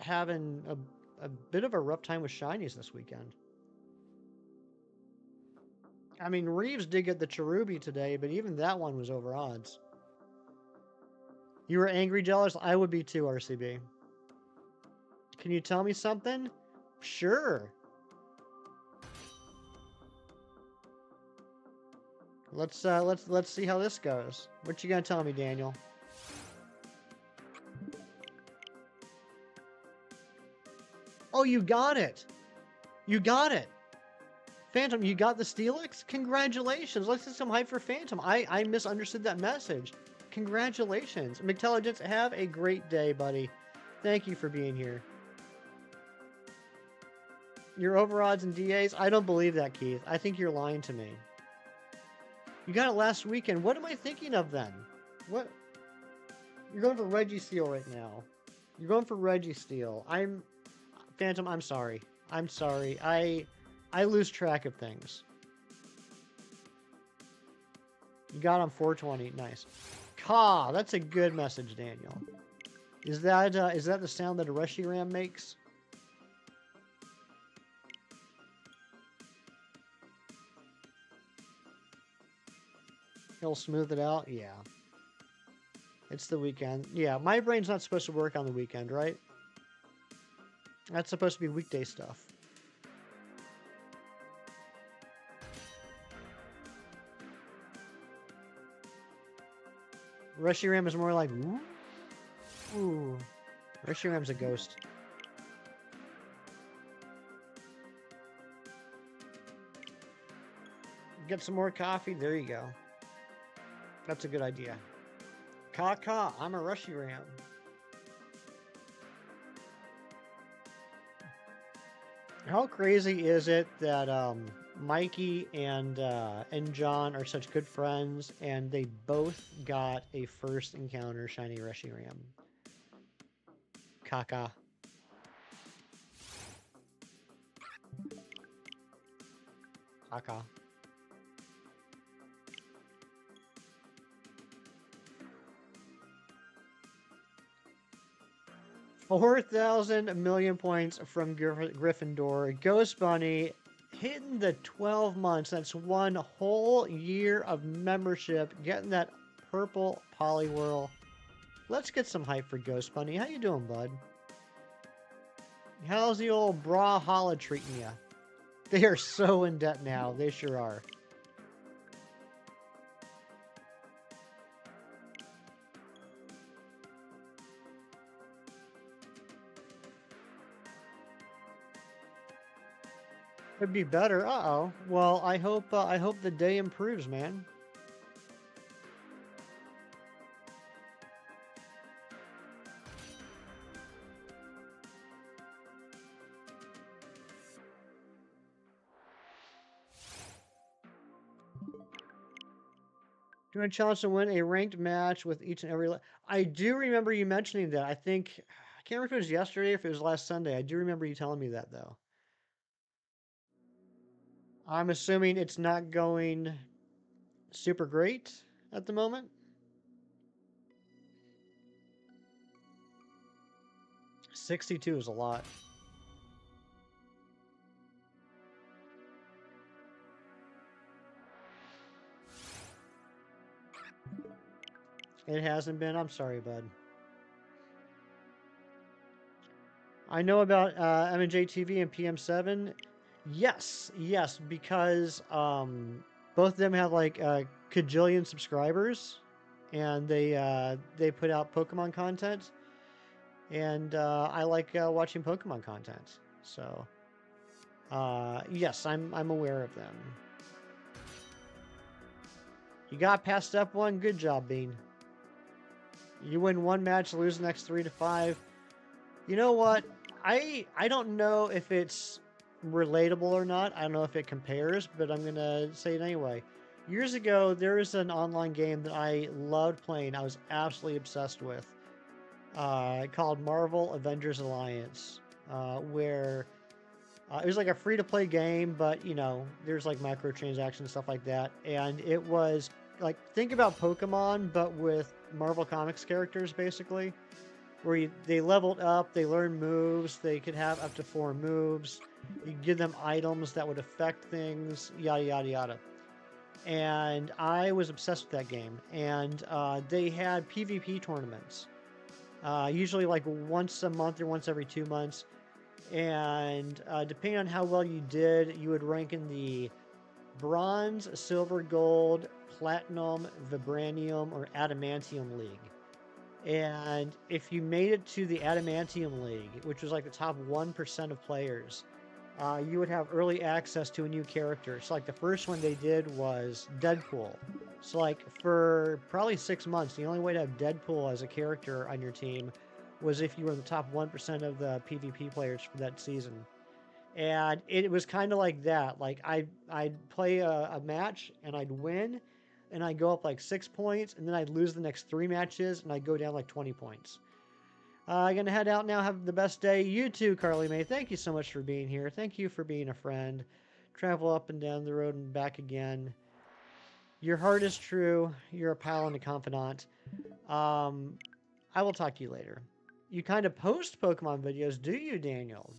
having a bit of a rough time with shinies this weekend. I mean, Reeves did get the Cherubi today, but even that one was over odds. You were angry jealous? I would be too, RCB. Can you tell me something? Sure. Let's see how this goes. What you gonna tell me, Daniel? Oh, you got it. You got it. Phantom, you got the Steelix? Congratulations. Let's get some hype for Phantom. I misunderstood that message. Congratulations. McTelligence, have a great day, buddy. Thank you for being here. You're over odds in DAs? I don't believe that, Keith. I think you're lying to me. You got it last weekend. What am I thinking of then? What? You're going for Registeel right now. You're going for Registeel. Phantom, I'm sorry. I'm sorry. I lose track of things. You got on 420. Nice. Caw, that's a good message, Daniel. Is that the sound that a Reshiram makes? He'll smooth it out? Yeah. It's the weekend. Yeah, my brain's not supposed to work on the weekend, right? That's supposed to be weekday stuff. Reshiram is more like, ooh. Ooh. Reshiram's a ghost. Get some more coffee. There you go. That's a good idea. Ka, I'm a Reshiram. How crazy is it that Mikey and John are such good friends, and they both got a first encounter shiny Reshiram? Kaka. Kaka. 4,000 million points from Gryffindor. Ghost Bunny hitting the 12 months. That's one whole year of membership. Getting that purple Poliwhirl. Let's get some hype for Ghost Bunny. How you doing, bud? How's the old Brawlhalla treating ya? They are so in debt now. They sure are. Could be better. Uh-oh. Well, I hope the day improves, man. Doing a challenge to win a ranked match with each and every. I do remember you mentioning that. I think I can't remember if it was yesterday or if it was last Sunday. I do remember you telling me that though. I'm assuming it's not going super great at the moment. 62 is a lot. It hasn't been. I'm sorry, bud. I know about M&J TV and PM7. Yes, yes, because both of them have like a cajillion subscribers, and they put out Pokemon content, and I like watching Pokemon content. So yes, I'm aware of them. You got past step one. Good job, Bean. You win one match, lose the next 3 to 5. You know what? I don't know if it's relatable or not. I don't know if it compares, but I'm gonna say it anyway. Years ago, there was an online game that I loved playing. I was absolutely obsessed with. Called Marvel Avengers Alliance, where it was like a free-to-play game, but you know, there's like microtransactions and stuff like that. And it was like, think about Pokemon, but with Marvel Comics characters, basically, where they leveled up, they learned moves, they could have up to 4 moves. You could give them items that would affect things, yada yada yada. And I was obsessed with that game. And they had PvP tournaments, usually like once a month or once every 2 months. And depending on how well you did, you would rank in the bronze, silver, gold, platinum, vibranium, or adamantium league. And if you made it to the adamantium league, which was like the top 1% of players, you would have early access to a new character. So like the first one they did was Deadpool. So like for probably 6 months, the only way to have Deadpool as a character on your team was if you were in the top 1% of the PvP players for that season. And it was kind of like that. Like I'd play a match and I'd win, and I'd go up like 6 points, and then I'd lose the next 3 matches, and I'd go down like 20 points. I'm gonna head out now. Have the best day. You too, Carly Mae. Thank you so much for being here. Thank you for being a friend. Travel up and down the road and back again. Your heart is true. You're a pal and a confidant. I will talk to you later. You kind of post Pokemon videos, do you, Daniel?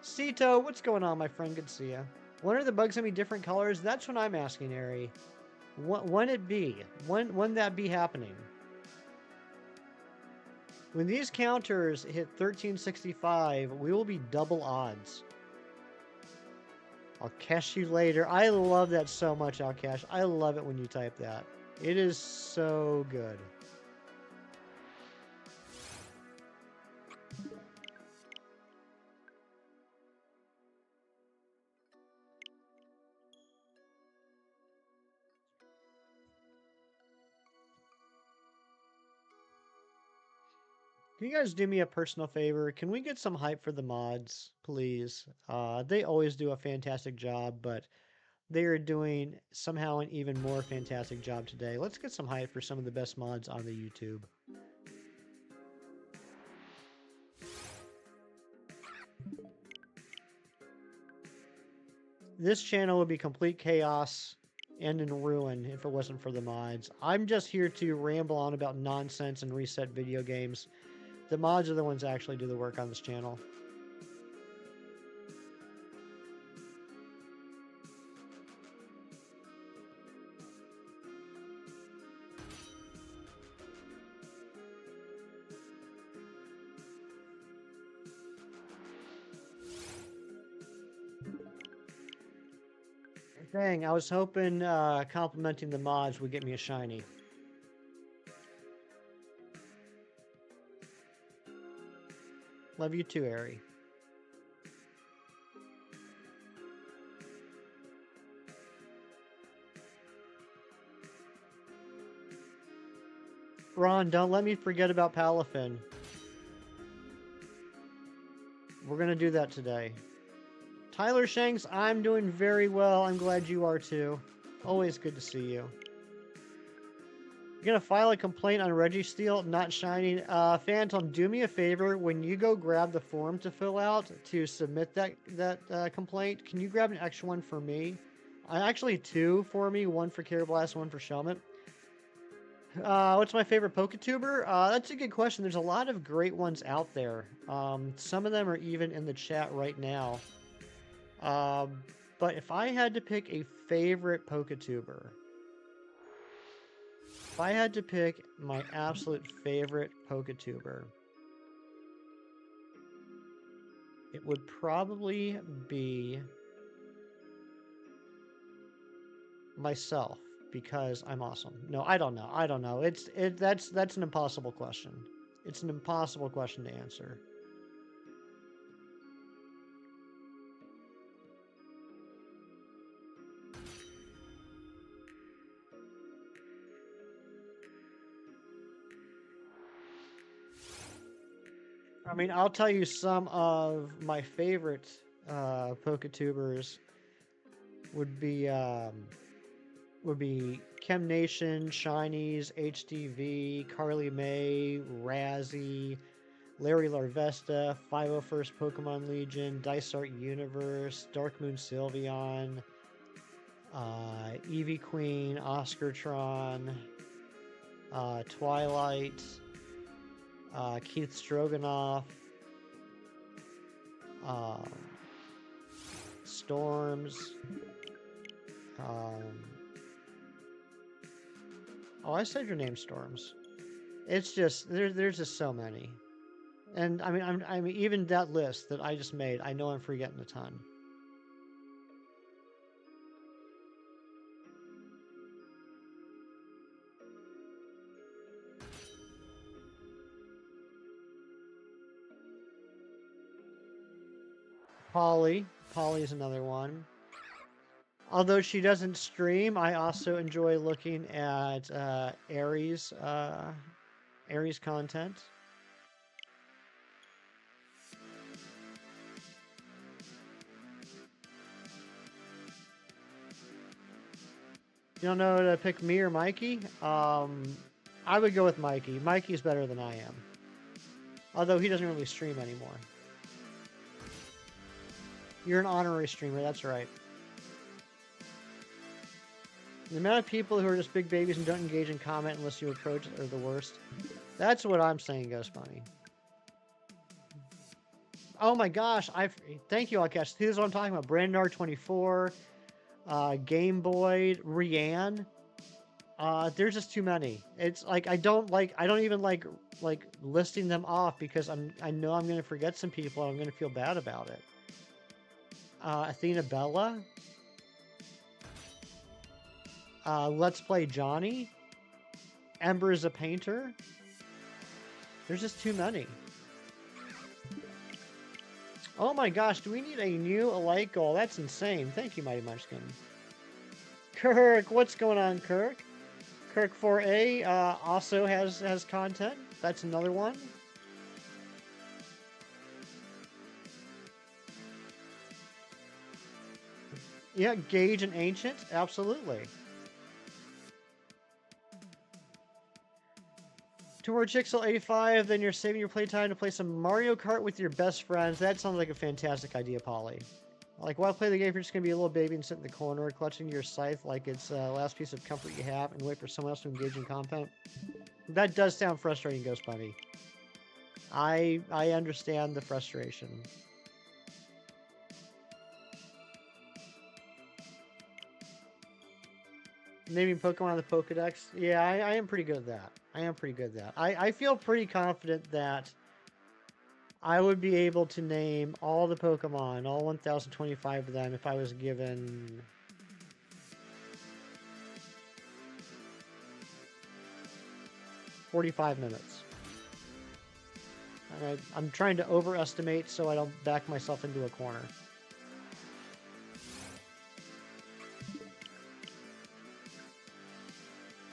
Cito, what's going on, my friend? Good to see you. When are the bugs gonna be different colors? That's what I'm asking, Ari. When it be? When that be happening? When these counters hit 1365, we will be double odds. I'll catch you later. I love that so much, Outcash. I love it when you type that. It is so good. Can you guys do me a personal favor? Can we get some hype for the mods, please? They always do a fantastic job, but they are doing somehow an even more fantastic job today. Let's get some hype for some of the best mods on the YouTube. This channel would be complete chaos and in ruin if it wasn't for the mods. I'm just here to ramble on about nonsense and reset video games. The mods are the ones that actually do the work on this channel. Dang, I was hoping complimenting the mods would get me a shiny. Love you too, Ari. Ron, don't let me forget about Palafin. We're gonna do that today. Tyler Shanks, I'm doing very well. I'm glad you are too. Always good to see you. You're gonna file a complaint on Registeel not shining. Phantom, do me a favor. When you go grab the form to fill out to submit that complaint, can you grab an extra one for me? Actually, two for me. One for Karrablast, one for Shelmet. What's my favorite Poketuber? That's a good question. There's a lot of great ones out there. Some of them are even in the chat right now. But if I had to pick a favorite Poketuber, if I had to pick my absolute favorite Poketuber, it would probably be myself because I'm awesome. No, I don't know. I don't know. That's an impossible question. It's an impossible question to answer. I mean, I'll tell you some of my favorite Poketubers would be Chemnation, Shinies, HDV, Carly May, Razzie, Larry Larvesta, 501st Pokemon Legion, Dysart Universe, Darkmoon Sylveon, Eevee Queen, Oscartron, Twilight, Keith Stroganoff, Storms. Oh, I said your name, Storms. It's just there's just so many, and I mean even that list that I just made, I know I'm forgetting a ton. Polly is another one. Although she doesn't stream, I also enjoy looking at Aries content. You don't know to pick me or Mikey? I would go with Mikey. Mikey's better than I am. Although he doesn't really stream anymore. You're an honorary streamer, that's right. The amount of people who are just big babies and don't engage in comment unless you approach are the worst. That's what I'm saying, Ghost Bunny. Oh my gosh, thank you, Alkesh. This is what I'm talking about. Brandar24, Game Boy, Rianne. There's just too many. It's like I don't even like listing them off because I know I'm gonna forget some people and I'm gonna feel bad about it. Athena Bella. Let's Play Johnny. Ember is a painter. There's just too many. Oh my gosh, do we need a new alike goal? That's insane. Thank you, Mighty Munchkin. Kirk, what's going on, Kirk? Kirk 4A also has content. That's another one. Yeah, Gage and Ancient, absolutely. Toward Jixel 85, then you're saving your playtime to play some Mario Kart with your best friends. That sounds like a fantastic idea, Polly. Like, while play the game, you're just going to be a little baby and sit in the corner, clutching your scythe like it's the last piece of comfort you have, and wait for someone else to engage in content. That does sound frustrating, Ghost Bunny. I understand the frustration. Naming Pokemon on the Pokedex? Yeah, I am pretty good at that. I feel pretty confident that I would be able to name all the Pokemon, all 1,025 of them, if I was given 45 minutes. And I'm trying to overestimate so I don't back myself into a corner.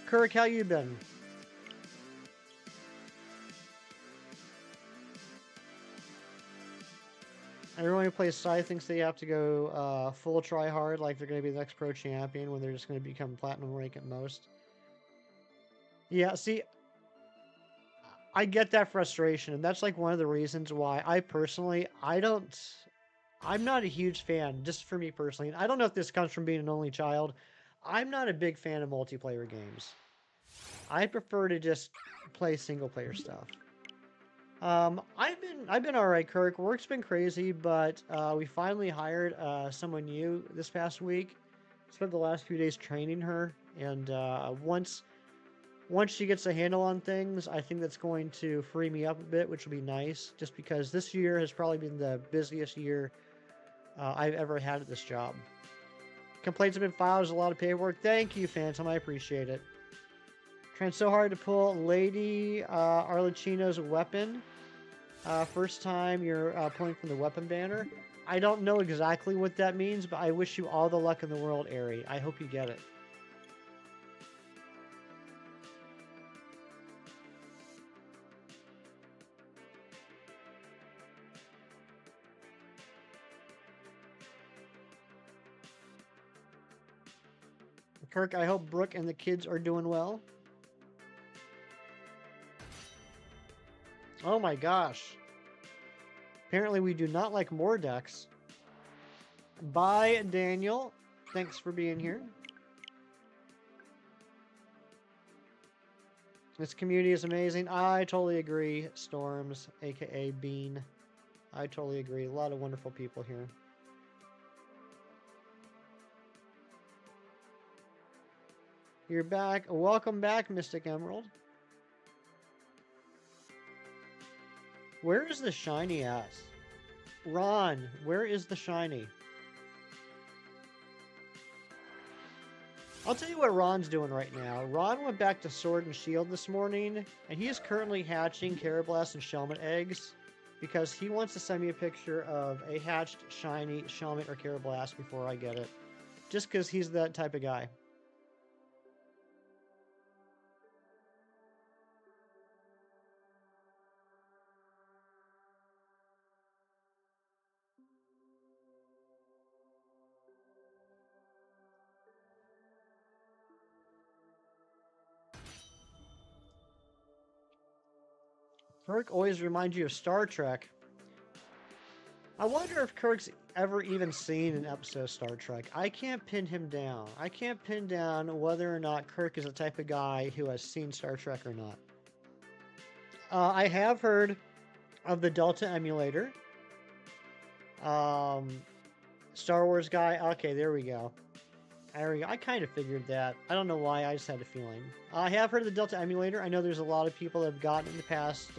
Kirk, how you been? Everyone who plays Scythe thinks they have to go full try hard, like they're going to be the next pro champion when they're just going to become platinum rank at most. Yeah, see, I get that frustration, and that's like one of the reasons why I personally, I'm not a huge fan, just for me personally, and I don't know if this comes from being an only child. I'm not a big fan of multiplayer games. I prefer to just play single player stuff. I've been all right, Kirk. Work's been crazy, but we finally hired someone new this past week. Spent the last few days training her, and once she gets a handle on things, I think that's going to free me up a bit, which will be nice. Just because this year has probably been the busiest year I've ever had at this job. Complaints have been filed. There's a lot of paperwork. Thank you, Phantom. I appreciate it. Trying so hard to pull Lady Arlecchino's weapon. First time you're pulling from the weapon banner. I don't know exactly what that means, but I wish you all the luck in the world, Aerie. I hope you get it. Kirk, I hope Brooke and the kids are doing well. Oh my gosh. Apparently we do not like Mordex. Bye, Daniel. Thanks for being here. This community is amazing. I totally agree. Storms, aka Bean. I totally agree. A lot of wonderful people here. You're back. Welcome back, Mystic Emerald. Where is the shiny at? Ron, where is the shiny? I'll tell you what Ron's doing right now. Ron went back to Sword and Shield this morning, and he is currently hatching Karrablast and Shelmet eggs because he wants to send me a picture of a hatched shiny Shelmet or Karrablast before I get it. Just because he's that type of guy. Kirk always reminds you of Star Trek. I wonder if Kirk's ever even seen an episode of Star Trek. I can't pin him down. I can't pin down whether or not Kirk is the type of guy who has seen Star Trek or not. I have heard of the Delta emulator. Star Wars guy. Okay, there we go. I kind of figured that. I don't know why, I just had a feeling. I have heard of the Delta emulator. I know there's a lot of people that have gotten it in the past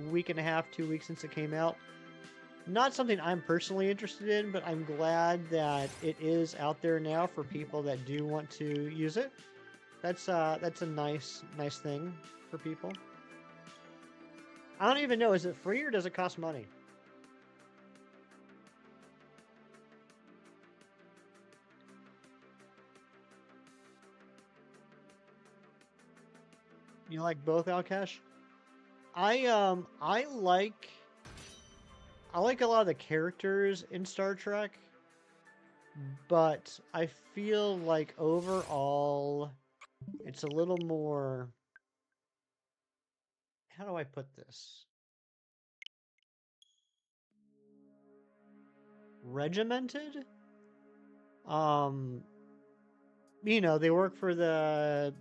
week and a half, 2 weeks since it came out. Not something I'm personally interested in, but I'm glad that it is out there now for people that do want to use it. That's a nice thing for people. I don't even know, is it free or does it cost money? You like both, Alkesh? I like a lot of the characters in Star Trek, but I feel like overall it's a little more, how do I put this? Regimented? You know, they work for the,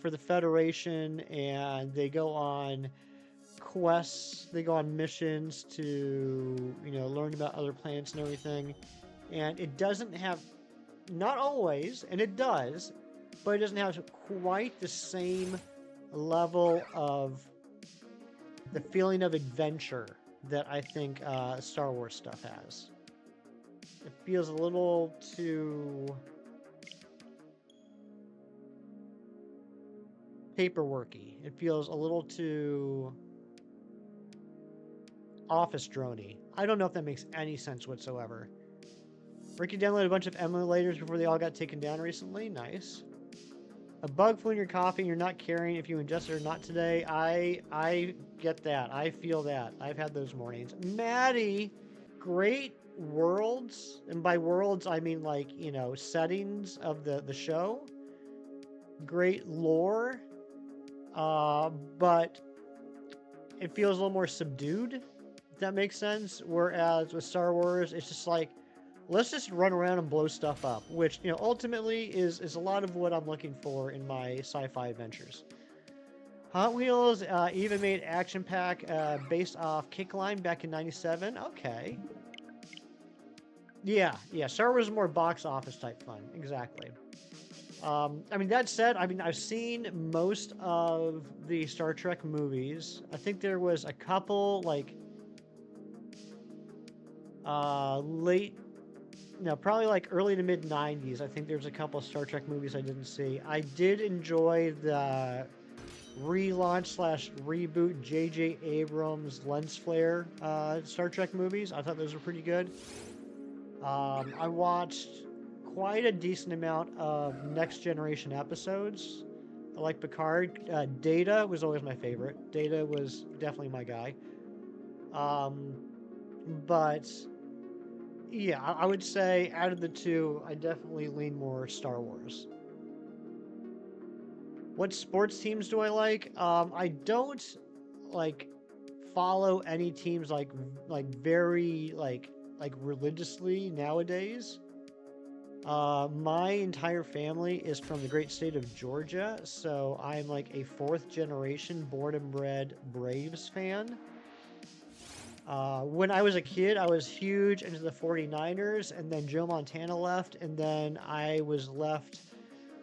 for the Federation, and they go on quests, they go on missions to, learn about other planets and everything. And it doesn't have, not always, and it does, but it doesn't have quite the same level of the feeling of adventure that I think Star Wars stuff has. It feels a little too... paperworky. It feels a little too office drony. I don't know if that makes any sense whatsoever. Ricky downloaded a bunch of emulators before they all got taken down recently. Nice. A bug flew in your coffee and you're not caring if you ingest it or not today. I get that. I feel that. I've had those mornings. Maddie, great worlds. And by worlds, I mean like, you know, settings of the show. Great lore. But it feels a little more subdued, if that makes sense. Whereas with Star Wars, it's just like, let's just run around and blow stuff up, which, you know, ultimately is a lot of what I'm looking for in my sci-fi adventures. Hot Wheels even made Action Pack based off Kickline back in '97. Okay. Yeah, Star Wars is more box office type fun. Exactly. I mean, that said, I mean, I've seen most of the Star Trek movies. I think there was a couple, like, probably like early to mid 90s. I think there's a couple of Star Trek movies I didn't see. I did enjoy the relaunch slash reboot J.J. Abrams lens flare Star Trek movies. I thought those were pretty good. I watched quite a decent amount of Next Generation episodes. I like Picard. Data was always my favorite. Data was definitely my guy. But yeah, I would say out of the two, I definitely lean more Star Wars. What sports teams do I like? I don't like follow any teams very religiously nowadays. My entire family is from the great state of Georgia, so I'm like a fourth generation born and bred Braves fan. When I was a kid, I was huge into the 49ers, and then Joe Montana left, and then I was left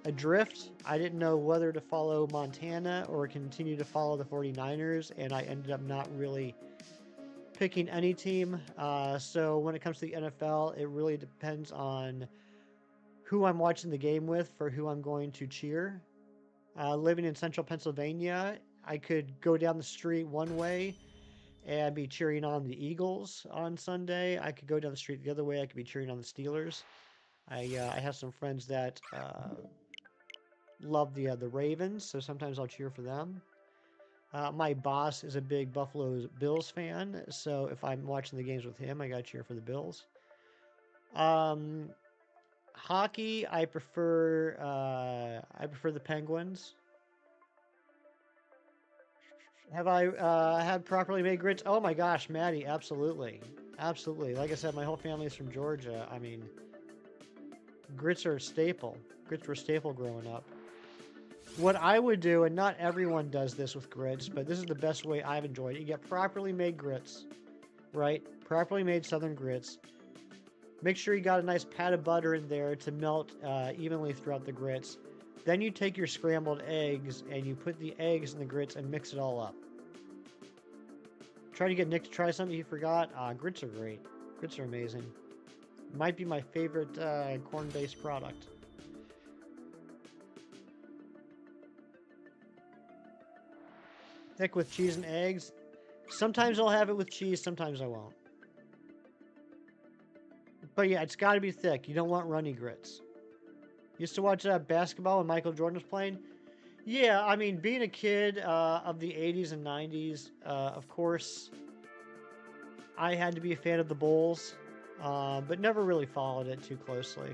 adrift. I didn't know whether to follow Montana or continue to follow the 49ers, and I ended up not really picking any team. So when it comes to the NFL, it really depends on who I'm watching the game with for who I'm going to cheer. Living in central Pennsylvania, I could go down the street one way and be cheering on the Eagles on Sunday. I could go down the street the other way. I could be cheering on the Steelers. I have some friends that love the Ravens, so sometimes I'll cheer for them. My boss is a big Buffalo Bills fan, so if I'm watching the games with him, I gotta cheer for the Bills. Hockey, I prefer the Penguins. Have I had properly made grits? Oh my gosh, Maddie, absolutely. Absolutely. Like I said, my whole family is from Georgia. I mean, grits are a staple. Grits were a staple growing up. What I would do, and not everyone does this with grits, but this is the best way I've enjoyed it. You get properly made grits, right? Properly made southern grits. Make sure you got a nice pat of butter in there to melt evenly throughout the grits. Then you take your scrambled eggs and you put the eggs in the grits and mix it all up. Try to get Nick to try something he forgot. Grits are great. Grits are amazing. Might be my favorite corn-based product. Thick with cheese and eggs. Sometimes I'll have it with cheese, sometimes I won't. But yeah, it's got to be thick. You don't want runny grits. Used to watch basketball when Michael Jordan was playing. Yeah, I mean, being a kid of the 80s and 90s, of course, I had to be a fan of the Bulls, but never really followed it too closely.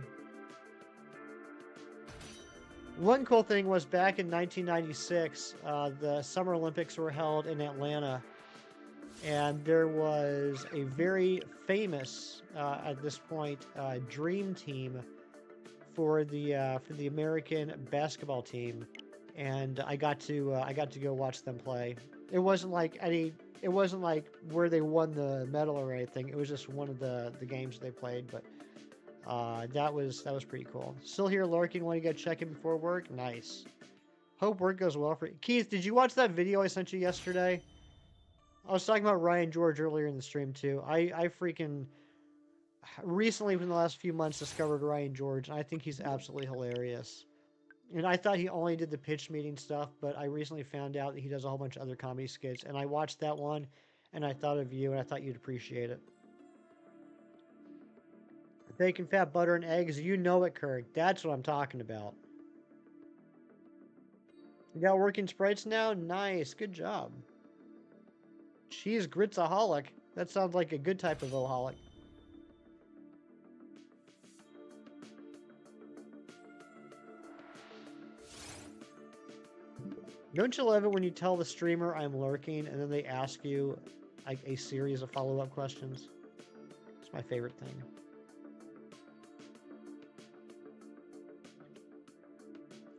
One cool thing was back in 1996, the Summer Olympics were held in Atlanta, and there was a very famous, at this point, dream team for the American basketball team, and I got to go watch them play. It wasn't like where they won the medal or anything. It was just one of the games they played, but that was pretty cool. Still here lurking when you get check in before work. Nice. Hope work goes well for you. Keith, did you watch that video I sent you yesterday? I was talking about Ryan George earlier in the stream too. I freaking recently, within the last few months, discovered Ryan George, and I think he's absolutely hilarious. And I thought he only did the pitch meeting stuff, but I recently found out that he does a whole bunch of other comedy skits. And I watched that one, and I thought of you, and I thought you'd appreciate it. Bacon, fat, butter, and eggs. You know it, Kirk. That's what I'm talking about. You got working sprites now? Nice. Good job. Cheese gritsaholic. That sounds like a good type of oholic. Don't you love it when you tell the streamer I'm lurking and then they ask you like a series of follow-up questions? It's my favorite thing.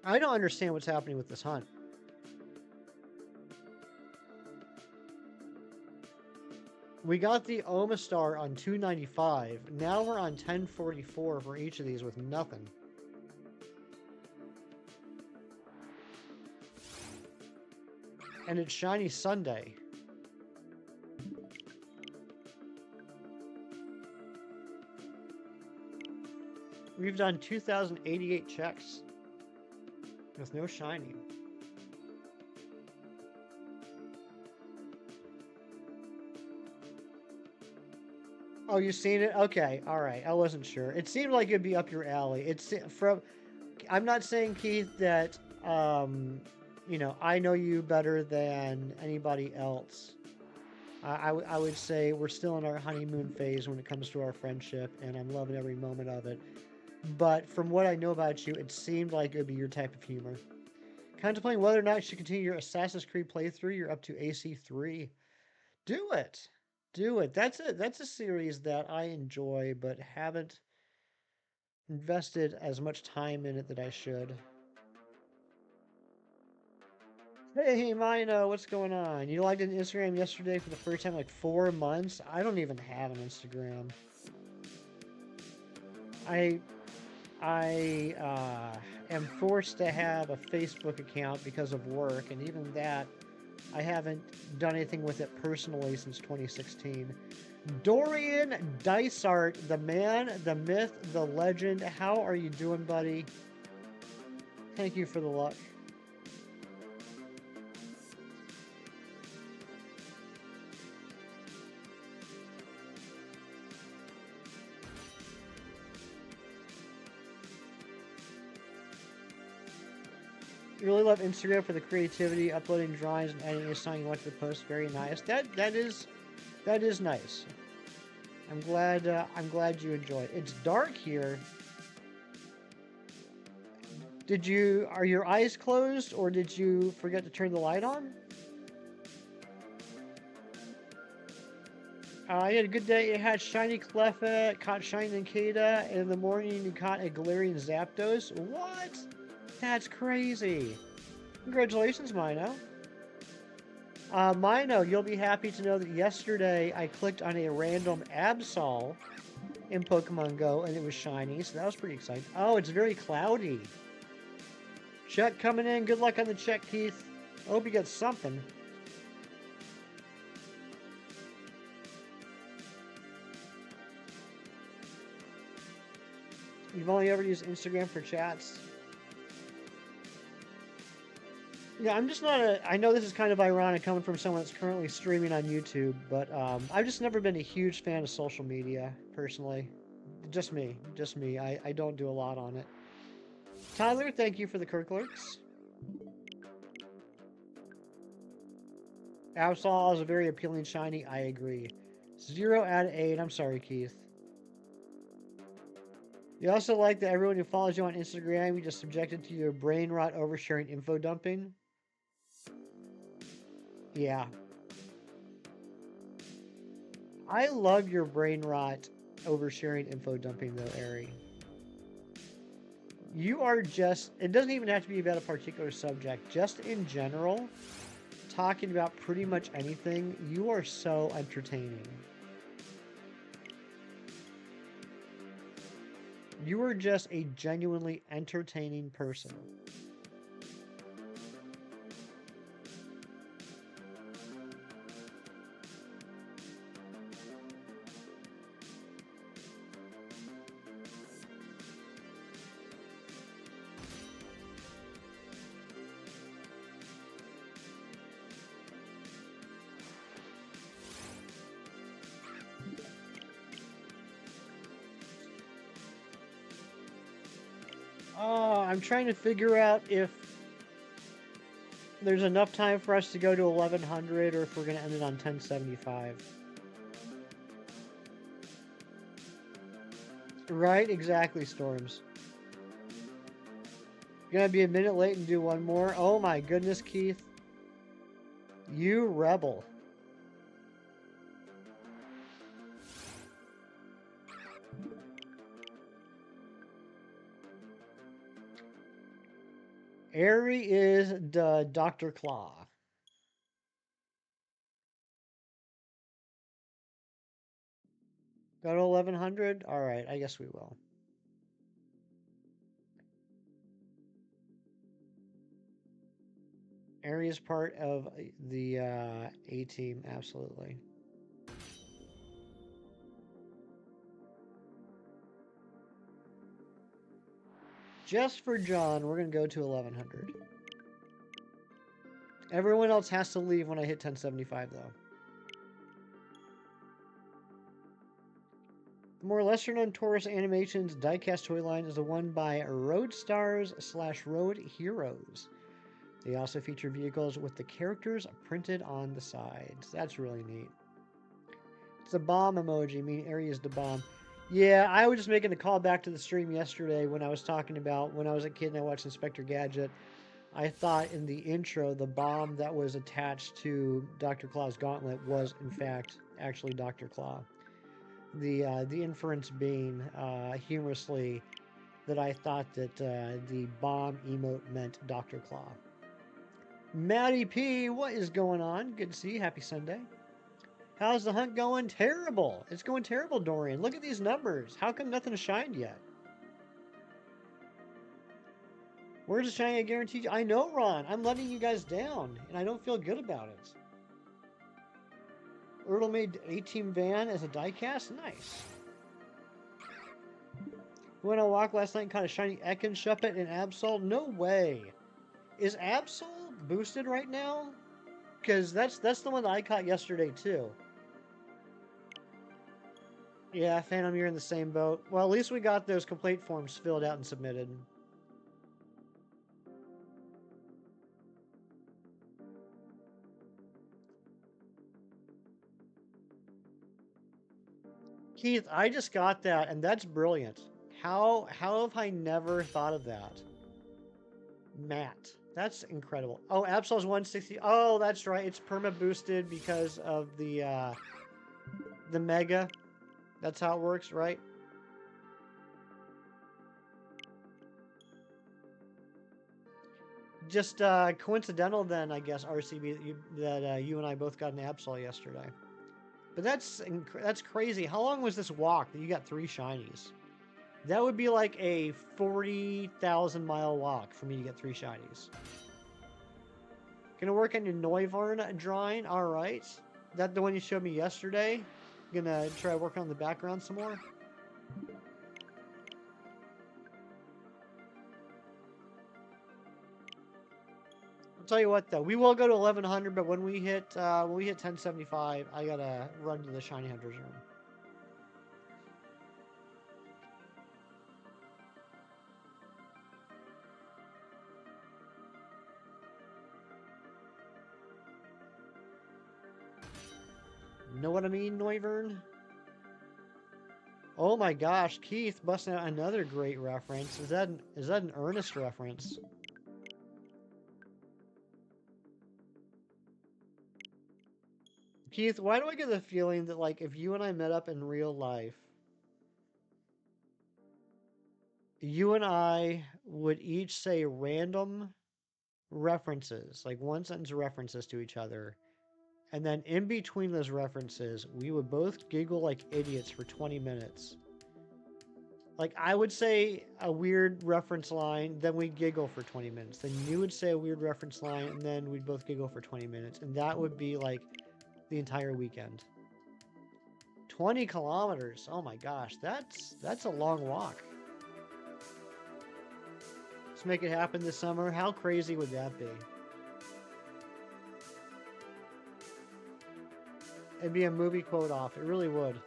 I don't understand what's happening with this hunt. We got the Omastar on 295. Now we're on 1044 for each of these with nothing. And it's Shiny Sunday. We've done 2,088 checks with no shiny. Oh, you've seen it? Okay, all right. I wasn't sure. It seemed like it'd be up your alley. It's from. I'm not saying, Keith, that you know, I know you better than anybody else. I would say we're still in our honeymoon phase when it comes to our friendship, and I'm loving every moment of it. But from what I know about you, it seemed like it would be your type of humor. Contemplating whether or not you should continue your Assassin's Creed playthrough. You're up to AC3. Do it. Do it. That's a series that I enjoy, but haven't invested as much time in it that I should. Hey, Mino, what's going on? You logged into Instagram yesterday for the first time in like 4 months? I don't even have an Instagram. I am forced to have a Facebook account because of work, and even that, I haven't done anything with it personally since 2016. Dorian Dysart, the man, the myth, the legend. How are you doing, buddy? Thank you for the luck. You really love Instagram for the creativity, uploading drawings and editing a song you want to the post. Very nice. That is nice. I'm glad you enjoy it. It's dark here. Are your eyes closed or did you forget to turn the light on? You had a good day. You had shiny Cleffa, caught shiny Ninkata, and in the morning you caught a Galarian Zapdos. What? That's crazy. Congratulations, Mino. Mino, you'll be happy to know that yesterday I clicked on a random Absol in Pokemon Go and it was shiny, so that was pretty exciting. Oh, it's very cloudy. Check coming in. Good luck on the check, Keith. I hope you get something. You've only ever used Instagram for chats? Yeah, I'm just not I know this is kind of ironic coming from someone that's currently streaming on YouTube, but I've just never been a huge fan of social media, personally. Just me. I don't do a lot on it. Tyler, thank you for the Kirklerks. Absol is a very appealing shiny, I agree. 0 out of 8. I'm sorry, Keith. You also like that everyone who follows you on Instagram, you just subjected to your brain rot oversharing info dumping? Yeah. I love your brain rot oversharing info dumping though, Ari. You are just, it doesn't even have to be about a particular subject, just in general, talking about pretty much anything, you are so entertaining. You are just a genuinely entertaining person. I'm trying to figure out if there's enough time for us to go to 1100 or if we're going to end it on 1075. Right? Exactly, Storms. Gonna be a minute late and do one more. Oh my goodness, Keith. You rebel. Airy is Dr. Claw. Go to 1100? Alright, I guess we will. Airy is part of the A team, absolutely. Just for John, we're going to go to 1100. Everyone else has to leave when I hit 1075, though. The more lesser-known Taurus Animations diecast toy line is the one by Roadstars/Road Heroes. They also feature vehicles with the characters printed on the sides. That's really neat. It's a bomb emoji, meaning area is the bomb. Yeah, I was just making a call back to the stream yesterday when I was talking about when I was a kid and I watched Inspector Gadget. I thought in the intro the bomb that was attached to Dr. Claw's gauntlet was in fact actually Dr. Claw. The inference being humorously that I thought that the bomb emote meant Dr. Claw. Maddie P, what is going on? Good to see you. Happy Sunday. How's the hunt going? Terrible. It's going terrible, Dorian. Look at these numbers. How come nothing has shined yet? Where's the shiny? I guarantee you. I know, Ron. I'm letting you guys down, and I don't feel good about it. Ertl made A-Team Van as a diecast? Nice. Went on a walk last night and caught a shiny Ekin, Shelmet, and Absol? No way. Is Absol boosted right now? Because that's the one that I caught yesterday, too. Yeah, Phantom, you're in the same boat. Well, at least we got those complaint forms filled out and submitted. Keith, I just got that, and that's brilliant. How have I never thought of that? Matt, that's incredible. Oh, Absol's 160. Oh, that's right. It's perma boosted because of the mega. That's how it works, right? Just coincidental then, I guess, RCB, that you and I both got an Absol yesterday. But that's crazy. How long was this walk that you got 3 shinies? That would be like a 40,000 mile walk for me to get 3 shinies. Gonna work on your Neuvarn drawing. All right. That the one you showed me yesterday? Gonna try working on the background some more. I'll tell you what though, we will go to 1100, but when we hit 1075, I gotta run to the shiny hunter's room. Know what I mean, Neuvarn? Oh my gosh, Keith busting out another great reference. Is that an Ernest reference? Keith, why do I get the feeling that like if you and I met up in real life, you and I would each say random references, like one sentence references to each other, and then in between those references, we would both giggle like idiots for 20 minutes. Like, I would say a weird reference line, then we'd giggle for 20 minutes. Then you would say a weird reference line, and then we'd both giggle for 20 minutes. And that would be, like, the entire weekend. 20 kilometers. Oh my gosh, that's a long walk. Let's make it happen this summer. How crazy would that be? It'd be a movie quote off. It really would.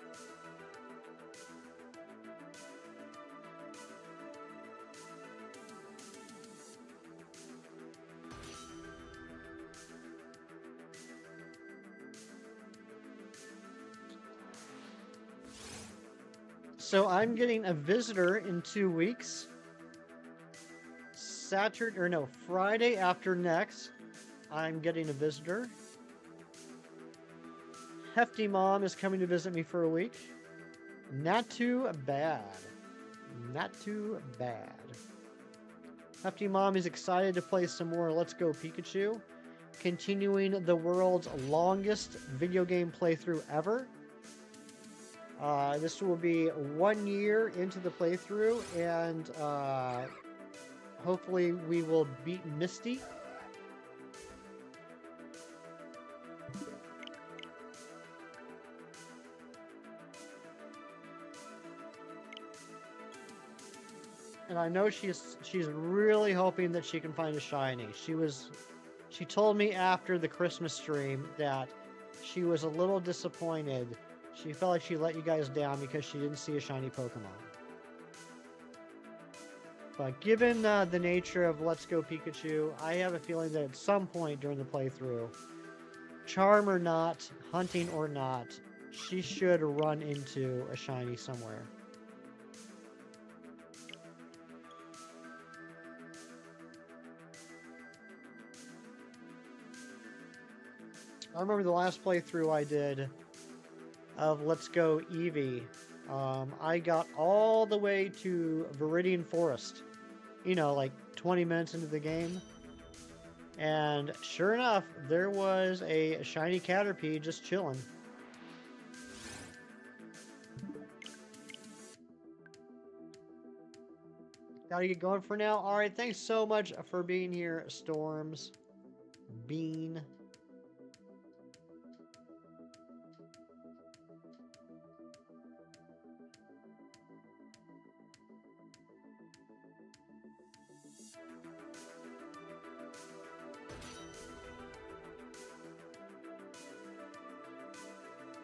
So I'm getting a visitor in 2 weeks. Saturday, or no, Friday after next, I'm getting a visitor. Hefty Mom is coming to visit me for a week. Not too bad. Not too bad. Hefty Mom is excited to play some more Let's Go Pikachu, continuing the world's longest video game playthrough ever. This will be 1 year into the playthrough, and hopefully we will beat Misty. And I know she's really hoping that she can find a shiny. She told me after the Christmas stream that she was a little disappointed. She felt like she let you guys down because she didn't see a shiny Pokemon. But given the nature of Let's Go Pikachu, I have a feeling that at some point during the playthrough, charm or not, hunting or not, she should run into a shiny somewhere. I remember the last playthrough I did of Let's Go Eevee. I got all the way to Viridian Forest, you know, like 20 minutes into the game. And sure enough, there was a shiny Caterpie just chilling. Gotta get going for now. All right, thanks so much for being here, Storms. Bean.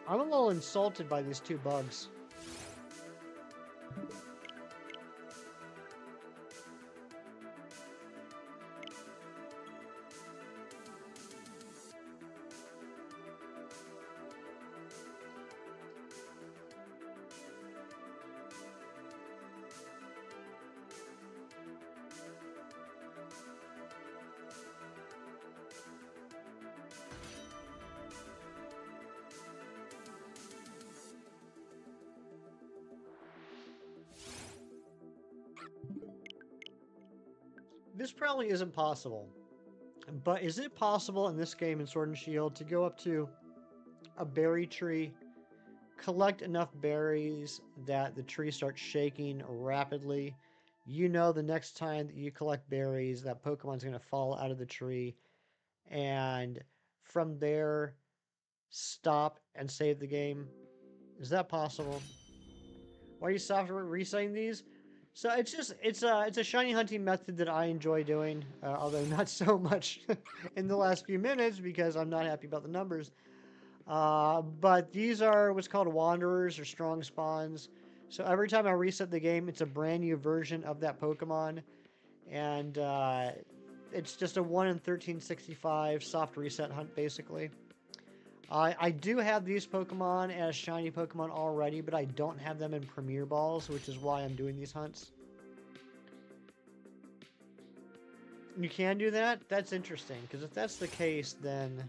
I'm a little insulted by these two bugs. This probably isn't possible, but is it possible in this game in Sword and Shield to go up to a berry tree, collect enough berries that the tree starts shaking rapidly? You know the next time that you collect berries, that Pokemon's going to fall out of the tree, and from there, stop and save the game. Is that possible? Why are you software resetting these? So it's a shiny hunting method that I enjoy doing, although not so much in the last few minutes because I'm not happy about the numbers. But these are what's called wanderers or strong spawns. So every time I reset the game, it's a brand new version of that Pokemon, and it's just a 1 in 1365 soft reset hunt basically. I do have these Pokemon as shiny Pokemon already, but I don't have them in Premier Balls, which is why I'm doing these hunts. You can do that? That's interesting, because if that's the case, then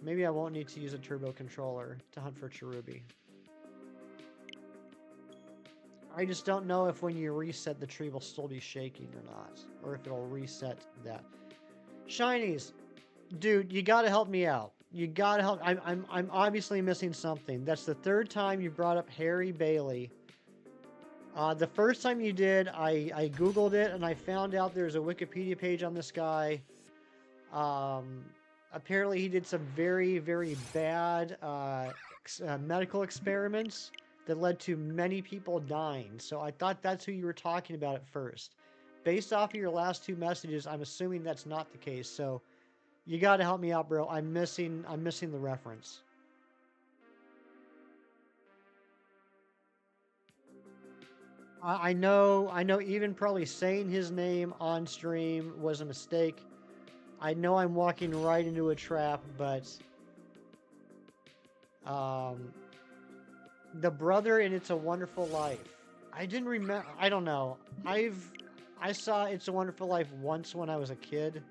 maybe I won't need to use a Turbo Controller to hunt for Cherubi. I just don't know if when you reset, the tree will still be shaking or not, or if it'll reset that. Shinies! Dude, you gotta help me out. You gotta help. I'm obviously missing something. That's the third time you brought up Harry Bailey. The first time you did, I Googled it and I found out there's a Wikipedia page on this guy. Apparently he did some very, very bad medical experiments that led to many people dying. So I thought that's who you were talking about at first. Based off of your last two messages, I'm assuming that's not the case. So you got to help me out, bro. I'm missing the reference. I know even probably saying his name on stream was a mistake. I know I'm walking right into a trap, but The brother in It's a Wonderful Life. I didn't remember. I don't know. I saw It's a Wonderful Life once when I was a kid.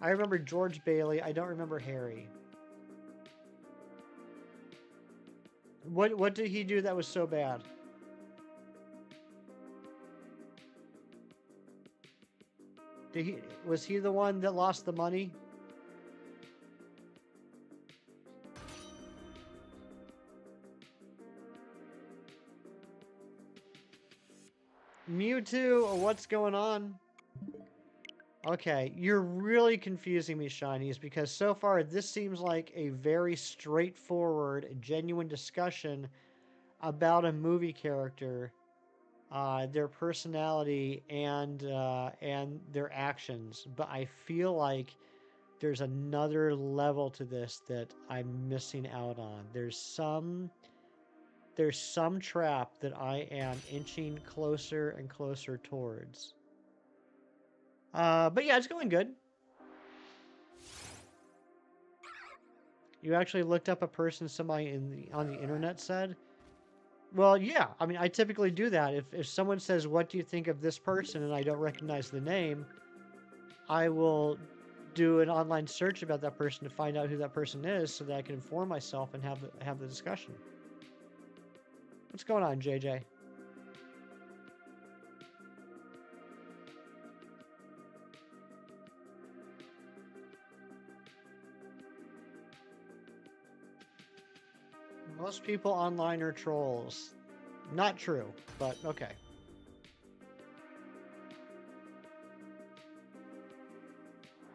I remember George Bailey. I don't remember Harry. What did he do that was so bad? Was he the one that lost the money? Mewtwo, what's going on? Okay, you're really confusing me, Shinies, because so far this seems like a very straightforward, genuine discussion about a movie character, their personality, and their actions. But I feel like there's another level to this that I'm missing out on. There's some trap that I am inching closer and closer towards. But yeah, it's going good. You actually looked up a person somebody on the internet said? Well, yeah. I mean, I typically do that. If someone says, "What do you think of this person?" and I don't recognize the name, I will do an online search about that person to find out who that person is, so that I can inform myself and have the discussion. What's going on, JJ? Most people online are trolls. Not true, but okay.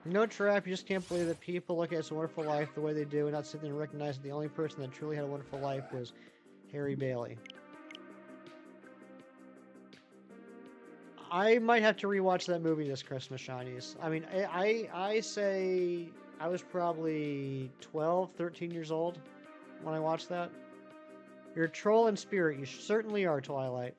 No trap, you just can't believe that people look at It's a Wonderful Life the way they do and not sit there and recognize that the only person that truly had a wonderful life was Harry Bailey. I might have to rewatch that movie this Christmas, Shinies. I mean, I say I was probably 12, 13 years old when I watched that. You're a troll in spirit. You certainly are, Twilight.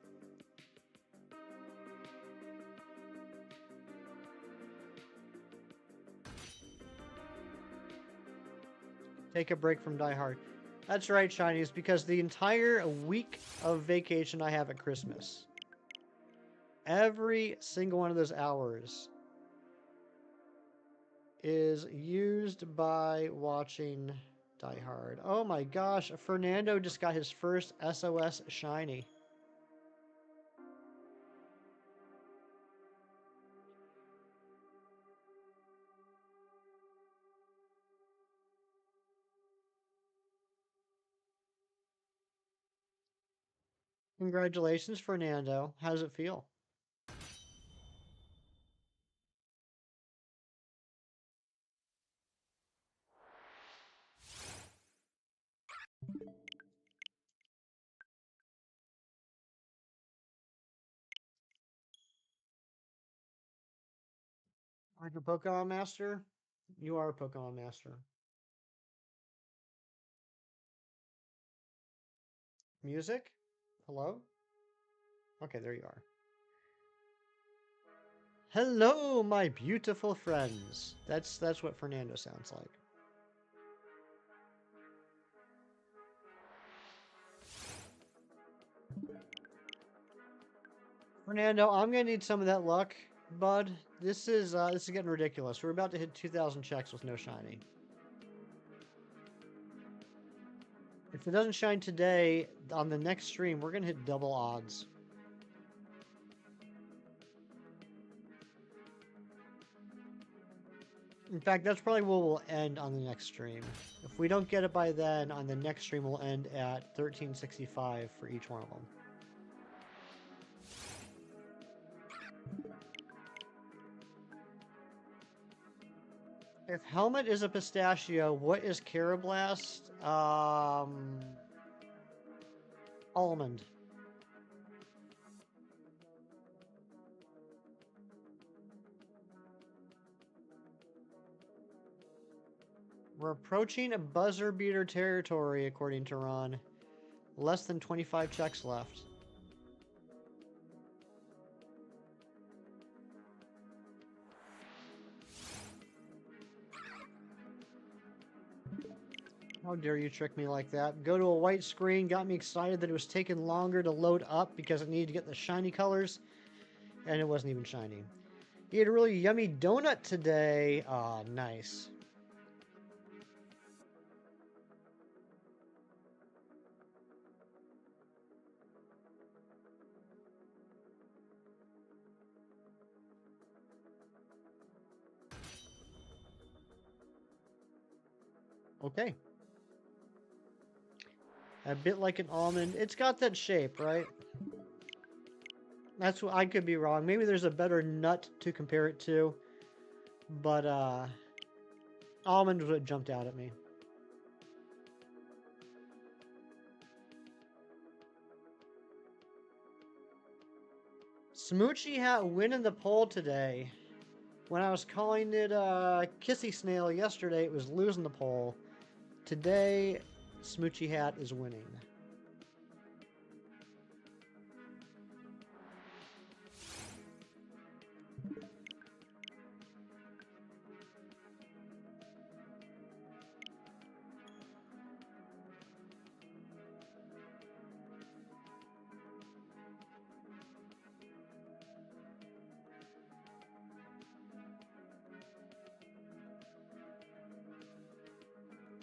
Take a break from Die Hard. That's right, Shinies, because the entire week of vacation I have at Christmas, every single one of those hours is used by watching Die Hard. Oh my gosh, Fernando just got his first SOS Shiny. Congratulations, Fernando. How does it feel? Are you a Pokemon Master? You are a Pokemon Master. Music? Hello? Okay, there you are. Hello, my beautiful friends. That's what Fernando sounds like. Fernando, I'm gonna need some of that luck, bud. This is getting ridiculous. We're about to hit 2,000 checks with no shiny. If it doesn't shine today, on the next stream, we're gonna hit double odds. In fact, that's probably where we'll end on the next stream. If we don't get it by then, on the next stream we'll end at 1365 for each one of them. If Helmet is a pistachio, what is Karrablast? Almond. We're approaching a buzzer beater territory, according to Ron. Less than 25 checks left. How dare you trick me like that? Go to a white screen, got me excited that it was taking longer to load up because it needed to get the shiny colors, and it wasn't even shiny. You ate a really yummy donut today. Ah, nice. Okay. A bit like an almond. It's got that shape, right? That's what I could be wrong. Maybe there's a better nut to compare it to. But almond was what jumped out at me. Smoochie Hat winning the poll today. When I was calling it Kissy Snail yesterday, it was losing the poll. Today, Smoochie Hat is winning.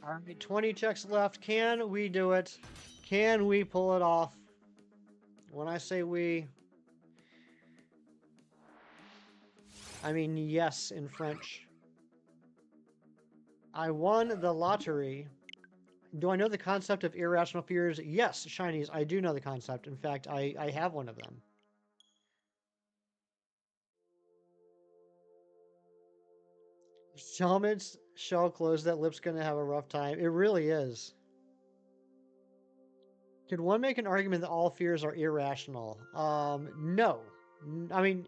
All right, 20 checks left. Can we do it? Can we pull it off? When I say we, I mean yes in French. I won the lottery. Do I know the concept of irrational fears? Yes, shinies. I do know the concept. In fact, I have one of them. Shelmet's shell closed. That lip's gonna have a rough time. It really is. Could one make an argument that all fears are irrational? No. I mean,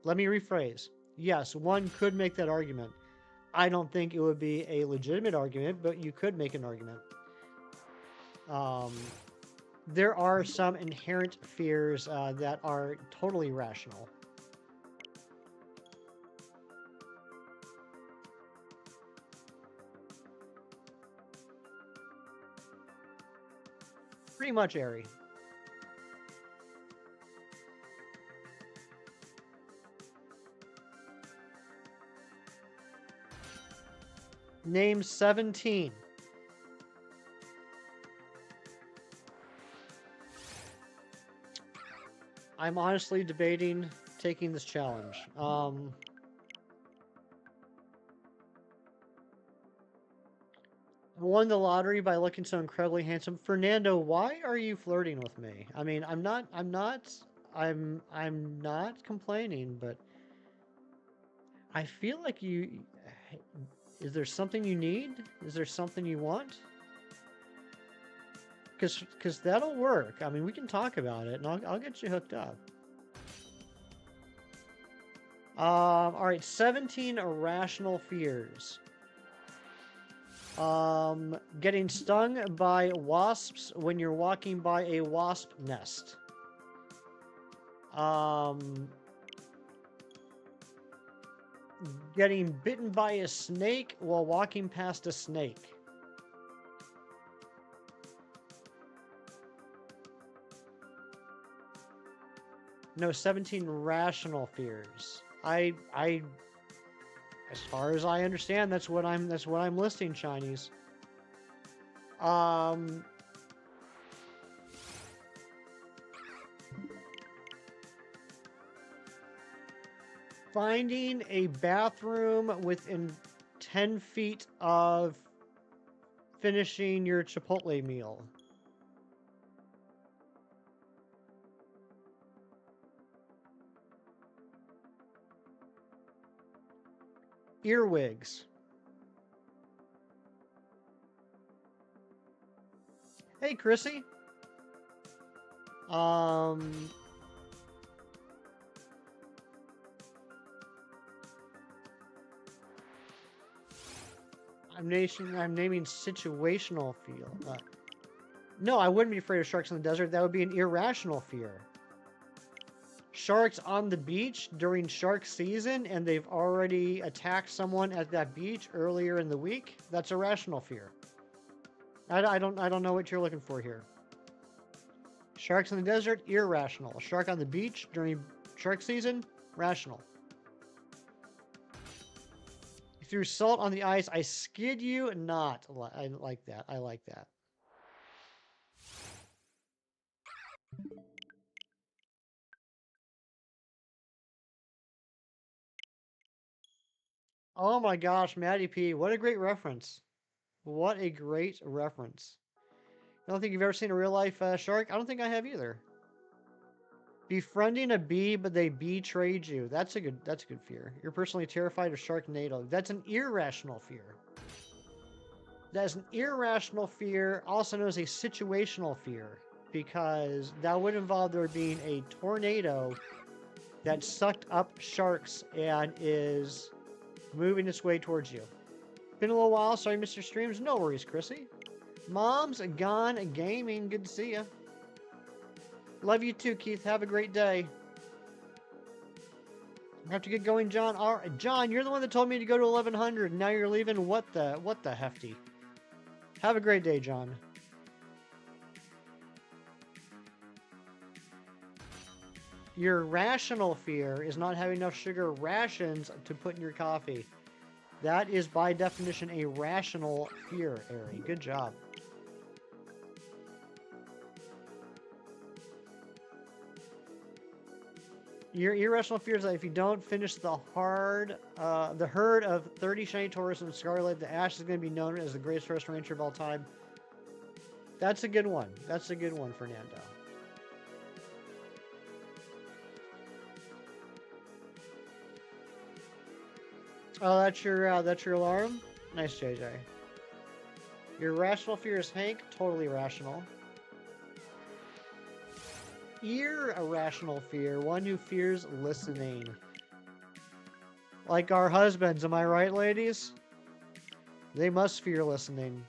let me rephrase. Yes, one could make that argument. I don't think it would be a legitimate argument, but you could make an argument. There are some inherent fears that are totally rational. Pretty much airy. Name 17. I'm honestly debating taking this challenge. Won the lottery by looking so incredibly handsome. Fernando, why are you flirting with me? I mean, I'm not complaining, but I feel like you, is there something you need? Is there something you want? Because that'll work. I mean, we can talk about it, and I'll get you hooked up. All right, 17 irrational fears. Getting stung by wasps when you're walking by a wasp nest. Getting bitten by a snake while walking past a snake. No, 17 rational fears. I as far as I understand, that's what I'm listing, shinies. Finding a bathroom within 10 feet of finishing your Chipotle meal. Earwigs. Hey, Chrissy. I'm naming situational feel. No, I wouldn't be afraid of sharks in the desert. That would be an irrational fear. Sharks on the beach during shark season, and they've already attacked someone at that beach earlier in the week. That's a rational fear. I don't know what you're looking for here. Sharks in the desert, irrational. Shark on the beach during shark season, rational. You threw salt on the ice, I skid you, not. I like that. I like that. Oh my gosh, Maddie P. What a great reference. What a great reference. I don't think you've ever seen a real life shark. I don't think I have either. Befriending a bee, but they betrayed you. That's a good fear. You're personally terrified of Sharknado. That's an irrational fear. That is an irrational fear, also known as a situational fear, because that would involve there being a tornado that sucked up sharks and is moving its way towards you. Been a little while. Sorry, Mr. Streams. No worries, Chrissy. Mom's gone gaming. Good to see you. Love you too, Keith. Have a great day. I have to get going, John. All right, John, you're the one that told me to go to 1100. And now you're leaving. What the hefty? Have a great day, John. Your rational fear is not having enough sugar rations to put in your coffee. That is, by definition, a rational fear, Ari. Good job. Your irrational fear is that if you don't finish the herd of 30 shiny Taurus and Scarlet, the Ash is going to be known as the greatest forest ranger of all time. That's a good one. That's a good one, Fernando. Oh, that's your alarm? Nice, JJ. Your rational fear is Hank. Totally rational. Irrational fear. One who fears listening. Like our husbands, am I right, ladies? They must fear listening.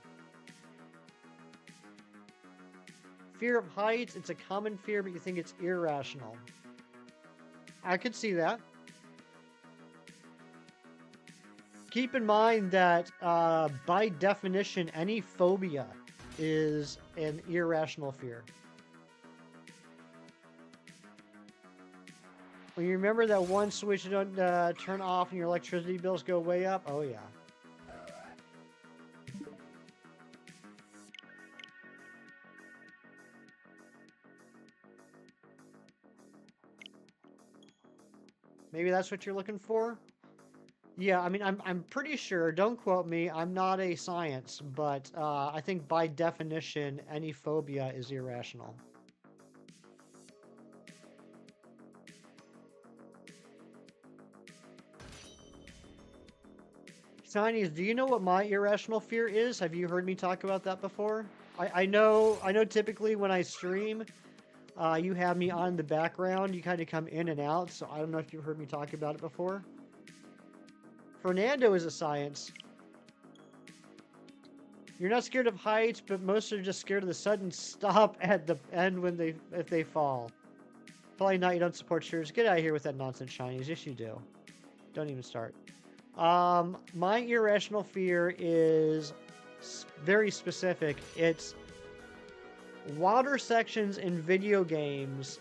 Fear of heights. It's a common fear, but you think it's irrational. I could see that. Keep in mind that, by definition, any phobia is an irrational fear. When you remember that one switch you don't turn off and your electricity bills go way up? Oh, yeah. Maybe that's what you're looking for? Yeah, I mean, I'm pretty sure, don't quote me, I'm not a science, but I think by definition, any phobia is irrational. Chinese, do you know what my irrational fear is? Have you heard me talk about that before? I know typically when I stream, you have me on the background, you kind of come in and out, so I don't know if you've heard me talk about it before. Fernando is a science. You're not scared of heights, but most are just scared of the sudden stop at the end if they fall. Probably not. You don't support shares. Get out of here with that nonsense, Chinese. Yes, you do. Don't even start. My irrational fear is very specific. It's water sections in video games,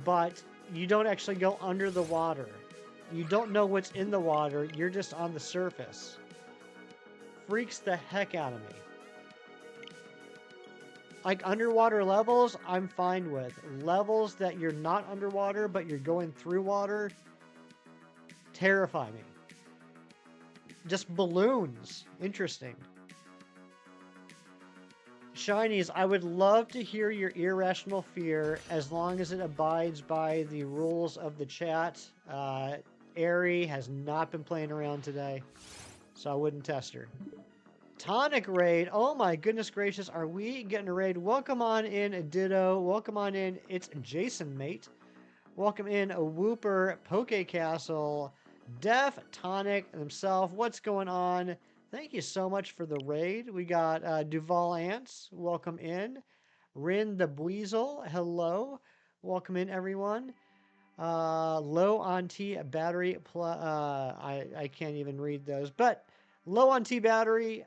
but you don't actually go under the water. You don't know what's in the water. You're just on the surface. Freaks the heck out of me. Like underwater levels, I'm fine with. Levels that you're not underwater, but you're going through water, terrify me. Just balloons. Interesting. Shinies, I would love to hear your irrational fear as long as it abides by the rules of the chat. Ari has not been playing around today, so I wouldn't test her. Tonic raid. Oh my goodness gracious, are we getting a raid? Welcome on in, Ditto. Welcome on in. It's Jason, mate. Welcome in, a Whooper, Poke Castle, Def Tonic himself. What's going on? Thank you so much for the raid. We got Duval Ants. Welcome in. Rin the Buizel. Hello. Welcome in, everyone. Low on T battery. I can't even read those, but low on T battery.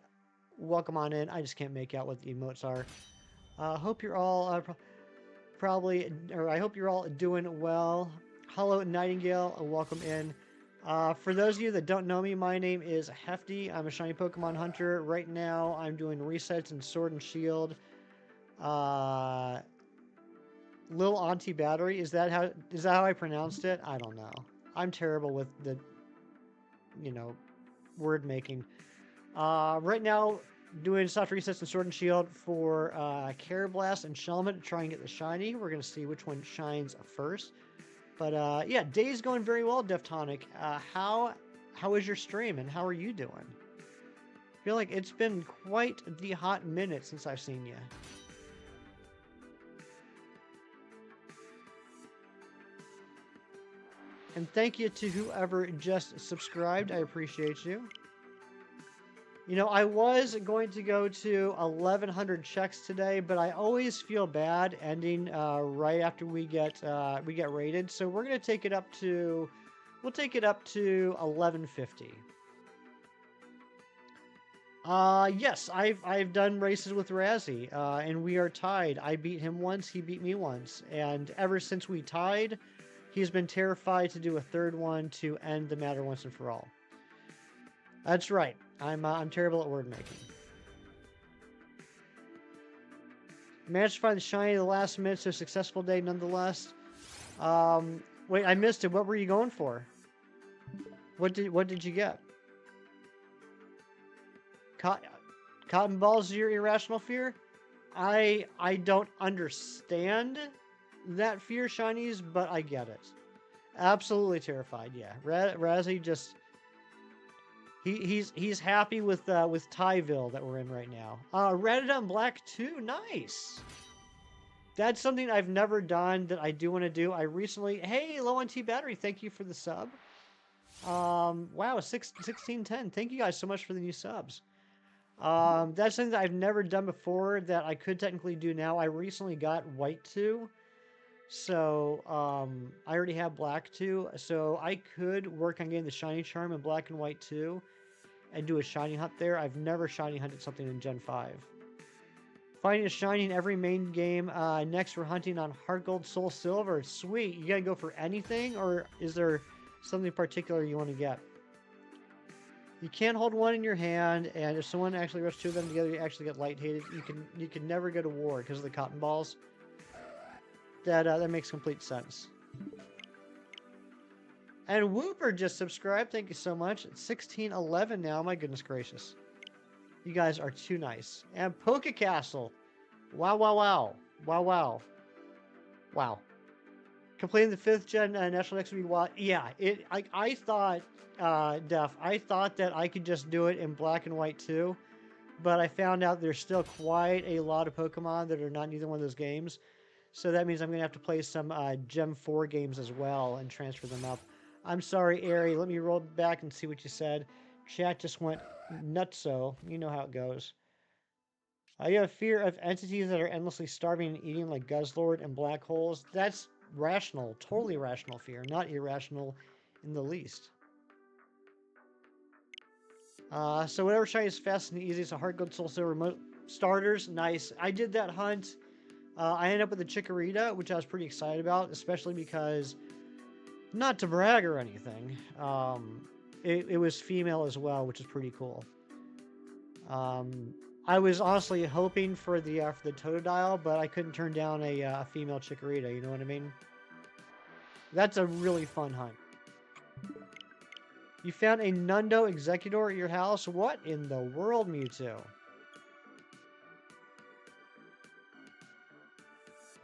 welcome on in. I just can't make out what the emotes are. Hope you're all probably, or I hope you're all doing well. Hello, Nightingale. Welcome in. For those of you that don't know me, my name is Hefty. I'm a shiny Pokemon hunter. Right now, I'm doing resets in Sword and Shield. Lil Auntie Battery, is that how I pronounced it? I don't know. I'm terrible with the, word making. Right now, doing soft resets in Sword and Shield for Karrablast and Shelmet to try and get the shiny. We're gonna see which one shines first. But yeah, day's going very well, Deftonic. How is your stream and how are you doing? I feel like it's been quite the hot minute since I've seen you. And thank you to whoever just subscribed. I appreciate you. You know, I was going to go to 1,100 checks today, but I always feel bad ending right after we get rated. So we're gonna take it up to, we'll take it up to 1,150. Yes, I've done races with Razzie, and we are tied. I beat him once, he beat me once, and ever since we tied, he's been terrified to do a third one to end the matter once and for all. That's right. I'm terrible at word making. Managed to find the shiny at the last minute, so successful day nonetheless. Wait, I missed it. What were you going for? What did you get? Cotton balls is your irrational fear? I don't understand that fear, shinies, but I get it. Absolutely terrified. Yeah, Razzie just. He's happy with Tyville that we're in right now. Ratadon Black 2, nice. That's something I've never done that I do want to do. I recently, hey, Low on T Battery, thank you for the sub. Wow, 1610. Thank you guys so much for the new subs. That's something that I've never done before that I could technically do now. I recently got White 2. So, I already have Black 2, so I could work on getting the Shiny Charm in Black and White 2 and do a Shiny Hunt there. I've never Shiny Hunted something in Gen 5. Finding a Shiny in every main game. Next, we're hunting on Heart Gold, Soul Silver. Sweet. You gotta go for anything, or is there something particular you want to get? You can't hold one in your hand, and if someone actually rushes two of them together, you actually get light-hated. You can never go to war because of the cotton balls. That makes complete sense. And Whooper just subscribed. Thank you so much. It's 1611 now. My goodness gracious. You guys are too nice. And Poke Castle. Wow, wow, wow. Wow, wow. Wow. Completing the 5th gen National Next Week. Yeah, I thought, Def, I thought that I could just do it in Black and White too. But I found out there's still quite a lot of Pokemon that are not in either one of those games. So that means I'm going to have to play some Gem 4 games as well and transfer them up. I'm sorry, Ari. Let me roll back and see what you said. Chat just went nutso. You know how it goes. You have fear of entities that are endlessly starving and eating like Guzzlord and black holes. That's rational. Totally rational fear. Not irrational in the least. So whatever shiny is fast and easy. So Heart Gold, Soul Silver, remote starters. Nice. I did that hunt. I ended up with the Chikorita, which I was pretty excited about, especially because, not to brag or anything, it was female as well, which is pretty cool. I was honestly hoping for the Totodile, but I couldn't turn down a female Chikorita, you know what I mean? That's a really fun hunt. You found a Nundo Executor at your house? What in the world, Mewtwo?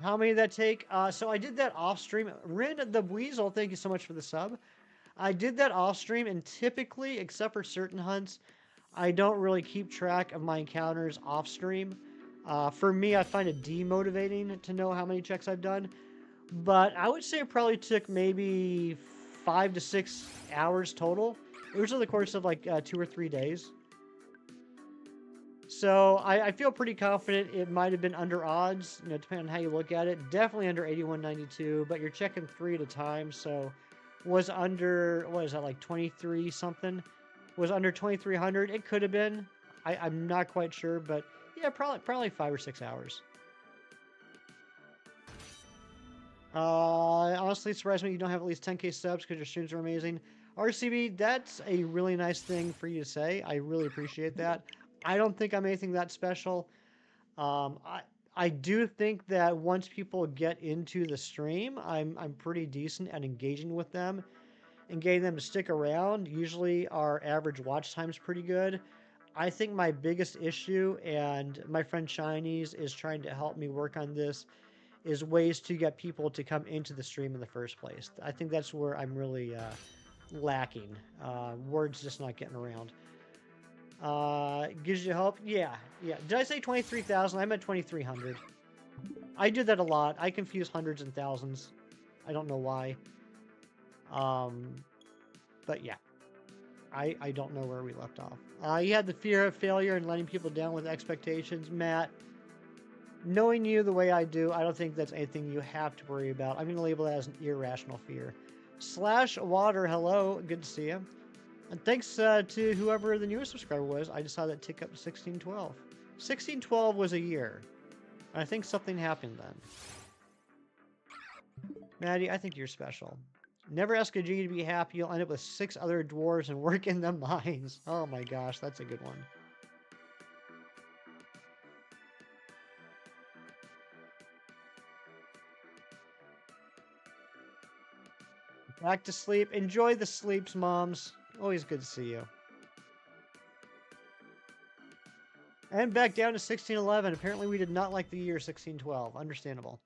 How many did that take? So I did that off stream. Rin the Weasel, thank you so much for the sub. I did that off stream, and typically, except for certain hunts, I don't really keep track of my encounters off stream. For me, I find it demotivating to know how many checks I've done. But I would say it probably took maybe 5 to 6 hours total. It was over the course of like 2 or 3 days. So I feel pretty confident it might have been under odds, you know, depending on how you look at it. Definitely under 8192, but you're checking 3 at a time, so was under, what is that, like 23 something? Was under 2300? It could have been. I'm not quite sure, but yeah, probably 5 or 6 hours. Honestly, it surprised me you don't have at least 10K subs because your streams are amazing. RCB, that's a really nice thing for you to say. I really appreciate that. I don't think I'm anything that special. Um, I I do think that once people get into the stream, I'm pretty decent at engaging with them and getting them to stick around. Usually, our average watch time is pretty good. I think my biggest issue, and my friend Chinese is trying to help me work on this, is ways to get people to come into the stream in the first place. I think that's where I'm really lacking. Word's just not getting around. Gives you hope? Yeah, yeah. Did I say 23,000? I meant 2,300. I do that a lot. I confuse hundreds and thousands. I don't know why. Um, but yeah, I don't know where we left off. You had the fear of failure and letting people down with expectations. Matt, knowing you the way I do, I don't think that's anything you have to worry about. I'm going to label that as an irrational fear. Slash Water, hello. Good to see you. And thanks to whoever the newest subscriber was. I just saw that tick up to 1612. 1612 was a year. I think something happened then. Maddie, I think you're special. Never ask a genie to be happy. You'll end up with 6 other dwarves and work in the mines. Oh my gosh, that's a good one. Back to sleep. Enjoy the sleeps, moms. Always good to see you. And back down to 1611. Apparently we did not like the year 1612. Understandable.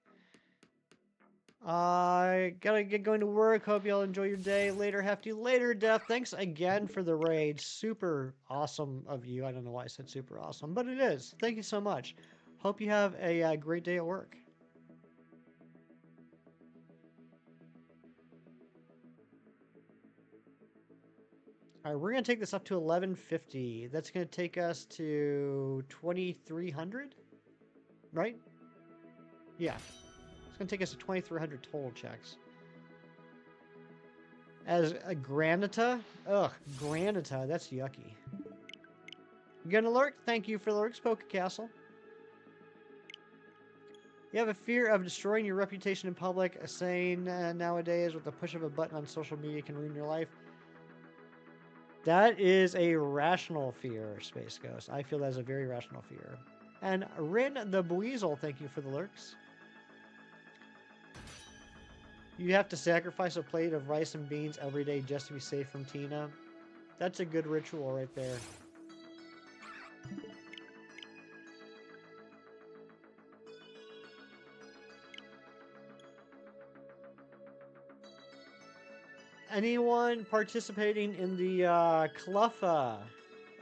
Gotta get going to work. Hope y'all enjoy your day. Later, Hefty. Later, Death. Thanks again for the raid. Super awesome of you. I don't know why I said super awesome, but it is. Thank you so much. Hope you have a great day at work. All right, we're going to take this up to 1150. That's going to take us to 2300, right? Yeah. It's going to take us to 2300 total checks. As a Granita? Ugh, Granita. That's yucky. Gonna lurk? Thank you for the lurks, Poke Castle. You have a fear of destroying your reputation in public, saying nowadays with the push of a button on social media can ruin your life. That is a rational fear, Space Ghost. I feel that is a very rational fear. And Rin the Bueasel, thank you for the lurks. You have to sacrifice a plate of rice and beans every day just to be safe from Tina. That's a good ritual right there. Anyone participating in the Cluffa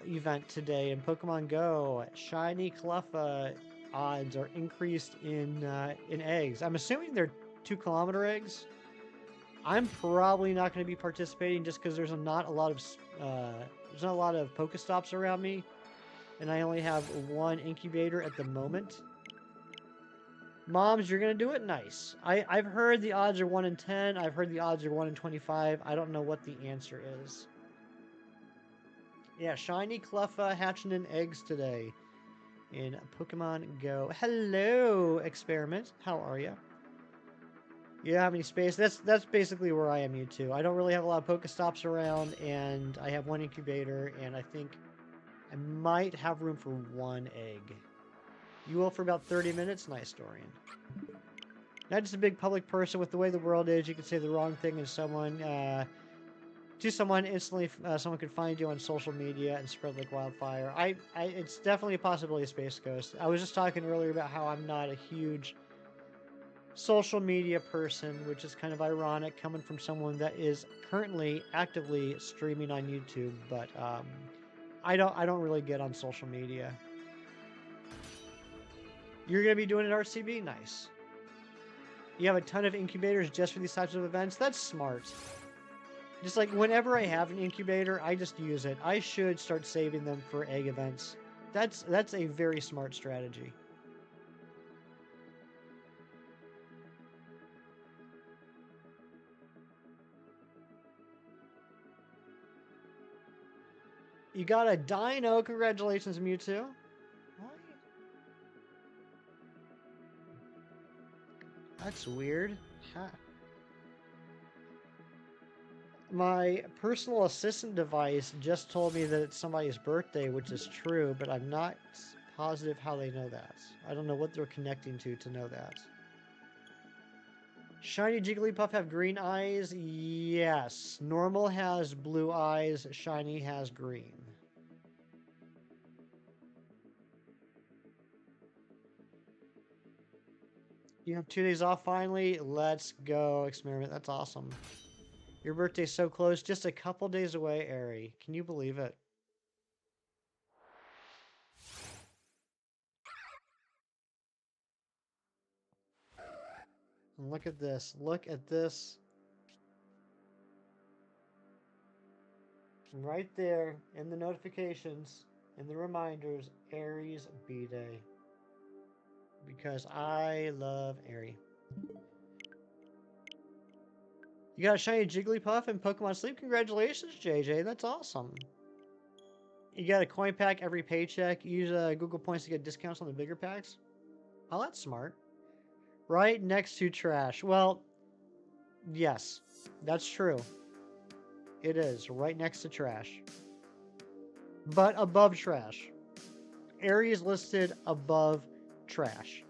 event today in Pokemon Go? Shiny Cluffa odds are increased in eggs. I'm assuming they're 2-kilometer eggs. I'm probably not going to be participating just because there's not a lot of Pokestops around me, and I only have 1 incubator at the moment. Moms, you're going to do it? Nice. I've heard the odds are 1 in 10. I've heard the odds are 1 in 25. I don't know what the answer is. Yeah, Shiny Cluffa hatching in eggs today in Pokemon Go. Hello, Experiment. How are you? You don't have any space. That's basically where I am, you two. I don't really have a lot of Pokestops around, and I have 1 incubator, and I think I might have room for 1 egg. You will for about 30 minutes? Nice, Dorian. Not just a big public person. With the way the world is, you could say the wrong thing and someone instantly someone could find you on social media and spread like wildfire. It's definitely a possibility, Space Ghost. I was just talking earlier about how I'm not a huge social media person, which is kind of ironic coming from someone that is currently actively streaming on YouTube, but I don't really get on social media. You're going to be doing an RCB? Nice. You have a ton of incubators just for these types of events? That's smart. Just like whenever I have an incubator, I just use it. I should start saving them for egg events. That's a very smart strategy. You got a dino. Congratulations, Mewtwo. What? That's weird. Huh. My personal assistant device just told me that it's somebody's birthday, which is true, but I'm not positive how they know that. I don't know what they're connecting to know that. Shiny Jigglypuff have green eyes? Yes. Normal has blue eyes. Shiny has green. You have 2 days off finally? Let's go, Experiment. That's awesome. Your birthday's so close. Just a couple days away, Airy. Can you believe it? And look at this. Look at this. Right there in the notifications, in the reminders, Aries B-Day. Because I love Airy. You got a shiny Jigglypuff in Pokemon Sleep? Congratulations, JJ. That's awesome. You got a coin pack every paycheck. Use Google Points to get discounts on the bigger packs. Oh, that's smart. Right next to trash. Well, yes, that's true. It is right next to trash. But above trash. Airy is listed above trash.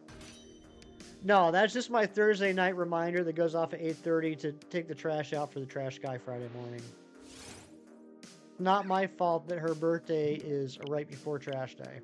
No, that's just my Thursday night reminder that goes off at 8:30 to take the trash out for the trash guy Friday morning. Not my fault that her birthday is right before trash day.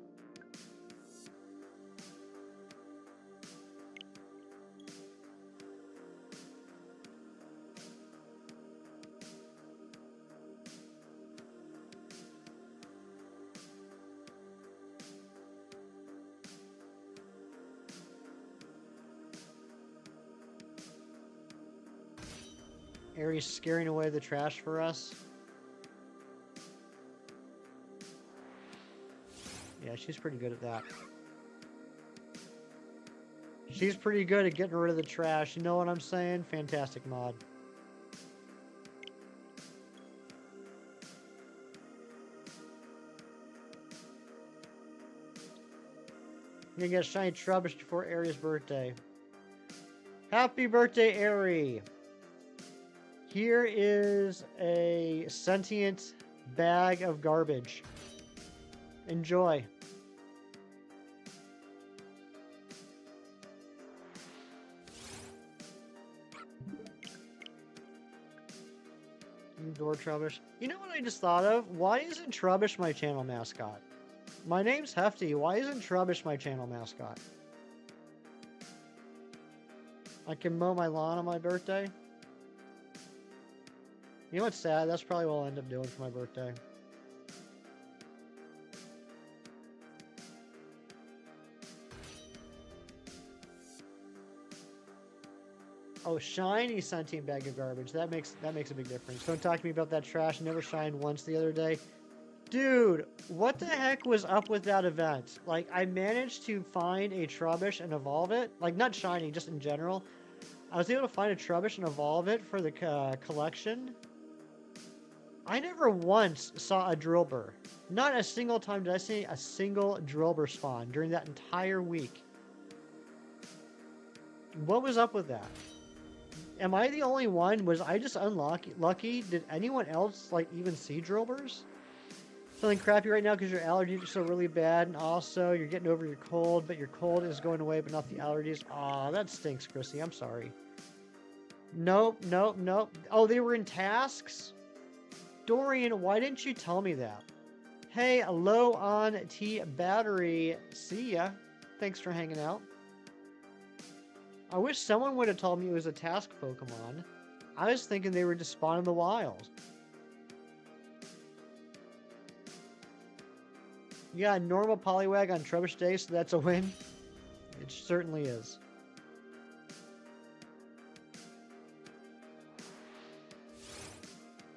Aries scaring away the trash for us. Yeah, she's pretty good at that. She's pretty good at getting rid of the trash. You know what I'm saying? Fantastic mod. You're gonna get a shiny Trubbish before Aries' birthday. Happy birthday, Airy! Here is a sentient bag of garbage. Enjoy. Door Trubbish. You know what I just thought of? Why isn't Trubbish my channel mascot? My name's Hefty. Why isn't Trubbish my channel mascot? I can mow my lawn on my birthday. You know what's sad? That's probably what I'll end up doing for my birthday. Oh, shiny sentient bag of garbage. That makes a big difference. Don't talk to me about that trash. Never shined once the other day. Dude, what the heck was up with that event? Like, I managed to find a Trubbish and evolve it. Like, not shiny, just in general. I was able to find a Trubbish and evolve it for the collection. I never once saw a Drillbur. Not a single time did I see a single Drillbur spawn during that entire week. What was up with that? Am I the only one? Was I just unlucky? Did anyone else, like, even see Drillburs? Feeling crappy right now because your allergies are so really bad, and also you're getting over your cold, but your cold is going away, but not the allergies. Aw, that stinks, Chrissy. I'm sorry. Nope. Oh, they were in tasks? Dorian, why didn't you tell me that? Hey, low on T battery. See ya. Thanks for hanging out. I wish someone would have told me it was a task Pokemon. I was thinking they were just spawned in the wild. Yeah, normal Poliwag on Trubbish Day, so that's a win. It certainly is.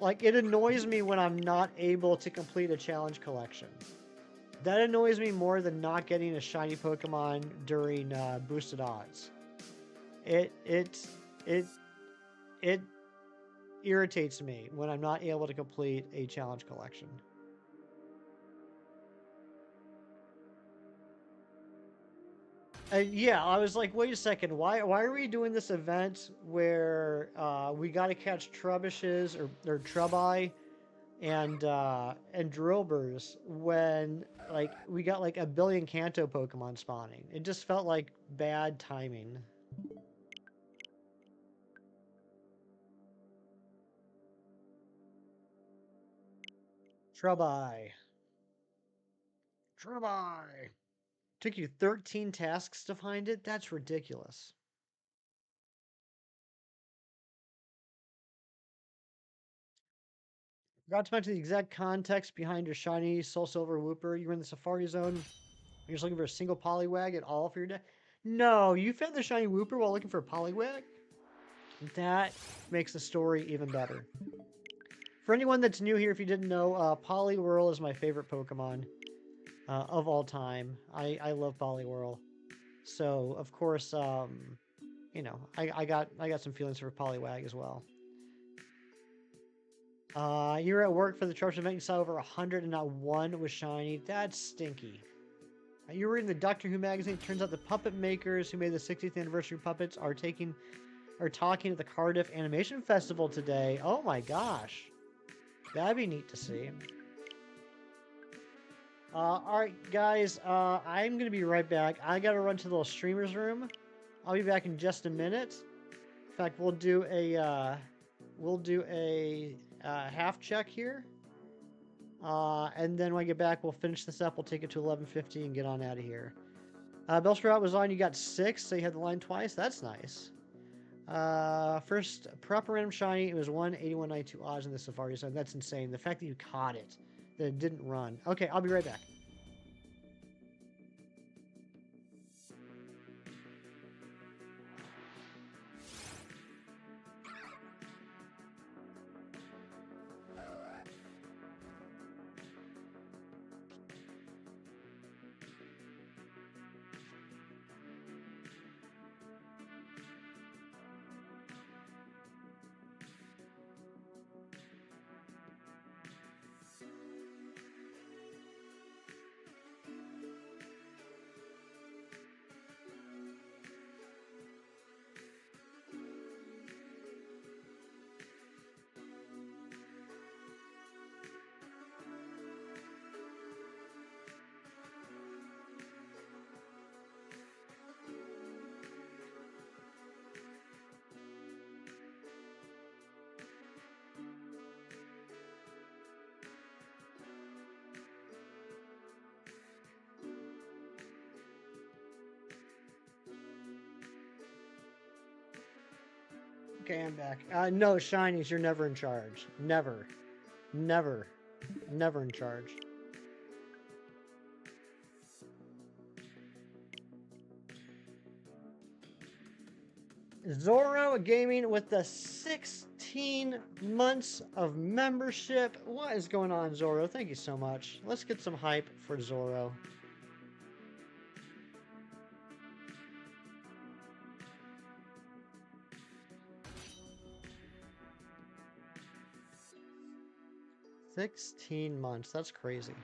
Like, it annoys me when I'm not able to complete a challenge collection. That annoys me more than not getting a shiny Pokemon during boosted odds. It irritates me when I'm not able to complete a challenge collection. Yeah, I was like, wait a second, why are we doing this event where we got to catch Trubbishes or Trubai and Drillburs when like we got like a billion Kanto Pokemon spawning? It just felt like bad timing. Trubai. Trubai. Took you 13 tasks to find it? That's ridiculous. Forgot to mention the exact context behind your shiny Soul Silver Wooper. You were in the Safari Zone. You're just looking for a single Poliwag at all for your day. No, you found the shiny Wooper while looking for a Poliwag? That makes the story even better. For anyone that's new here, if you didn't know, Poliwhirl is my favorite Pokemon of all time. I love Poliwhirl. So, of course, you know, I got some feelings for Poliwag as well. You were at work for the Trophy event. You saw over 100 and not one was shiny. That's stinky. You were in the Doctor Who magazine. It turns out the puppet makers who made the 60th anniversary puppets are talking at the Cardiff Animation Festival today. Oh my gosh, that'd be neat to see. All right, guys. I'm gonna be right back. I gotta run to the little streamers room. I'll be back in just a minute. In fact, we'll do a half check here. And then when I get back, we'll finish this up. We'll take it to 11:50 and get on out of here. Bellsprout was on. You got 6, so you had the line twice. That's nice. First proper random shiny. It was 181.92 odds in the Safari Zone. That's insane. The fact that you caught it, that it didn't run. Okay, I'll be right back. Okay, I'm back. No, shinies, you're never in charge. Never. Never. Never in charge. Zoro Gaming with the 16 months of membership. What is going on, Zoro? Thank you so much. Let's get some hype for Zoro. $16 months. That's crazy.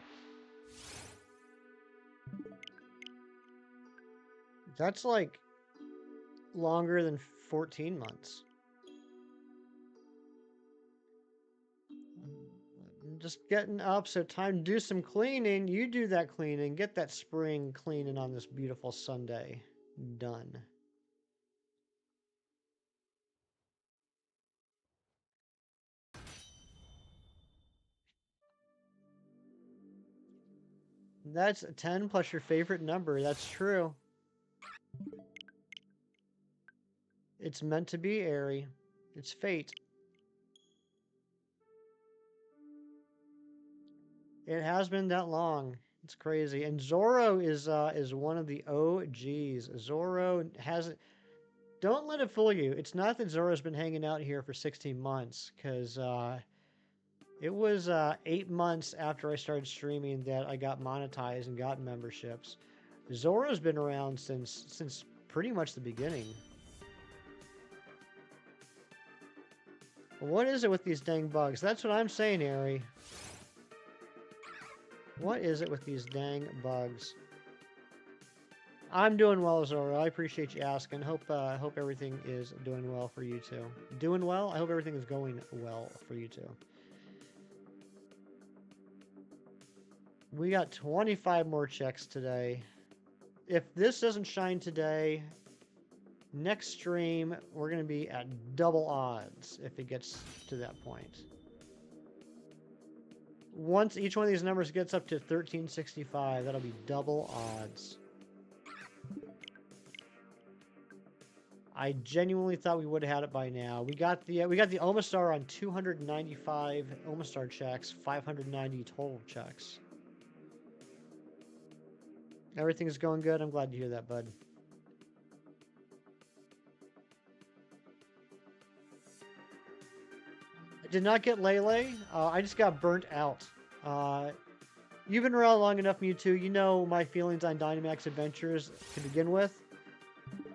That's like longer than 14 months. I'm just getting up, so time to do some cleaning. You do that cleaning. Get that spring cleaning on this beautiful Sunday. Done. That's 10 plus your favorite number. That's true. It's meant to be, Airy. It's fate. It has been that long. It's crazy. And Zoro is one of the OGs. Zoro hasn't. Don't let it fool you. It's not that Zoro's been hanging out here for 16 months, because it was 8 months after I started streaming that I got monetized and got memberships. Zoro's been around since pretty much the beginning. What is it with these dang bugs? That's what I'm saying, Ari. What is it with these dang bugs? I'm doing well, Zoro. I appreciate you asking. Hope everything is doing well for you too. Doing well? I hope everything is going well for you too. We got 25 more checks today. If this doesn't shine today, next stream we're going to be at double odds if it gets to that point. Once each one of these numbers gets up to 1365, that'll be double odds. I genuinely thought we would have had it by now. We got the Omastar on 295 Omastar checks, 590 total checks. Everything's going good. I'm glad to hear that, bud. I did not get Lele. I just got burnt out. You've been around long enough, Mewtwo. You know my feelings on Dynamax Adventures to begin with.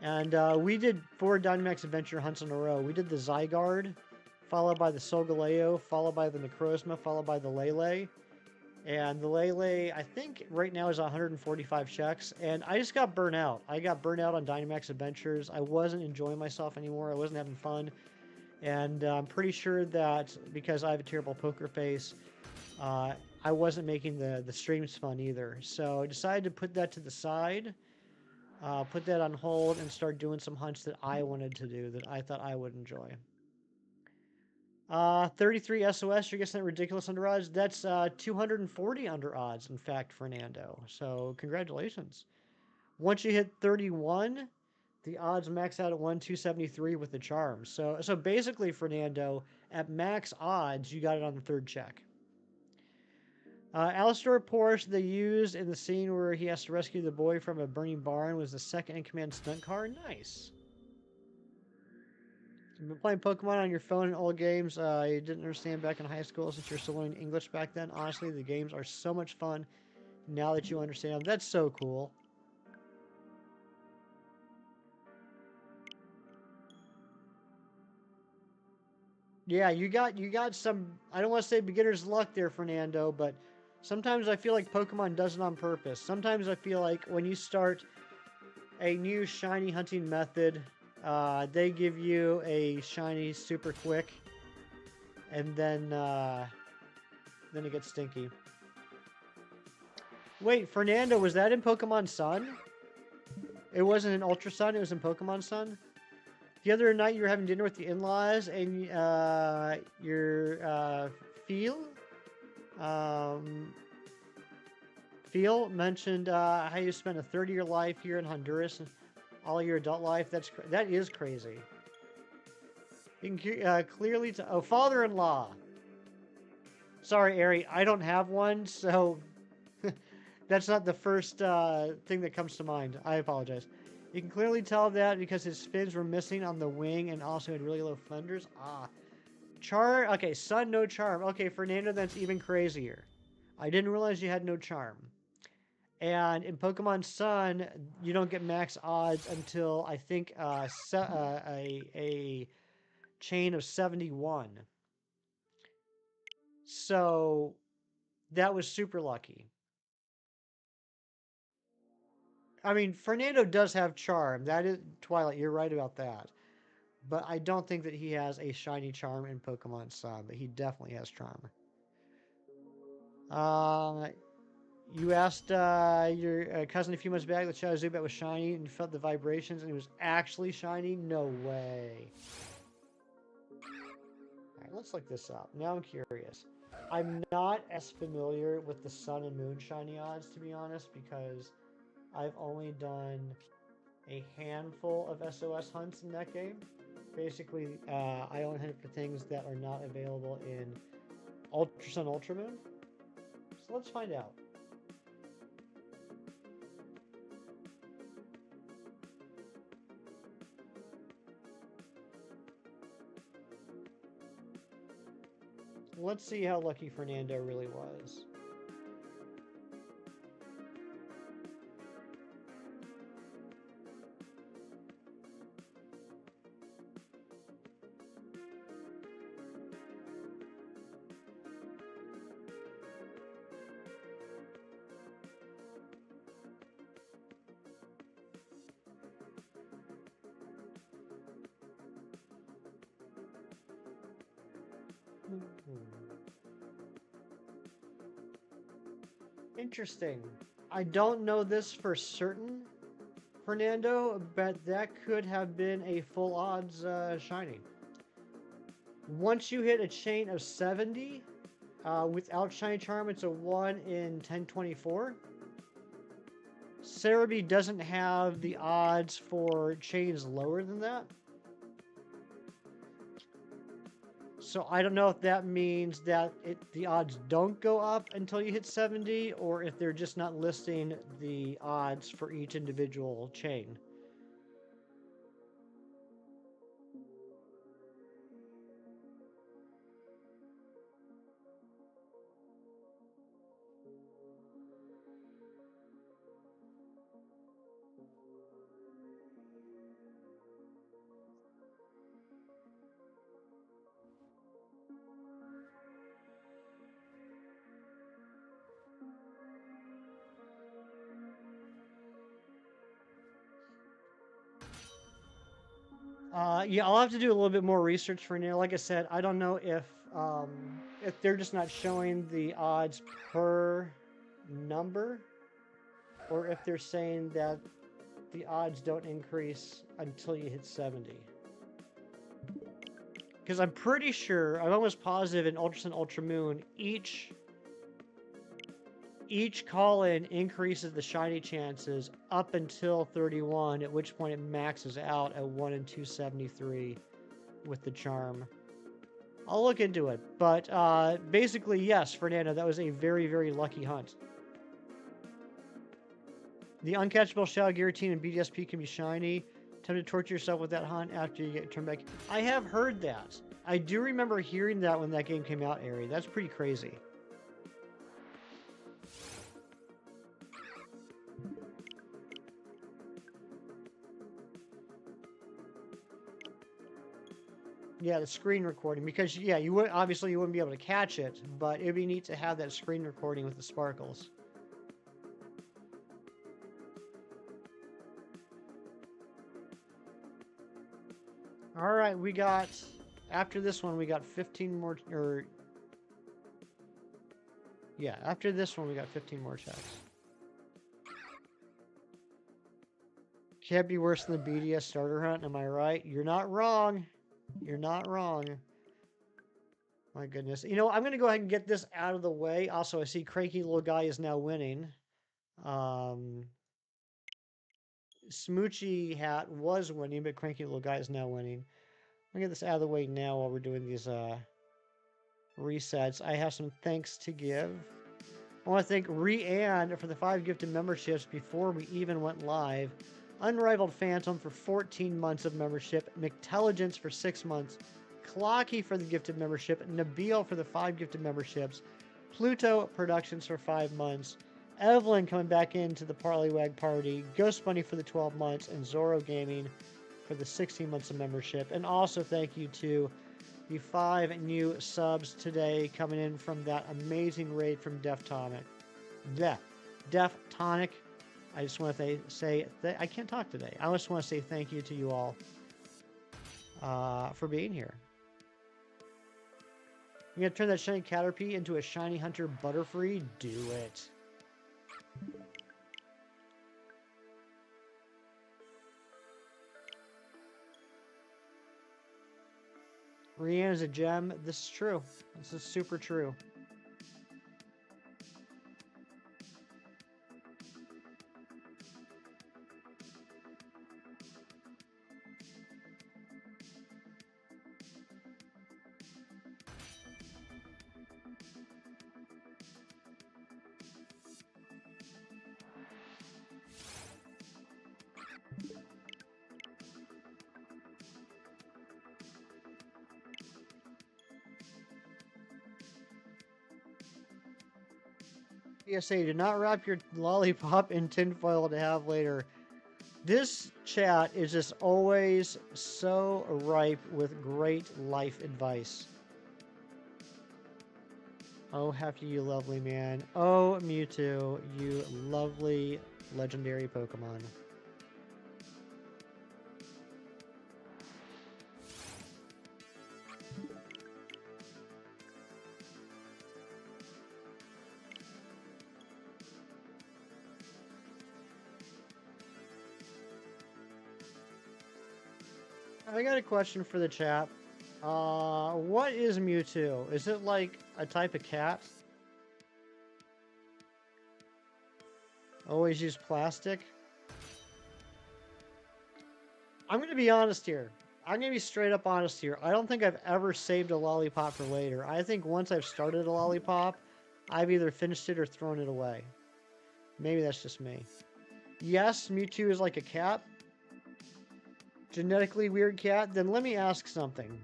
And we did 4 Dynamax Adventure hunts in a row. We did the Zygarde, followed by the Solgaleo, followed by the Necrozma, followed by the Lele. And the Lele, I think right now is 145 checks. And I just got burnt out. I got burnt out on Dynamax Adventures. I wasn't enjoying myself anymore. I wasn't having fun. And I'm pretty sure that because I have a terrible poker face, I wasn't making the streams fun either. So I decided to put that to the side. Put that on hold and start doing some hunts that I wanted to do, that I thought I would enjoy. 33 SOS, you're guessing that ridiculous under odds? That's 240 under odds, in fact, Fernando. So congratulations. Once you hit 31, the odds max out at 1,273 with the charm. So basically, Fernando, at max odds, you got it on the 3rd check. Alistar Porsche they used in the scene where he has to rescue the boy from a burning barn was the 2nd in command stunt car. Nice. You've been playing Pokemon on your phone in old games you didn't understand back in high school since you're still learning English back then. Honestly, the games are so much fun now that you understand them. That's so cool. Yeah, you got some, I don't want to say beginner's luck there, Fernando, but sometimes I feel like Pokemon does it on purpose. Sometimes I feel like when you start a new shiny hunting method, they give you a shiny super quick, and then it gets stinky. Wait, Fernando, was that in Pokemon Sun? It wasn't in Ultra Sun, it was in Pokemon Sun? The other night you were having dinner with the in-laws and your Phil mentioned how you spent a 30-year life here in Honduras and all your adult life. That is crazy. You can clearly father-in-law. Sorry, Ari, I don't have one, so that's not the first thing that comes to mind. I apologize. You can clearly tell that because his fins were missing on the wing and also had really low fenders. Okay, Sun, no charm. Okay, Fernando, that's even crazier. I didn't realize you had no charm. And in Pokemon Sun, you don't get max odds until, I think, a chain of 71. So, that was super lucky. I mean, Fernando does have charm. That is, Twilight, you're right about that. But I don't think that he has a shiny charm in Pokemon Sun, but he definitely has charm. You asked your cousin a few months back that Shadow Zubat was shiny and you felt the vibrations and it was actually shiny? No way. Alright, let's look this up. Now I'm curious. I'm not as familiar with the Sun and Moon shiny odds, to be honest, because I've only done a handful of SOS hunts in that game. Basically, I only hunt for things that are not available in Ultra Sun, Ultra Moon. So let's find out. Let's see how lucky Fernando really was. Interesting. I don't know this for certain, Fernando, but that could have been a full odds shiny. Once you hit a chain of 70, without shiny charm, it's a 1 in 1024. Cerebi doesn't have the odds for chains lower than that. So I don't know if that means that the odds don't go up until you hit 70, or if they're just not listing the odds for each individual chain. Yeah, I'll have to do a little bit more research for now. Like I said, I don't know if they're just not showing the odds per number, or if they're saying that the odds don't increase until you hit 70. Because I'm pretty sure, I'm almost positive in Ultra Sun, Ultra Moon, each call-in increases the shiny chances up until 31, at which point it maxes out at 1 in 273 with the charm. I'll look into it, but basically, yes, Fernando, that was a very, very lucky hunt. The uncatchable Shadow Guillotine and BDSP can be shiny. Time to torture yourself with that hunt after you get turned back. I have heard that. I do remember hearing that when that game came out, Ari. That's pretty crazy. Yeah, the screen recording, because yeah, you would obviously you wouldn't be able to catch it, but it'd be neat to have that screen recording with the sparkles. All right, we got after this one we got 15 more, or yeah, after this one we got 15 more checks. Can't be worse than the BDS starter hunt, am I right? You're not wrong. You're not wrong. My goodness. You know, I'm going to go ahead and get this out of the way. Also, I see Cranky Little Guy is now winning. Smoochy Hat was winning, but Cranky Little Guy is now winning. I'm going to get this out of the way now while we're doing these resets. I have some thanks to give. I want to thank Rianne for the 5 gifted memberships before we even went live. Unrivaled Phantom for 14 months of membership. McTelligence for 6 months. Clocky for the gifted membership. Nabil for the 5 gifted memberships. Pluto Productions for 5 months. Evelyn coming back into the Parlaywag party. Ghost Bunny for the 12 months. And Zorro Gaming for the 16 months of membership. And also thank you to the 5 new subs today coming in from that amazing raid from Deftonic. Deftonic. I just want to say I can't talk today. I just want to say thank you to you all for being here. You gonna turn that shiny Caterpie into a shiny Hunter Butterfree? Do it. Rianne is a gem. This is true. This is super true. PSA, do not wrap your lollipop in tinfoil to have later. This chat is just always so ripe with great life advice. Oh, Hefty, you lovely man. Oh, Mewtwo, you lovely legendary Pokemon. I got a question for the chat. What is Mewtwo? Is it like a type of cat? Always use plastic? I'm gonna be honest here. I'm gonna be straight up honest here. I don't think I've ever saved a lollipop for later. I think once I've started a lollipop, I've either finished it or thrown it away. Maybe that's just me. Yes, Mewtwo is like a cat. Genetically weird cat. Then let me ask something.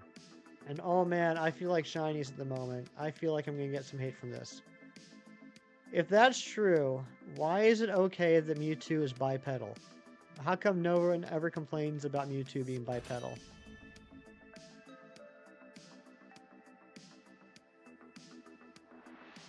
And oh man, I feel like shinies at the moment. I feel like I'm gonna get some hate from this. If that's true, why is it okay that Mewtwo is bipedal? How come no one ever complains about Mewtwo being bipedal?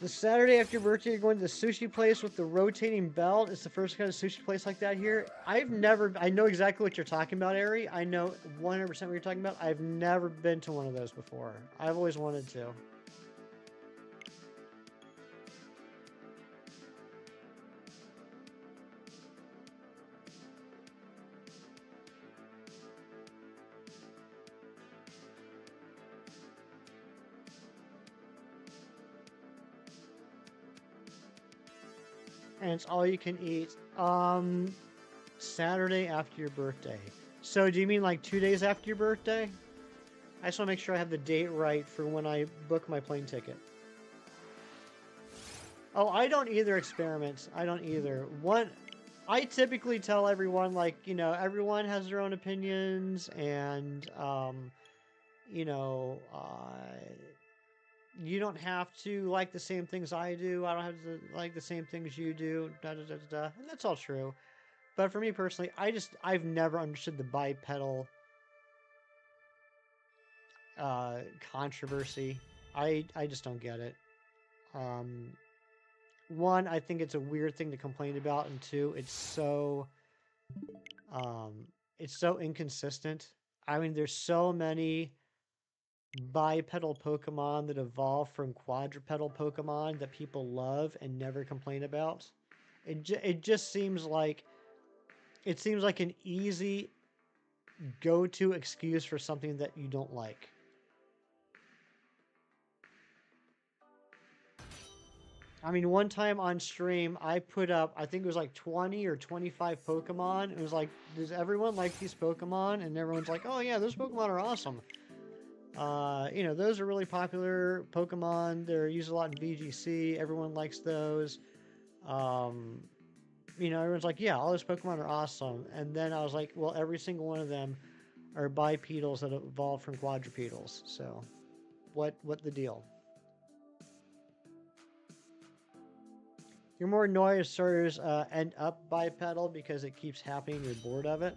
The Saturday after your birthday, you're going to the sushi place with the rotating belt. It's the first kind of sushi place like that here. I know exactly what you're talking about, Ari. I know 100% what you're talking about. I've never been to one of those before. I've always wanted to. And it's all you can eat. Saturday after your birthday. So do you mean like 2 days after your birthday? I just want to make sure I have the date right for when I book my plane ticket. Oh, I don't either experiments. I don't either. I typically tell everyone, like, you know, everyone has their own opinions, and, you know, you don't have to like the same things I do. I don't have to like the same things you do. Da da da da da. And that's all true. But for me personally, I've never understood the bipedal controversy. I just don't get it. One, I think it's a weird thing to complain about, and two, um, it's so inconsistent. I mean, there's so many bipedal Pokemon that evolve from quadrupedal Pokemon that people love and never complain about. It just seems like an easy go-to excuse for something that you don't like. I mean, one time on stream, I put up, I think it was like 20 or 25 Pokemon. It was like, does everyone like these Pokemon? And everyone's like, oh yeah, those Pokemon are awesome. You know, those are really popular Pokemon. They're used a lot in VGC. Everyone likes those. You know, everyone's like, yeah, all those Pokemon are awesome. And then I was like, well, every single one of them are bipedals that evolved from quadrupedals. So, what the deal? Your more noise starters end up bipedal because it keeps happening. You're bored of it.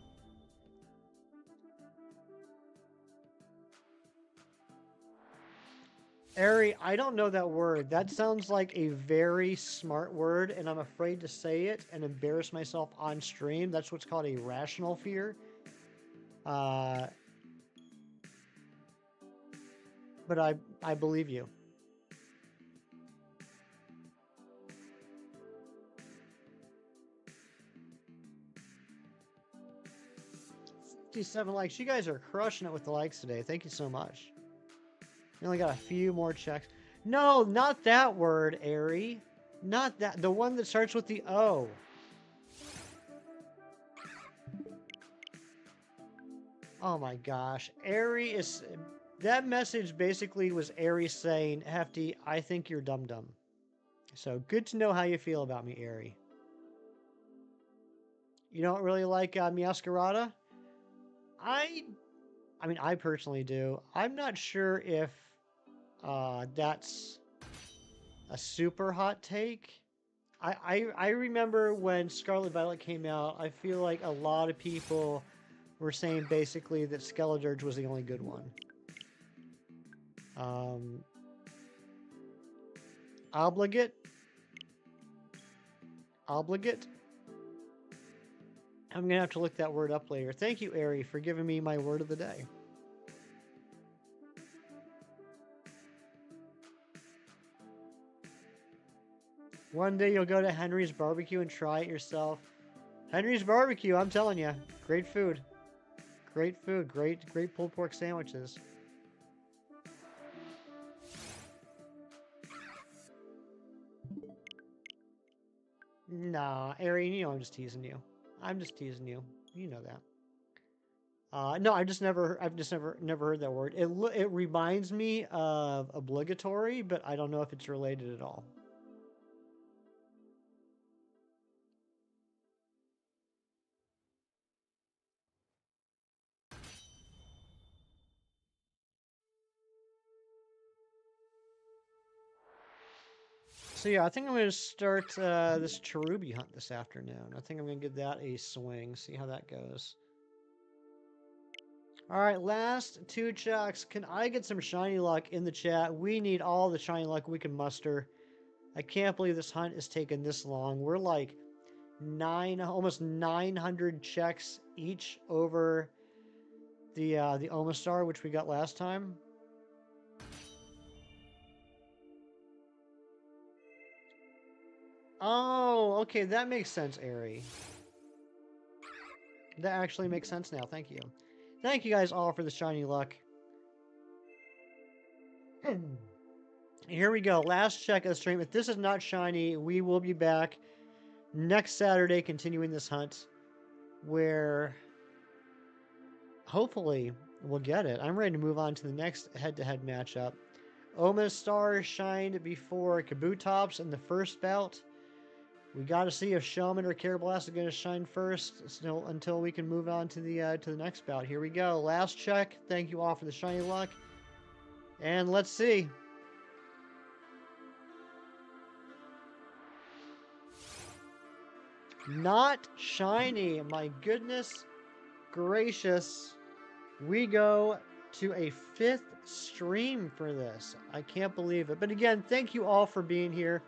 Ari, I don't know that word. That sounds like a very smart word, and I'm afraid to say it and embarrass myself on stream. That's what's called a rational fear. But I believe you. $57 likes. You guys are crushing it with the likes today. Thank you so much. We only got a few more checks. No, not that word, Ari. Not that. The one that starts with the O. Oh my gosh. Ari is... That message basically was Ari saying, Hefty, I think you're dum-dum. So, good to know how you feel about me, Ari. You don't really like Meowscarada? I mean, I personally do. I'm not sure if that's a super hot take. I remember when Scarlet Violet came out, I feel like a lot of people were saying basically that Skeledirge was the only good one. Obligate? Obligate? I'm going to have to look that word up later. Thank you, Ari, for giving me my word of the day. One day you'll go to Henry's Barbecue and try it yourself. Henry's Barbecue, I'm telling you. Great food. Great food. Great pulled pork sandwiches. Nah, Arian, you know I'm just teasing you. I'm just teasing you. You know that. No, I've just never heard that word. It reminds me of obligatory, but I don't know if it's related at all. So yeah, I think I'm going to start this cherubi hunt this afternoon. I think I'm going to give that a swing, see how that goes. All right, last two checks. Can I get some shiny luck in the chat? We need all the shiny luck we can muster. I can't believe this hunt is taking this long. We're like almost 900 checks each over the Omastar, which we got last time. Oh, okay, that makes sense, Ari. That actually makes sense now. Thank you. Thank you guys all for the shiny luck. Here we go. Last check of the stream. If this is not shiny, we will be back next Saturday continuing this hunt where hopefully we'll get it. I'm ready to move on to the next head-to-head matchup. Omastar shined before Kabutops in the first bout. We got to see if Shelmet or Karrablast is going to shine first until we can move on to the next bout. Here we go. Last check. Thank you all for the shiny luck. And let's see. Not shiny. My goodness gracious. We go to a 5th stream for this. I can't believe it. But again, thank you all for being here.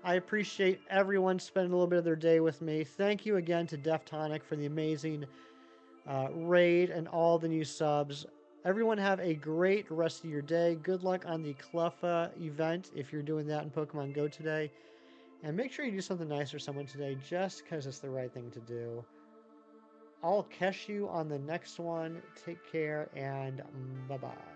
I appreciate everyone spending a little bit of their day with me. Thank you again to Deftonic for the amazing raid and all the new subs. Everyone have a great rest of your day. Good luck on the Cluffa event if you're doing that in Pokemon Go today. And make sure you do something nice for someone today just because it's the right thing to do. I'll catch you on the next one. Take care and bye-bye.